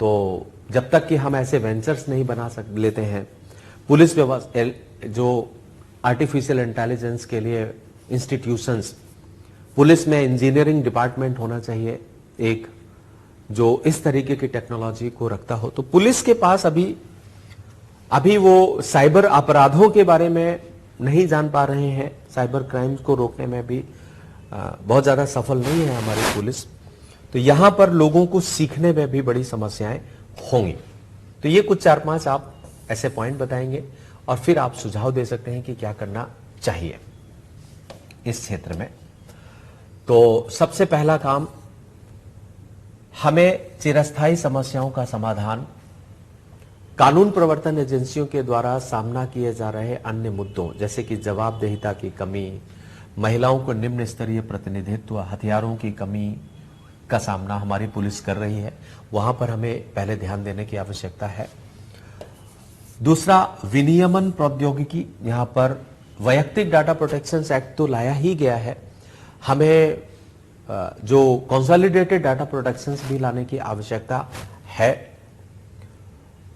तो जब तक कि हम ऐसे वेंचर्स नहीं बना लेते हैं, पुलिस व्यवस्था जो आर्टिफिशियल इंटेलिजेंस के लिए इंस्टीट्यूशंस, पुलिस में इंजीनियरिंग डिपार्टमेंट होना चाहिए एक, जो इस तरीके की टेक्नोलॉजी को रखता हो। तो पुलिस के पास अभी वो साइबर अपराधों के बारे में नहीं जान पा रहे हैं, साइबर क्राइम्स को रोकने में भी बहुत ज्यादा सफल नहीं है हमारी पुलिस। तो यहां पर लोगों को सीखने में भी बड़ी समस्याएं होंगी। तो ये कुछ 4-5 आप ऐसे पॉइंट बताएंगे और फिर आप सुझाव दे सकते हैं कि क्या करना चाहिए इस क्षेत्र में। तो सबसे पहला काम, हमें चिरस्थायी समस्याओं का समाधान कानून प्रवर्तन एजेंसियों के द्वारा सामना किए जा रहे अन्य मुद्दों, जैसे कि जवाबदेहिता की कमी, महिलाओं को निम्न स्तरीय प्रतिनिधित्व, हथियारों की कमी का सामना हमारी पुलिस कर रही है, वहां पर हमें पहले ध्यान देने की आवश्यकता है। दूसरा, विनियमन प्रौद्योगिकी, यहां पर वैयक्तिक डाटा प्रोटेक्शन एक्ट तो लाया ही गया है, हमें जो कंसोलिडेटेड डाटा प्रोटेक्शन भी लाने की आवश्यकता है।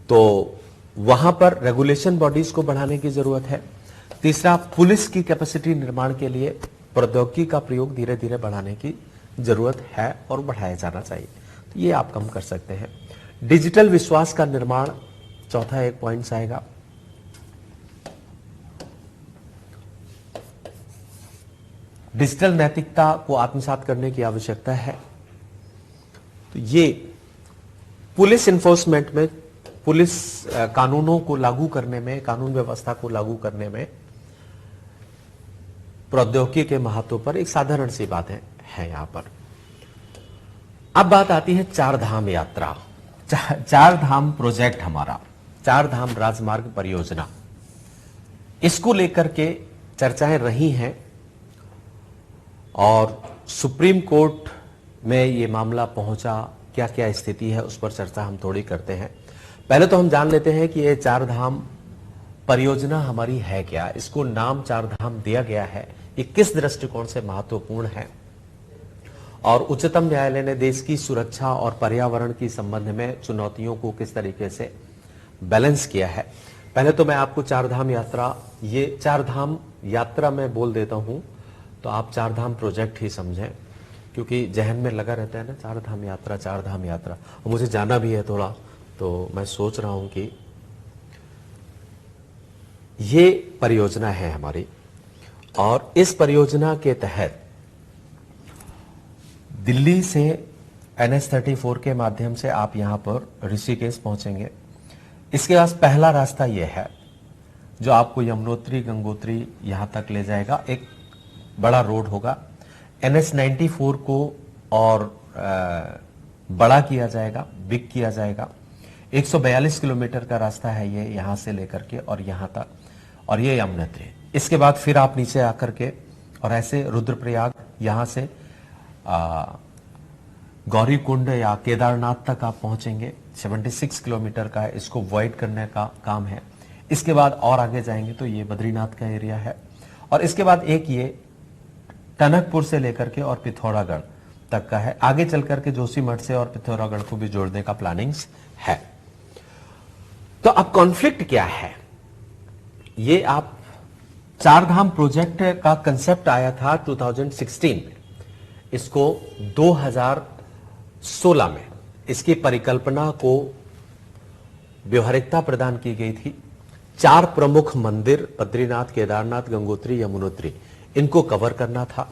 तो वहां पर रेगुलेशन बॉडीज को बढ़ाने की जरूरत है। तीसरा, पुलिस की कैपेसिटी निर्माण के लिए प्रौद्योगिकी का प्रयोग धीरे धीरे बढ़ाने की जरूरत है और बढ़ाया जाना चाहिए, तो ये आप कम कर सकते हैं। डिजिटल विश्वास का निर्माण, चौथा एक पॉइंट आएगा। डिजिटल नैतिकता को आत्मसात करने की आवश्यकता है। तो ये पुलिस इन्फोर्समेंट में पुलिस कानूनों को लागू करने में, कानून व्यवस्था को लागू करने में प्रौद्योगिकी के महत्व पर एक साधारण सी बात है यहां पर। अब बात आती है चार धाम यात्रा, चार धाम प्रोजेक्ट, हमारा चार धाम राजमार्ग परियोजना, इसको लेकर के चर्चाएं रही हैं और सुप्रीम कोर्ट में ये मामला पहुंचा, क्या क्या स्थिति है उस पर चर्चा हम थोड़ी करते हैं। पहले तो हम जान लेते हैं कि ये चार धाम परियोजना हमारी है क्या, इसको नाम चार धाम दिया गया है, ये किस दृष्टिकोण से महत्वपूर्ण है और उच्चतम न्यायालय ने देश की सुरक्षा और पर्यावरण की संबंध में चुनौतियों को किस तरीके से बैलेंस किया है। पहले तो मैं आपको चार धाम यात्रा, ये चार धाम यात्रा मैं बोल देता हूं तो आप चार धाम प्रोजेक्ट ही समझें, क्योंकि जहन में लगा रहता है ना चार धाम यात्रा, चार धाम यात्रा, और मुझे जाना भी है थोड़ा, तो मैं सोच रहा हूं कि ये परियोजना है हमारी और इस परियोजना के तहत दिल्ली से NH-34 के माध्यम से आप यहां पर ऋषिकेश पहुंचेंगे। इसके बाद पहला रास्ता यह है जो आपको यमुनोत्री गंगोत्री यहां तक ले जाएगा, एक बड़ा रोड होगा। NH-94 को और बड़ा किया जाएगा, बिग किया जाएगा। 142 किलोमीटर का रास्ता है ये, यहां से लेकर के और यहां तक, और ये यमुनोत्री। इसके बाद फिर आप नीचे आकर के और ऐसे रुद्रप्रयाग, यहां से गौरीकुंड या केदारनाथ तक आप पहुंचेंगे। 76 किलोमीटर का है, इसको वॉइड करने का काम है। इसके बाद और आगे जाएंगे तो ये बद्रीनाथ का एरिया है और इसके बाद एक ये टनकपुर से लेकर के और पिथौरागढ़ तक का है। आगे चल करके जोशीमठ से और पिथौरागढ़ को भी जोड़ने का प्लानिंग्स है। तो अब कॉन्फ्लिक्ट क्या है, ये आप चार धाम प्रोजेक्ट का कंसेप्ट आया था 2016 में, इसको 2016 में इसकी परिकल्पना को व्यवहारिकता प्रदान की गई थी। चार प्रमुख मंदिर, बद्रीनाथ, केदारनाथ, गंगोत्री, यमुनोत्री, इनको कवर करना था।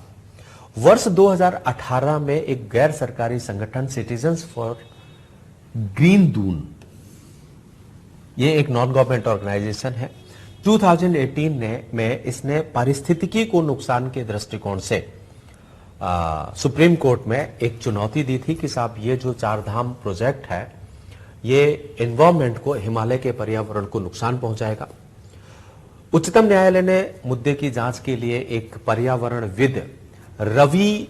वर्ष 2018 में एक गैर सरकारी संगठन सिटीजन्स फॉर ग्रीन दून, ये एक नॉन गवर्नमेंट ऑर्गेनाइजेशन है, 2018 में इसने पारिस्थितिकी को नुकसान के दृष्टिकोण से सुप्रीम कोर्ट में एक चुनौती दी थी कि साहब ये जो चार धाम प्रोजेक्ट है ये एनवायरमेंट को, हिमालय के पर्यावरण को नुकसान पहुंचाएगा। उच्चतम न्यायालय ने मुद्दे की जांच के लिए एक पर्यावरणविद रवि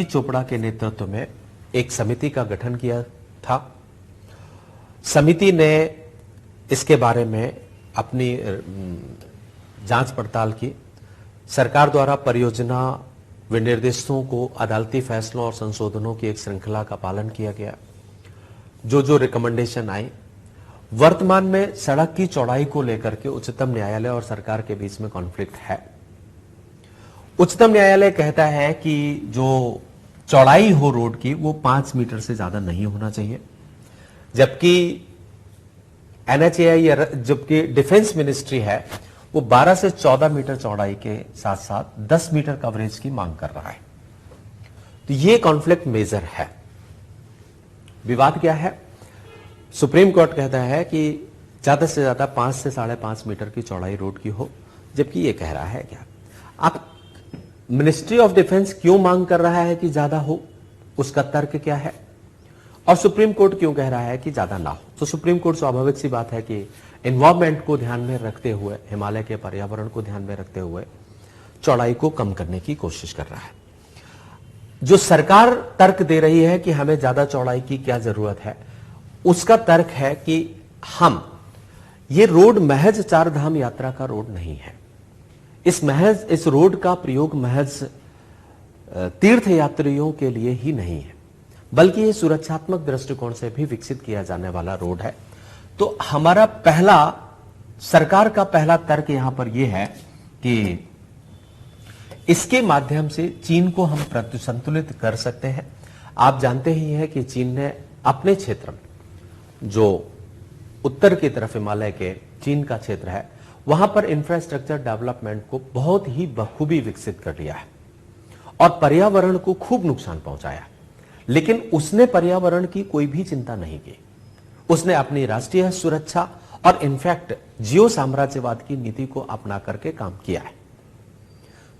चोपड़ा के नेतृत्व में एक समिति का गठन किया था। समिति ने इसके बारे में अपनी जांच पड़ताल की। सरकार द्वारा परियोजना विनिर्देशों को अदालती फैसलों और संशोधनों की एक श्रृंखला का पालन किया गया। जो रिकमेंडेशन आई, वर्तमान में सड़क की चौड़ाई को लेकर के उच्चतम न्यायालय और सरकार के बीच में कॉन्फ्लिक्ट है। उच्चतम न्यायालय कहता है कि जो चौड़ाई हो रोड की वो 5 मीटर से ज्यादा नहीं होना चाहिए, जबकि NHAI जबकि डिफेंस मिनिस्ट्री है वो 12 से 14 मीटर चौड़ाई के साथ साथ 10 मीटर कवरेज की मांग कर रहा है। तो ये कॉन्फ्लिक्ट मेजर है। विवाद क्या है, सुप्रीम कोर्ट कहता है कि ज्यादा से ज्यादा 5 से 5.5 मीटर की चौड़ाई रोड की हो, जबकि ये कह रहा है क्या, आप मिनिस्ट्री ऑफ डिफेंस क्यों मांग कर रहा है कि ज्यादा हो, उसका तर्क क्या है, और सुप्रीम कोर्ट क्यों कह रहा है कि ज्यादा ना हो। तो सुप्रीम कोर्ट स्वाभाविक सी बात है कि एनवायरमेंट को ध्यान में रखते हुए, हिमालय के पर्यावरण को ध्यान में रखते हुए चौड़ाई को कम करने की कोशिश कर रहा है। जो सरकार तर्क दे रही है कि हमें ज्यादा चौड़ाई की क्या जरूरत है, उसका तर्क है कि ये रोड महज चार धाम यात्रा का रोड नहीं है। इस रोड का प्रयोग महज तीर्थ यात्रियों के लिए ही नहीं है, बल्कि ये सुरक्षात्मक दृष्टिकोण से भी विकसित किया जाने वाला रोड है। तो हमारा सरकार का पहला तर्क यहां पर यह है कि इसके माध्यम से चीन को हम प्रतिसंतुलित कर सकते हैं। आप जानते ही हैं कि चीन ने अपने क्षेत्र में, जो उत्तर की तरफ हिमालय के चीन का क्षेत्र है, वहां पर इंफ्रास्ट्रक्चर डेवलपमेंट को बहुत ही बखूबी विकसित कर लिया है और पर्यावरण को खूब नुकसान पहुंचाया। लेकिन उसने पर्यावरण की कोई भी चिंता नहीं की। उसने अपनी राष्ट्रीय सुरक्षा और इनफैक्ट जियो साम्राज्यवाद की नीति को अपना करके काम किया है।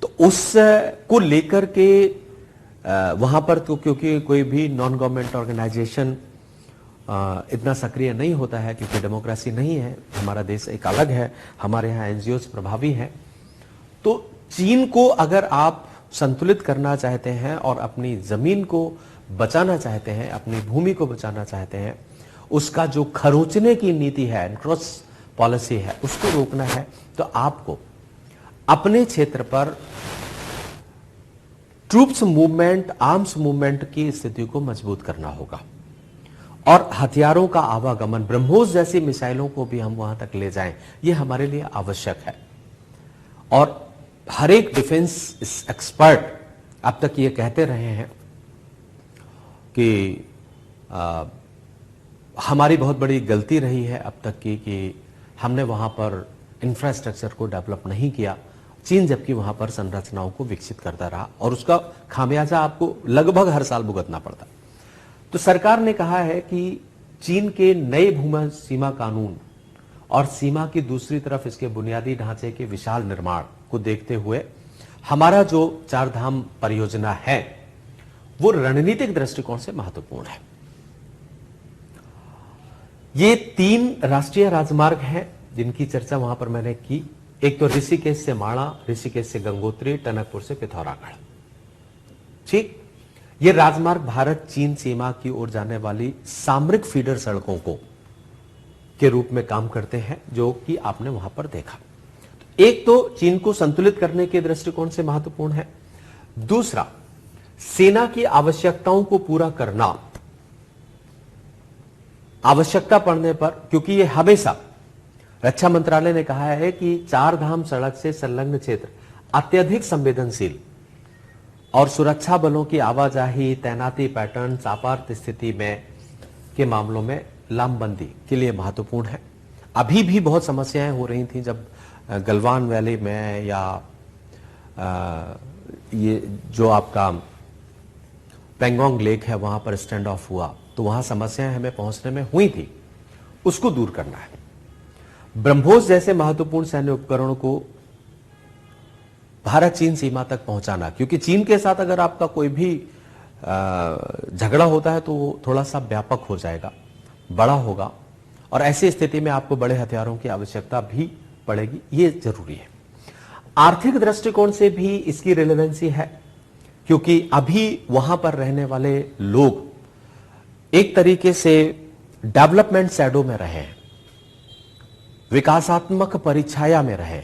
तो उसको लेकर के वहां पर तो क्योंकि कोई भी नॉन गवर्नमेंट ऑर्गेनाइजेशन इतना सक्रिय नहीं होता है, क्योंकि डेमोक्रेसी नहीं है, हमारा देश एक अलग है, हमारे यहाँ एनजीओज प्रभावी हैं। तो चीन को अगर आप संतुलित करना चाहते हैं और अपनी जमीन को बचाना चाहते हैं, अपनी भूमि को बचाना चाहते हैं, उसका जो खरोचने की नीति है, एनक्रोच पॉलिसी है, उसको रोकना है, तो आपको अपने क्षेत्र पर ट्रूप्स मूवमेंट, आर्म्स मूवमेंट की स्थिति को मजबूत करना होगा और हथियारों का आवागमन, ब्रह्मोस जैसी मिसाइलों को भी हम वहां तक ले जाएं, यह हमारे लिए आवश्यक है। और हर एक डिफेंस एक्सपर्ट अब तक ये कहते रहे हैं कि हमारी बहुत बड़ी गलती रही है अब तक की कि हमने वहां पर इंफ्रास्ट्रक्चर को डेवलप नहीं किया। चीन जबकि वहां पर संरचनाओं को विकसित करता रहा और उसका खामियाजा आपको लगभग हर साल भुगतना पड़ता। तो सरकार ने कहा है कि चीन के नए भूमि सीमा कानून और सीमा की दूसरी तरफ इसके बुनियादी ढांचे के विशाल निर्माण को देखते हुए हमारा जो चार धाम परियोजना है वो रणनीतिक दृष्टिकोण से महत्वपूर्ण है। ये 3 राष्ट्रीय राजमार्ग हैं जिनकी चर्चा वहां पर मैंने की। एक तो ऋषिकेश से माणा, ऋषिकेश से गंगोत्री, टनकपुर से पिथौरागढ़। ठीक, ये राजमार्ग भारत चीन सीमा की ओर जाने वाली सामरिक फीडर सड़कों को के रूप में काम करते हैं, जो कि आपने वहां पर देखा। एक तो चीन को संतुलित करने के दृष्टिकोण से महत्वपूर्ण है, दूसरा सेना की आवश्यकताओं को पूरा करना, आवश्यकता पड़ने पर, क्योंकि ये हमेशा रक्षा मंत्रालय ने कहा है कि चार धाम सड़क से संलग्न क्षेत्र अत्यधिक संवेदनशील और सुरक्षा बलों की आवाजाही, तैनाती पैटर्न, आपात स्थिति में के मामलों में लामबंदी के लिए महत्वपूर्ण है। अभी भी बहुत समस्याएं हो रही थी जब गलवान वैली में या ये जो आपका पेंगोंग लेक है वहां पर स्टैंड ऑफ हुआ, तो वहां समस्याएं हमें पहुंचने में हुई थी, उसको दूर करना है। ब्रह्मोस जैसे महत्वपूर्ण सैन्य उपकरणों को भारत चीन सीमा तक पहुंचाना, क्योंकि चीन के साथ अगर आपका कोई भी झगड़ा होता है तो वो थोड़ा सा व्यापक हो जाएगा, बड़ा होगा, और ऐसी स्थिति में आपको बड़े हथियारों की आवश्यकता भी पड़ेगी, ये जरूरी है। आर्थिक दृष्टिकोण से भी इसकी रिलेवेंसी है, क्योंकि अभी वहां पर रहने वाले लोग एक तरीके से डेवलपमेंट शैडो में रहे हैं, विकासात्मक परिछाया में रहे।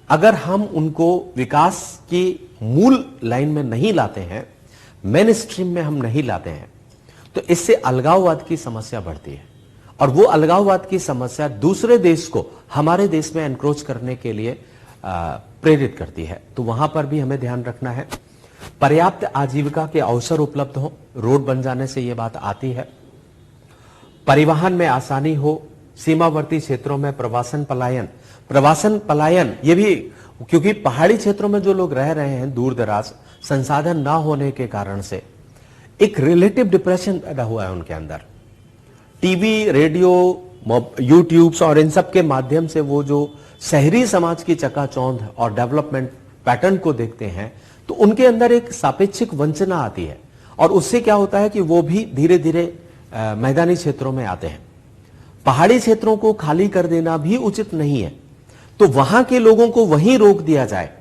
अगर हम उनको विकास की मूल लाइन में नहीं लाते हैं, मेन स्ट्रीम में हम नहीं लाते हैं, तो इससे अलगाववाद की समस्या बढ़ती है और वो अलगाववाद की समस्या दूसरे देश को हमारे देश में एनक्रोच करने के लिए प्रेरित करती है। तो वहां पर भी हमें ध्यान रखना है। पर्याप्त आजीविका के अवसर उपलब्ध हो, रोड बन जाने से यह बात आती है। परिवहन में आसानी हो, सीमावर्ती क्षेत्रों में प्रवासन पलायन ये भी, क्योंकि पहाड़ी क्षेत्रों में जो लोग रह रहे हैं दूर दराज, संसाधन ना होने के कारण से एक रिलेटिव डिप्रेशन पैदा हुआ है उनके अंदर। टीवी, रेडियो, यूट्यूब्स और इन सब के माध्यम से वो जो शहरी समाज की चकाचौंध और डेवलपमेंट पैटर्न को देखते हैं, तो उनके अंदर एक सापेक्षिक वंचना आती है और उससे क्या होता है कि वो भी धीरे धीरे मैदानी क्षेत्रों में आते हैं। पहाड़ी क्षेत्रों को खाली कर देना भी उचित नहीं है, तो वहां के लोगों को वहीं रोक दिया जाए।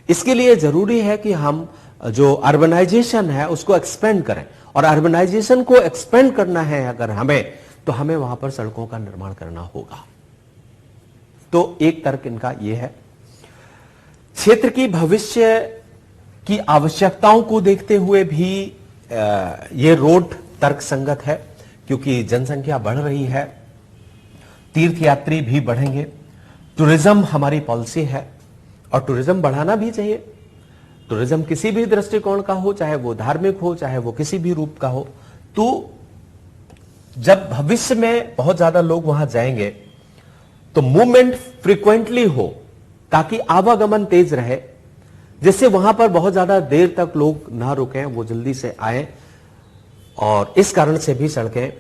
इसके लिए जरूरी है कि हम जो अर्बनाइजेशन है उसको एक्सपेंड करें, और अर्बनाइजेशन को एक्सपेंड करना है अगर हमें, तो हमें वहां पर सड़कों का निर्माण करना होगा। तो एक तर्क इनका यह है। क्षेत्र की भविष्य की आवश्यकताओं को देखते हुए भी यह रोड तर्कसंगत है, क्योंकि जनसंख्या बढ़ रही है, तीर्थयात्री भी बढ़ेंगे, टूरिज्म हमारी पॉलिसी है और टूरिज्म बढ़ाना भी चाहिए। टूरिज्म किसी भी दृष्टिकोण का हो, चाहे वो धार्मिक हो, चाहे वो किसी भी रूप का हो, तो जब भविष्य में बहुत ज्यादा लोग वहां जाएंगे तो मूवमेंट फ्रीक्वेंटली हो, ताकि आवागमन तेज रहे, जिससे वहां पर बहुत ज्यादा देर तक लोग ना रुकें, वो जल्दी से आए। और इस कारण से भी सड़कें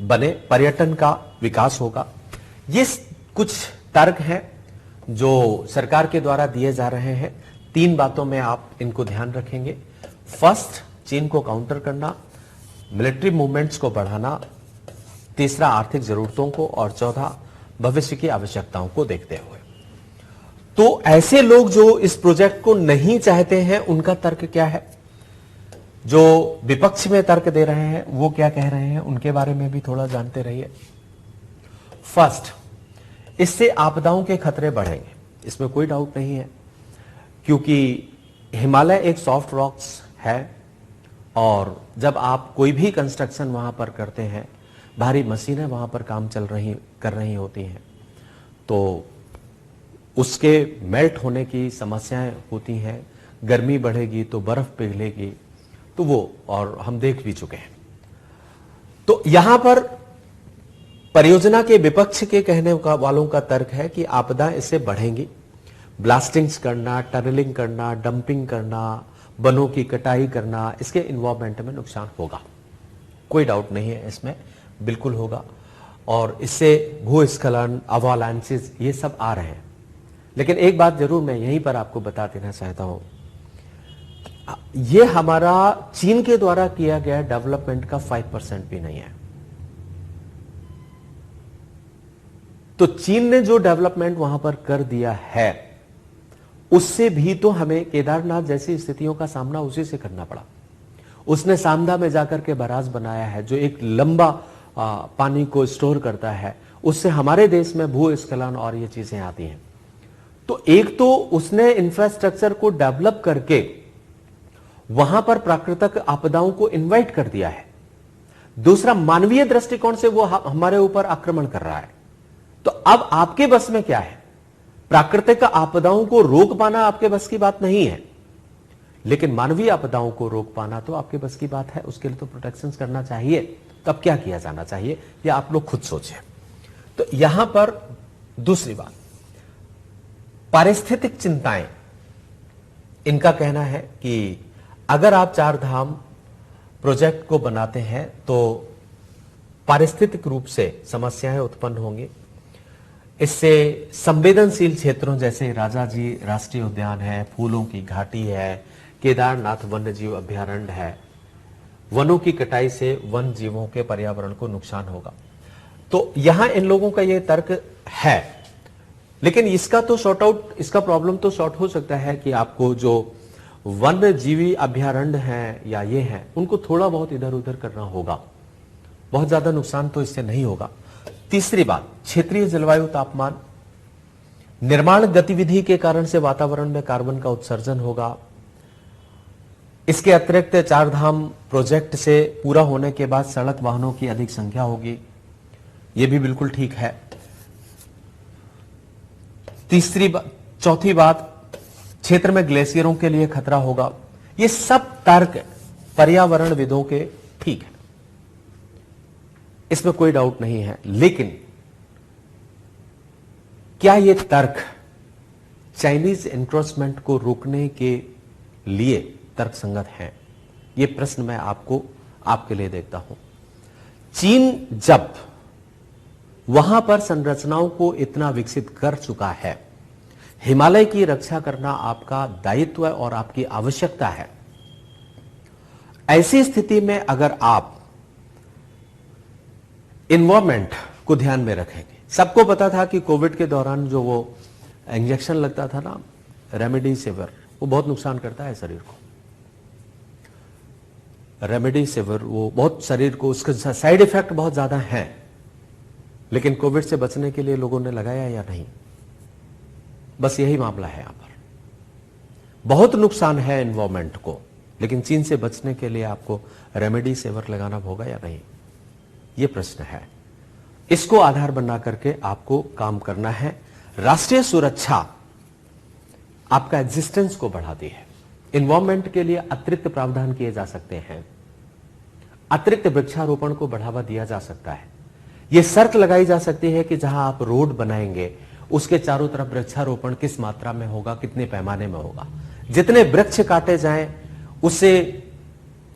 बने, पर्यटन का विकास होगा। ये कुछ तर्क हैं जो सरकार के द्वारा दिए जा रहे हैं। 3 बातों में आप इनको ध्यान रखेंगे। फर्स्ट, चीन को काउंटर करना, मिलिट्री मूवमेंट्स को बढ़ाना, तीसरा आर्थिक जरूरतों को, और चौथा भविष्य की आवश्यकताओं को देखते हुए। तो ऐसे लोग जो इस प्रोजेक्ट को नहीं चाहते हैं, उनका तर्क क्या है? जो विपक्ष में तर्क दे रहे हैं वो क्या कह रहे हैं, उनके बारे में भी थोड़ा जानते रहिए। फर्स्ट, इससे आपदाओं के खतरे बढ़ेंगे, इसमें कोई डाउट नहीं है, क्योंकि हिमालय एक सॉफ्ट रॉक्स है और जब आप कोई भी कंस्ट्रक्शन वहां पर करते हैं, भारी मशीनें वहां पर काम कर रही होती हैं, तो उसके मेल्ट होने की समस्याएं होती हैं। गर्मी बढ़ेगी तो बर्फ पिघलेगी, तो वो और हम देख भी चुके हैं। तो यहां पर परियोजना के विपक्ष के कहने वालों का तर्क है कि आपदाएं इससे बढ़ेंगी। ब्लास्टिंग्स करना, टनलिंग करना, डंपिंग करना, वनों की कटाई करना, इसके इन्वायरमेंट में नुकसान होगा, कोई डाउट नहीं है, इसमें बिल्कुल होगा। और इससे भूस्खलन, अवालांचेस, ये सब आ रहे हैं। लेकिन एक बात जरूर मैं यहीं पर आपको बता देना चाहता हूं, ये हमारा चीन के द्वारा किया गया डेवलपमेंट का 5% भी नहीं है। तो चीन ने जो डेवलपमेंट वहां पर कर दिया है, उससे भी तो हमें केदारनाथ जैसी स्थितियों का सामना उसी से करना पड़ा। उसने सांदा में जाकर के बराज बनाया है, जो एक लंबा पानी को स्टोर करता है। उससे हमारे देश में भूस्खलन और ये चीजें आती हैं। तो एक तो उसने इंफ्रास्ट्रक्चर को डेवलप करके वहां पर प्राकृतिक आपदाओं को इनवाइट कर दिया है। दूसरा, मानवीय दृष्टिकोण से वो हमारे ऊपर आक्रमण कर रहा है। तो अब आपके बस में क्या है? प्राकृतिक आपदाओं को रोक पाना आपके बस की बात नहीं है, लेकिन मानवीय आपदाओं को रोक पाना तो आपके बस की बात है। उसके लिए तो प्रोटेक्शंस करना चाहिए। तब क्या किया जाना चाहिए, यह आप लोग खुद सोचिए। तो यहां पर दूसरी बात, पारिस्थितिक चिंताएं। इनका कहना है कि अगर आप 4 धाम प्रोजेक्ट को बनाते हैं तो पारिस्थितिक रूप से समस्याएं उत्पन्न होंगी। इससे संवेदनशील क्षेत्रों जैसे राजाजी राष्ट्रीय उद्यान है, फूलों की घाटी है, केदारनाथ वन्य जीव अभयारण्य है, वनों की कटाई से वन जीवों के पर्यावरण को नुकसान होगा। तो यहां इन लोगों का यह तर्क है, लेकिन इसका प्रॉब्लम तो सॉर्ट हो सकता है कि आपको जो वन्य जीवी अभयारण्य हैं या ये हैं, उनको थोड़ा बहुत इधर उधर करना होगा, बहुत ज्यादा नुकसान तो इससे नहीं होगा। तीसरी बात, क्षेत्रीय जलवायु तापमान, निर्माण गतिविधि के कारण से वातावरण में कार्बन का उत्सर्जन होगा। इसके अतिरिक्त 4 धाम प्रोजेक्ट से पूरा होने के बाद सड़क वाहनों की अधिक संख्या होगी, यह भी बिल्कुल ठीक है। चौथी बात, क्षेत्र में ग्लेशियरों के लिए खतरा होगा। ये सब तर्क पर्यावरणविदों के ठीक है, इसमें कोई डाउट नहीं है। लेकिन क्या ये तर्क चाइनीज एनक्रोचमेंट को रोकने के लिए तर्कसंगत हैं? ये प्रश्न मैं आपके लिए देखता हूं। चीन जब वहां पर संरचनाओं को इतना विकसित कर चुका है, हिमालय की रक्षा करना आपका दायित्व है और आपकी आवश्यकता है। ऐसी स्थिति में अगर आप एनवायरमेंट को ध्यान में रखेंगे, सबको पता था कि कोविड के दौरान जो वो इंजेक्शन लगता था ना, रेमडेसिविर, वो बहुत नुकसान करता है शरीर को। रेमडेसिविर वो बहुत शरीर को, उसके साइड इफेक्ट बहुत ज्यादा हैं, लेकिन कोविड से बचने के लिए लोगों ने लगाया या नहीं, बस यही मामला है। यहां पर बहुत नुकसान है एनवायरमेंट को, लेकिन चीन से बचने के लिए आपको रेमडेसिविर लगाना होगा या नहीं, यह प्रश्न है। इसको आधार बना करके आपको काम करना है। राष्ट्रीय सुरक्षा आपका एग्जिस्टेंस को बढ़ाती है। एनवायरमेंट के लिए अतिरिक्त प्रावधान किए जा सकते हैं, अतिरिक्त वृक्षारोपण को बढ़ावा दिया जा सकता है। यह शर्त लगाई जा सकती है कि जहां आप रोड बनाएंगे उसके चारों तरफ वृक्षारोपण किस मात्रा में होगा, कितने पैमाने में होगा। जितने वृक्ष काटे जाएं उससे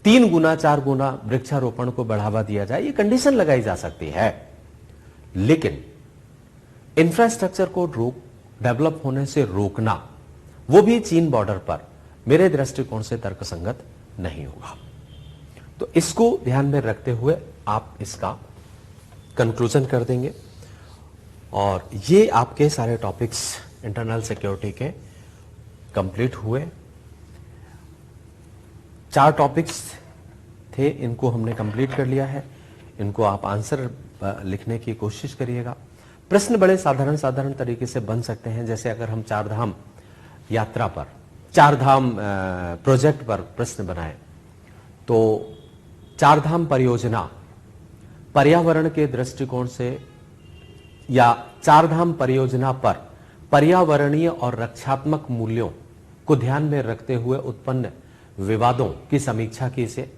3 गुना 4 गुना वृक्षारोपण को बढ़ावा दिया जाए, ये कंडीशन लगाई जा सकती है। लेकिन इंफ्रास्ट्रक्चर को डेवलप होने से रोकना, वो भी चीन बॉर्डर पर, मेरे दृष्टिकोण से तर्कसंगत नहीं होगा। तो इसको ध्यान में रखते हुए आप इसका कंक्लूजन कर देंगे और ये आपके सारे टॉपिक्स इंटरनल सिक्योरिटी के कंप्लीट हुए। 4 टॉपिक्स थे, इनको हमने कंप्लीट कर लिया है। इनको आप आंसर लिखने की कोशिश करिएगा। प्रश्न बड़े साधारण तरीके से बन सकते हैं, जैसे अगर हम 4 धाम यात्रा पर, 4 धाम प्रोजेक्ट पर प्रश्न बनाएं तो 4 धाम परियोजना पर्यावरण के दृष्टिकोण से या 4 धाम परियोजना पर पर्यावरणीय और रक्षात्मक मूल्यों को ध्यान में रखते हुए उत्पन्न विवादों की समीक्षा कीजिए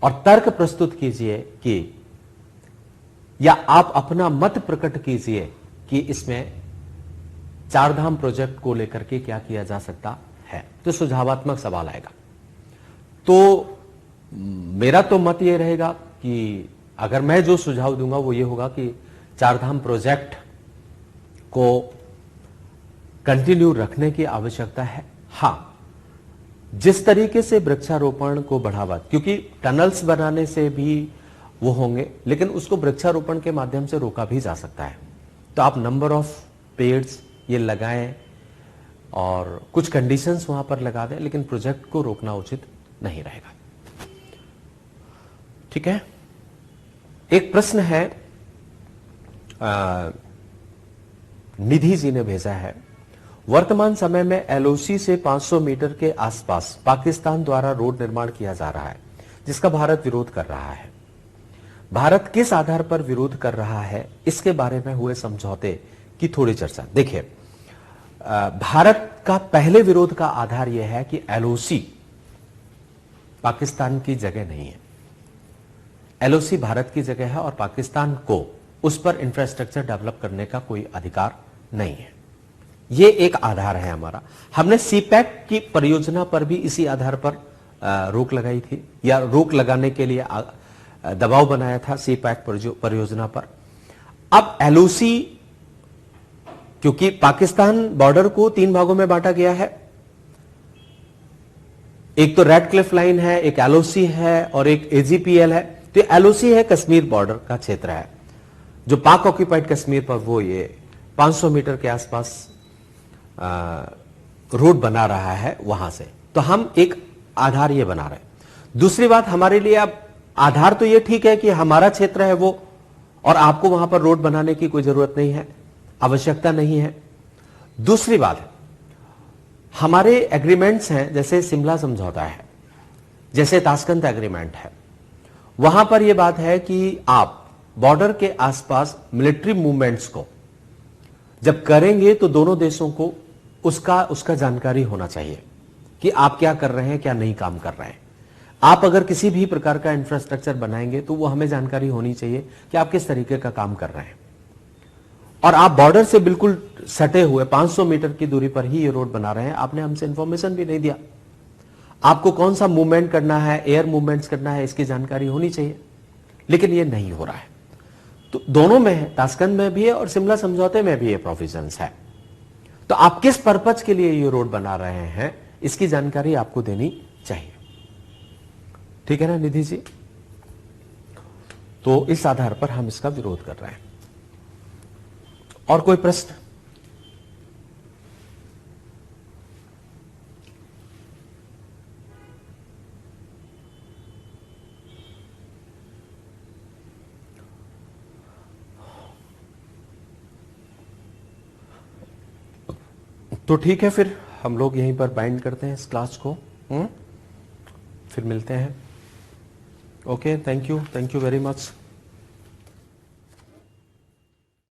और तर्क प्रस्तुत कीजिए कि, या आप अपना मत प्रकट कीजिए कि इसमें 4 धाम प्रोजेक्ट को लेकर के क्या किया जा सकता है। तो सुझावात्मक सवाल आएगा। तो मेरा तो मत ये रहेगा कि अगर मैं जो सुझाव दूंगा वो ये होगा कि 4 धाम प्रोजेक्ट को कंटिन्यू रखने की आवश्यकता है। हां, जिस तरीके से वृक्षारोपण को बढ़ावा, क्योंकि टनल्स बनाने से भी वो होंगे, लेकिन उसको वृक्षारोपण के माध्यम से रोका भी जा सकता है। तो आप नंबर ऑफ पेड्स ये लगाएं और कुछ कंडीशंस वहां पर लगा दें, लेकिन प्रोजेक्ट को रोकना उचित नहीं रहेगा। ठीक है। एक प्रश्न है, निधि जी ने भेजा है, वर्तमान समय में एलओसी से 500 मीटर के आसपास पाकिस्तान द्वारा रोड निर्माण किया जा रहा है, जिसका भारत विरोध कर रहा है। भारत किस आधार पर विरोध कर रहा है, इसके बारे में हुए समझौते की थोड़ी चर्चा। देखिए, भारत का पहले विरोध का आधार यह है कि एलओसी पाकिस्तान की जगह नहीं है। एलओसी भारत की जगह है और पाकिस्तान को उस पर इंफ्रास्ट्रक्चर डेवलप करने का कोई अधिकार नहीं है। यह एक आधार है हमारा। हमने सीपैक की परियोजना पर भी इसी आधार पर रोक लगाई थी, या रोक लगाने के लिए दबाव बनाया था सीपैक परियोजना पर। अब एलओसी, क्योंकि पाकिस्तान बॉर्डर को 3 भागों में बांटा गया है, एक तो रेड क्लिफ लाइन है, एक एलओसी है और एक एजीपीएल है। तो एलओसी है कश्मीर बॉर्डर का क्षेत्र है, जो पाक ऑक्यूपाइड कश्मीर पर वो ये 500 मीटर के आसपास रोड बना रहा है वहां से। तो हम एक आधार ये बना रहे हैं। दूसरी बात, हमारे लिए अब आधार तो ये ठीक है कि हमारा क्षेत्र है वो, और आपको वहां पर रोड बनाने की कोई जरूरत नहीं है, आवश्यकता नहीं है। दूसरी बात, हमारे एग्रीमेंट्स हैं, जैसे शिमला समझौता है, जैसे ताशकंद एग्रीमेंट है, वहां पर यह बात है कि आप बॉर्डर के आसपास मिलिट्री मूवमेंट्स को जब करेंगे तो दोनों देशों को उसका जानकारी होना चाहिए कि आप क्या कर रहे हैं, क्या नहीं काम कर रहे हैं। आप अगर किसी भी प्रकार का इंफ्रास्ट्रक्चर बनाएंगे तो वो हमें जानकारी होनी चाहिए कि आप किस तरीके का काम कर रहे हैं। और आप बॉर्डर से बिल्कुल सटे हुए 500 मीटर की दूरी पर ही ये रोड बना रहे हैं, आपने हमसे इंफॉर्मेशन भी नहीं दिया। आपको कौन सा मूवमेंट करना है, एयर मूवमेंट्स करना है, इसकी जानकारी होनी चाहिए, लेकिन ये नहीं हो रहा है। तो दोनों में है, ताशकंद में भी है और शिमला समझौते में भी ये प्रोविजंस है। तो आप किस पर्पज के लिए ये रोड बना रहे हैं, इसकी जानकारी आपको देनी चाहिए। ठीक है ना निधि जी? तो इस आधार पर हम इसका विरोध कर रहे हैं। और कोई प्रश्न? तो ठीक है, फिर हम लोग यहीं पर बाइंड करते हैं इस क्लास को। फिर मिलते हैं। Okay, thank you very much.